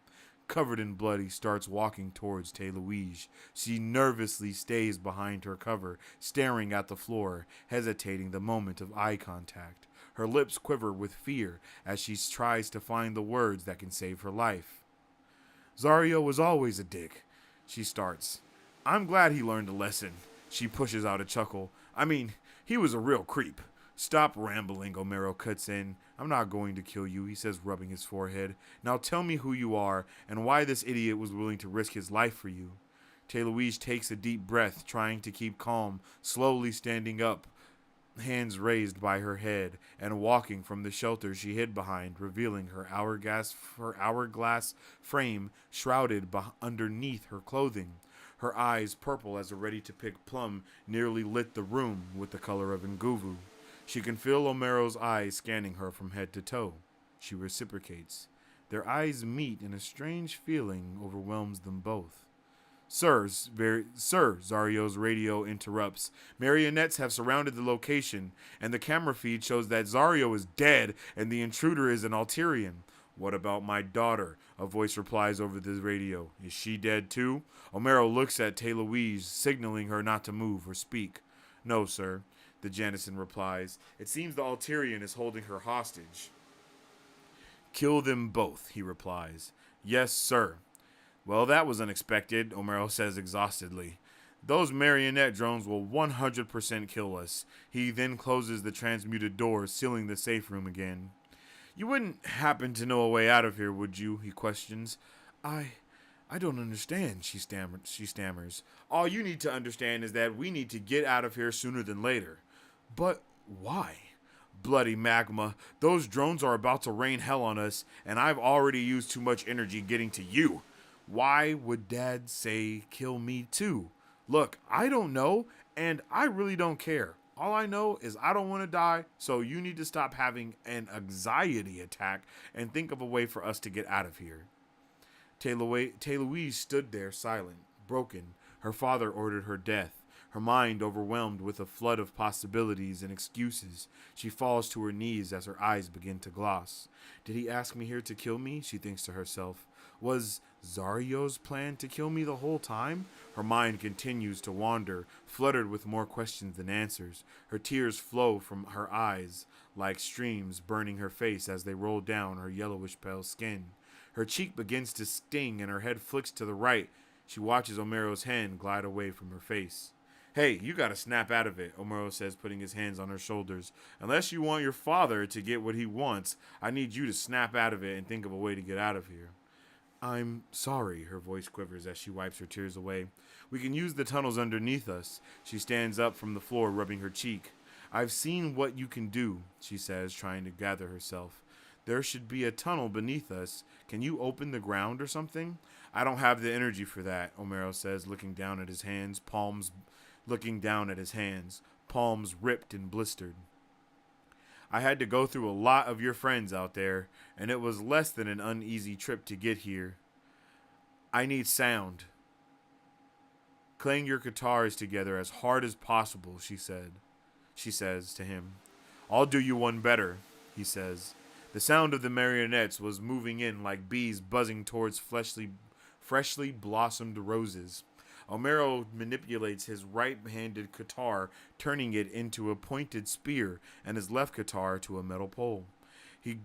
Covered in blood, he starts walking towards Louise. She nervously stays behind her cover, staring at the floor, hesitating the moment of eye contact. Her lips quiver with fear as she tries to find the words that can save her life. Zario was always a dick, she starts. I'm glad he learned a lesson. She pushes out a chuckle. I mean, he was a real creep. Stop rambling, Homero cuts in. I'm not going to kill you, he says, rubbing his forehead. Now tell me who you are and why this idiot was willing to risk his life for you. Louise takes a deep breath, trying to keep calm, slowly standing up, hands raised by her head, and walking from the shelter she hid behind, revealing her hourglass frame shrouded underneath her clothing. Her eyes, purple as a ready-to-pick plum, nearly lit the room with the color of Nguvu. She can feel Homero's eyes scanning her from head to toe. She reciprocates. Their eyes meet and a strange feeling overwhelms them both. Sir, Zario's radio interrupts. Marionettes have surrounded the location, and the camera feed shows that Zario is dead and the intruder is an Alterian. What about my daughter? A voice replies over the radio. Is she dead too? Homero looks at Louise, signaling her not to move or speak. No, sir, the Janison replies. It seems the Alterian is holding her hostage. Kill them both, he replies. Yes, sir. Well, that was unexpected, Homero says exhaustedly. Those marionette drones will 100% kill us. He then closes the transmuted door, sealing the safe room again. You wouldn't happen to know a way out of here, would you? He questions. I don't understand, she stammers. All you need to understand is that we need to get out of here sooner than later. But why? Bloody magma. Those drones are about to rain hell on us, and I've already used too much energy getting to you. Why would Dad say kill me too? Look, I don't know, and I really don't care. All I know is I don't want to die, so you need to stop having an anxiety attack and think of a way for us to get out of here. Louise stood there silent, broken. Her father ordered her death. Her mind overwhelmed with a flood of possibilities and excuses. She falls to her knees as her eyes begin to gloss. Did he ask me here to kill me? She thinks to herself. Was Zario's plan to kill me the whole time? Her mind continues to wander, fluttered with more questions than answers. Her tears flow from her eyes like streams, burning her face as they roll down her yellowish pale skin. Her cheek begins to sting and her head flicks to the right. She watches Homero's hand glide away from her face. Hey, you gotta snap out of it, Homero says, putting his hands on her shoulders. Unless you want your father to get what he wants, I need you to snap out of it and think of a way to get out of here. I'm sorry, her voice quivers as she wipes her tears away. We can use the tunnels underneath us. She stands up from the floor, rubbing her cheek. I've seen what you can do, she says, trying to gather herself. There should be a tunnel beneath us. Can you open the ground or something? I don't have the energy for that, Homero says, looking down at his hands, palms ripped and blistered. I had to go through a lot of your friends out there, and it was less than an uneasy trip to get here. I need sound. Clang your guitars together as hard as possible, she says to him. I'll do you one better, he says. The sound of the marionettes was moving in like bees buzzing towards freshly blossomed roses. Omero manipulates his right-handed guitar, turning it into a pointed spear, and his left guitar to a metal pole. He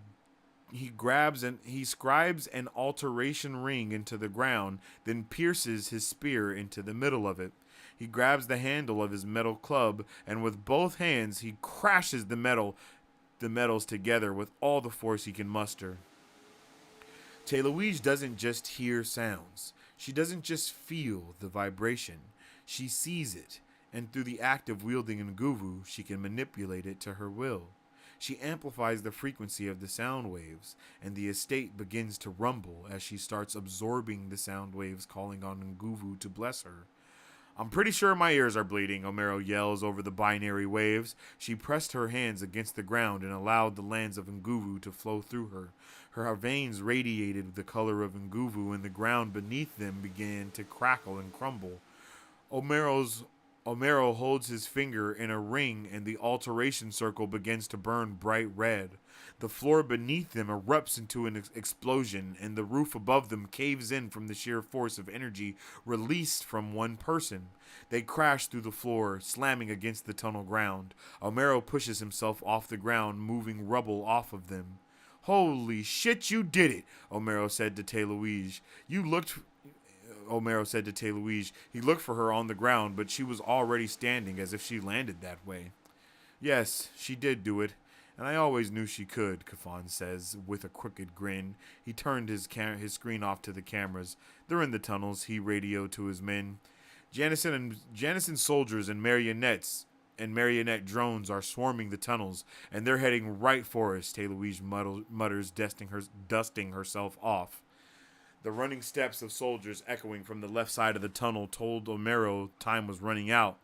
scribes an alteration ring into the ground, then pierces his spear into the middle of it. He grabs the handle of his metal club, and with both hands he crashes the metals together with all the force he can muster. Teluige doesn't just hear sounds. She doesn't just feel the vibration. She sees it, and through the act of wielding Nguvu, she can manipulate it to her will. She amplifies the frequency of the sound waves, and the estate begins to rumble as she starts absorbing the sound waves, calling on Nguvu to bless her. I'm pretty sure my ears are bleeding, Omero yells over the binary waves. She pressed her hands against the ground and allowed the lands of Nguvu to flow through her. Her veins radiated the color of Nguvu, and the ground beneath them began to crackle and crumble. Omero holds his finger in a ring, and the alteration circle begins to burn bright red. The floor beneath them erupts into an explosion, and the roof above them caves in from the sheer force of energy released from one person. They crash through the floor, slamming against the tunnel ground. Omero pushes himself off the ground, moving rubble off of them. "Holy shit, you did it," Omero said to Teluige. Omero said to Teluige. He looked for her on the ground, but she was already standing as if she landed that way. "Yes, she did do it, and I always knew she could," Kafan says, with a crooked grin. He turned his screen off to the cameras. "They're in the tunnels," he radioed to his men. Janison soldiers and marionette drones are swarming the tunnels, and they're heading right for us, Teluige mutters, dusting herself off. The running steps of soldiers echoing from the left side of the tunnel told Omero time was running out.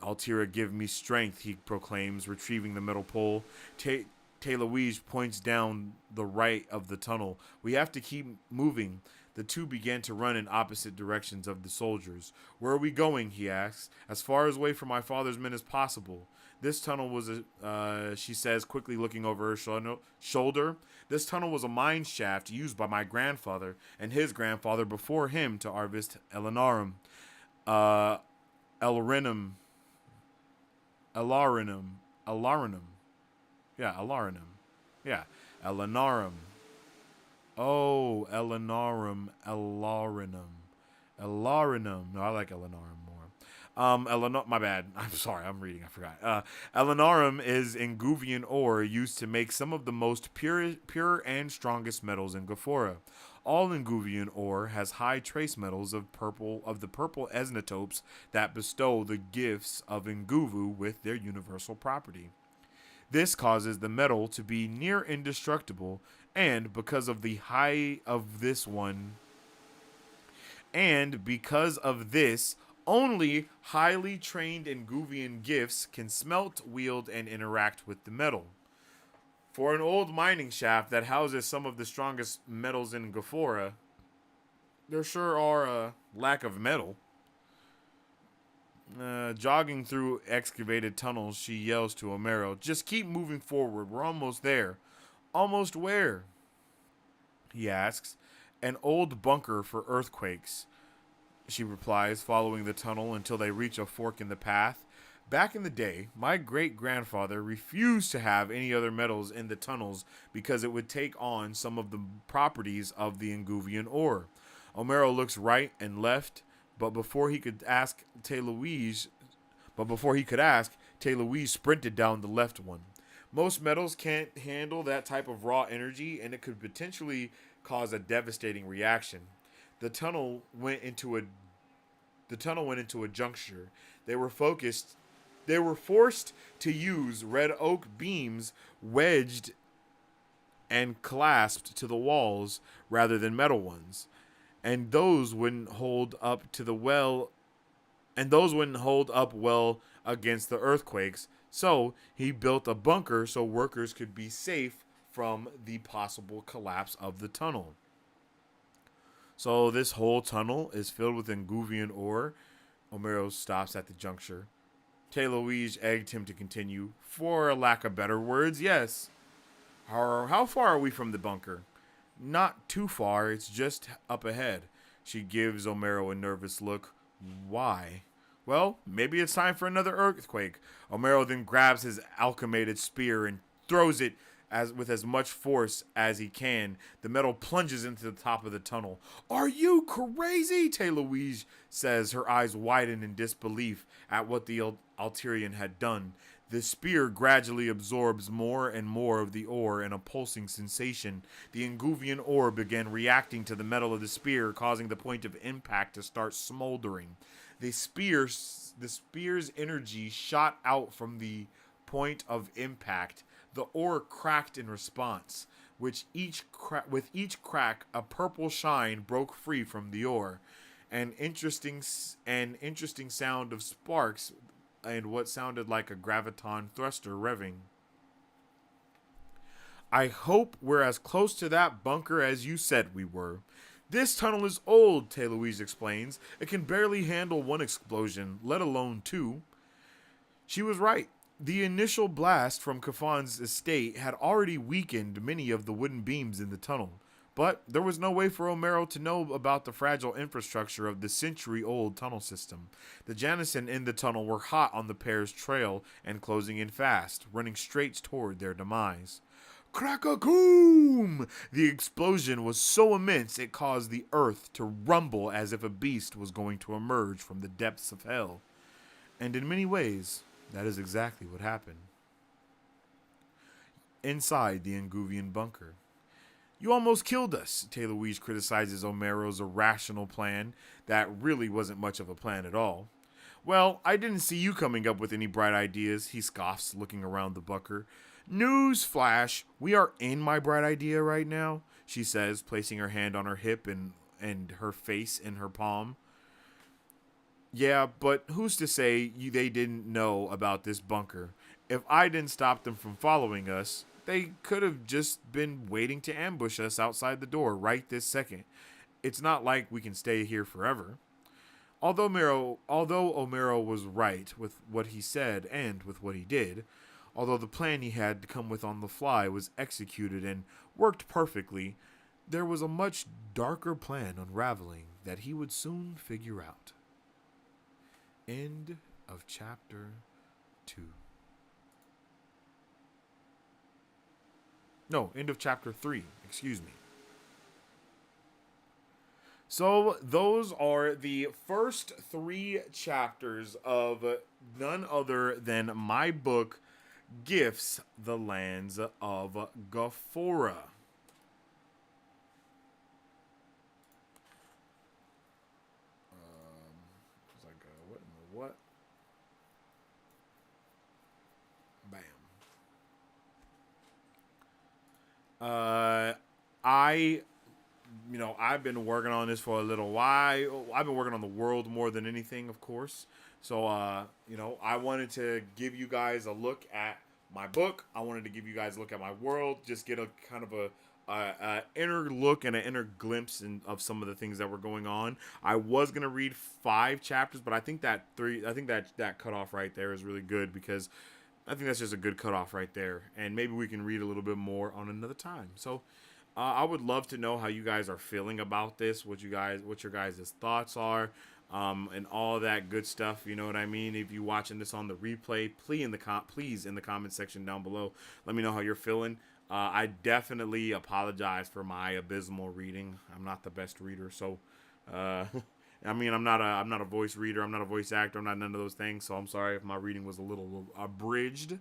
"Altira, give me strength," he proclaims, retrieving the metal pole. Teluige points down the right of the tunnel. "We have to keep moving." The two began to run in opposite directions of the soldiers. "Where are we going?" he asks. "As far away from my father's men as possible." This tunnel was she says, quickly looking over her shoulder. "This tunnel was a mine shaft used by my grandfather and his grandfather before him to harvest Elinarum. Elarinum. Yeah, Elinarum. Oh, Elinarum. No, I like Elinarum more. My bad. I'm sorry, I'm reading, I forgot. Elinarum is Nguvian ore used to make some of the most pure and strongest metals in Gafora. All Nguvian ore has high trace metals of the purple isotopes that bestow the Gyphs of Nguvu with their universal property. This causes the metal to be near indestructible, and because of this, only highly trained Nguvian Gyphs can smelt, wield, and interact with the metal. For an old mining shaft that houses some of the strongest metals in Gafora, there sure are a lack of metal. Jogging through excavated tunnels, she yells to Omero, "Just keep moving forward. We're almost there." "Almost where?" he asks. "An old bunker for earthquakes," she replies, following the tunnel until they reach a fork in the path. "Back in the day, my great-grandfather refused to have any other metals in the tunnels because it would take on some of the properties of the Nguvian ore." Omero looks right and left, but before he could ask, Teluige sprinted down the left one. Most metals can't handle that type of raw energy, and it could potentially cause a devastating reaction. The tunnel went into a juncture. They were forced to use red oak beams wedged and clasped to the walls rather than metal ones. And those wouldn't hold up well against the earthquakes. So he built a bunker so workers could be safe from the possible collapse of the tunnel. So this whole tunnel is filled with Nguvian ore. Omero stops at the juncture. Teluige egged him to continue. "For a lack of better words, yes." How far are we from the bunker? Not too far, it's just up ahead. She gives Omero a nervous look. Why? Well, maybe it's time for another earthquake. Omero then grabs his alchemated spear and throws it with as much force as he can. The metal plunges into the top of the tunnel. Are you crazy? Louise says, her eyes widen in disbelief at what the Alterian had done. The spear gradually absorbs more and more of the ore in a pulsing sensation. The Nguvian ore began reacting to the metal of the spear, causing the point of impact to start smoldering. The spear's energy shot out from the point of impact. The ore cracked in response. With each crack, a purple shine broke free from the ore. An interesting sound of sparks and what sounded like a graviton thruster revving. I hope we're as close to that bunker as you said we were. This tunnel is old, Louise explains. It can barely handle one explosion, let alone two. She was right. The initial blast from Kafan's estate had already weakened many of the wooden beams in the tunnel. But there was no way for Omero to know about the fragile infrastructure of the century-old tunnel system. The Janison in the tunnel were hot on the pair's trail and closing in fast, running straight toward their demise. Crack-a-coom! The explosion was so immense it caused the earth to rumble as if a beast was going to emerge from the depths of hell. And in many ways, that is exactly what happened. Inside the Nguvian bunker. You almost killed us, Louise criticizes Omero's irrational plan that really wasn't much of a plan at all. Well, I didn't see you coming up with any bright ideas, he scoffs, looking around the bunker. News flash, we are in my bright idea right now, she says, placing her hand on her hip and her face in her palm. Yeah, but who's to say they didn't know about this bunker? If I didn't stop them from following us, they could have just been waiting to ambush us outside the door right this second. It's not like we can stay here forever. Although Omero was right with what he said and with what he did, although the plan he had to come with on the fly was executed and worked perfectly, there was a much darker plan unraveling that he would soon figure out. End of chapter 2. No, end of chapter 3, excuse me. So those are the first 3 chapters of none other than my book, Gyphs, the Lands of Gafora. It's like, what in the what? Bam. I've been working on this for a little while. I've been working on the world more than anything, of course. So, I wanted to give you guys a look at my book. I wanted to give you guys a look at my world. Just get a kind of a inner look and an inner glimpse of some of the things that were going on. I was gonna read 5 chapters, but I think that cutoff right there is really good because I think that's just a good cutoff right there. And maybe we can read a little bit more on another time. So I would love to know how you guys are feeling about this, what your guys' thoughts are, and all that good stuff. You know what I mean? If you're watching this on the replay, please in the comment section down below, let me know how you're feeling. I definitely apologize for my abysmal reading. I'm not the best reader, so I'm not a voice reader. I'm not a voice actor. I'm not none of those things. So I'm sorry if my reading was a little abridged.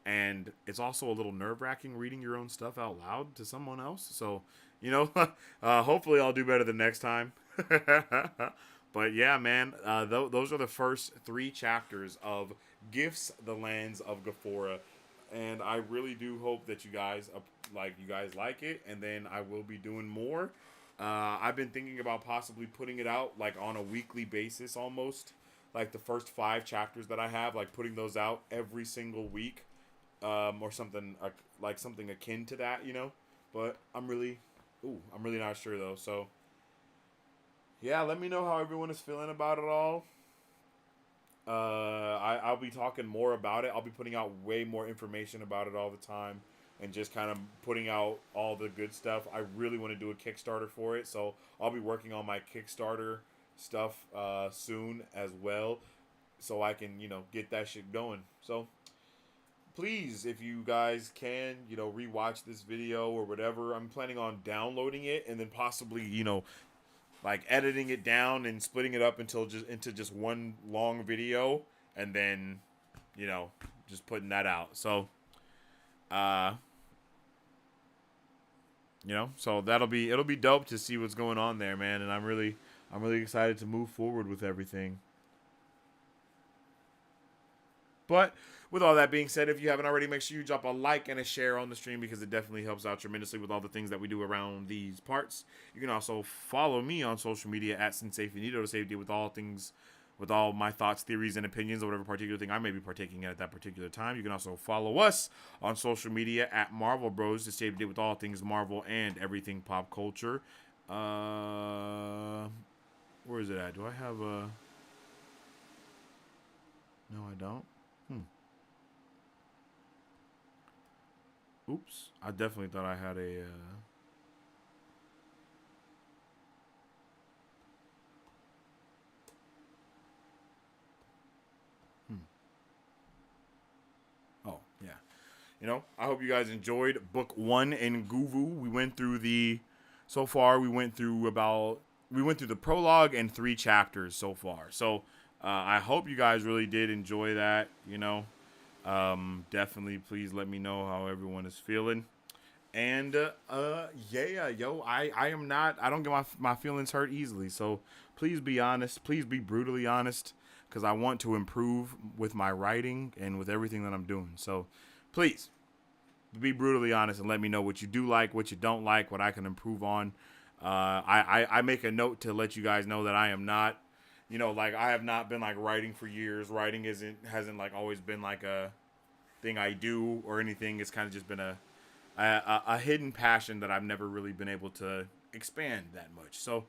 And it's also a little nerve-wracking reading your own stuff out loud to someone else. So, hopefully I'll do better the next time. But yeah, man, those are the first 3 chapters of Gyphs, the Lands of Gafora. And I really do hope that you guys like it. And then I will be doing more. I've been thinking about possibly putting it out like on a weekly basis almost. Like the first 5 chapters that I have, like putting those out every single week. Or something like something akin to that, But I'm really not sure though. So yeah, let me know how everyone is feeling about it all. I'll be talking more about it. I'll be putting out way more information about it all the time. and just kind of putting out all the good stuff. I really want to do a Kickstarter for it, so I'll be working on my Kickstarter stuff soon as well, so I can, you know, get that shit going. So please, if you guys can, you know, rewatch this video or whatever. I'm planning on downloading it and then possibly, you know, like editing it down and splitting it up into just one long video, and then, you know, just putting that out. So you know, so it'll be dope to see what's going on there, man, and I'm really excited to move forward with everything. But with all that being said, if you haven't already, make sure you drop a like and a share on the stream, because it definitely helps out tremendously with all the things that we do around these parts. You can also follow me on social media at Sensei Finito to stay updated with all things, with all my thoughts, theories, and opinions of whatever particular thing I may be partaking in at that particular time. You can also follow us on social media at Marvel Bros to stay updated with all things Marvel and everything pop culture. Where is it at? Do I have a... No, I don't. Oops. I definitely thought I had a... Oh, yeah. You know, I hope you guys enjoyed book 1 in Guvu. We went through the... So far, we went through the prologue and 3 chapters so far. So, I hope you guys really did enjoy that, you know. Definitely please let me know how everyone is feeling. And yeah, yo, I don't get my feelings hurt easily. So please be honest, please be brutally honest, because I want to improve with my writing and with everything that I'm doing. So please be brutally honest and let me know what you do like, what you don't like, what I can improve on. I make a note to let you guys know that I am not, you know, like, I have not been like writing for years. Writing hasn't like always been like a thing I do or anything. It's kind of just been a hidden passion that I've never really been able to expand that much. So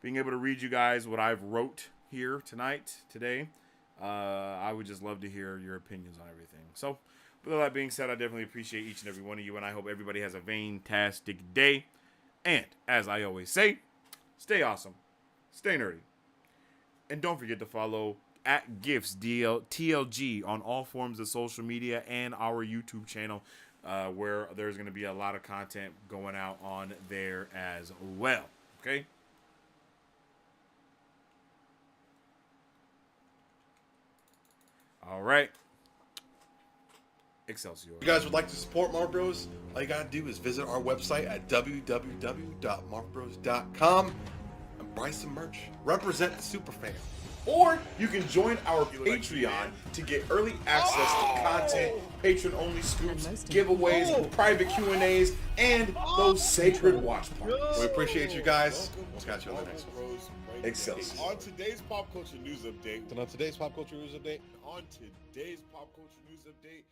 being able to read you guys what I've wrote here today, I would just love to hear your opinions on everything. So with all that being said, I definitely appreciate each and every one of you, and I hope everybody has a fantastic day. And as I always say, stay awesome, stay nerdy. And don't forget to follow at Gyphs TLG on all forms of social media and our YouTube channel, where there's going to be a lot of content going out on there as well. Okay? All right. Excelsior. If you guys would like to support Marvel Bros, all you gotta do is visit our website at www.marvelbros.com and buy some merch. Represent the superfan. Or you can join our Patreon to get early access to content, patron-only scoops, giveaways, private Q&As, and those sacred watch parties. We appreciate you guys. We'll catch you on the next one. Excelsior. On today's pop culture news update. And on today's pop culture news update. On today's pop culture news update.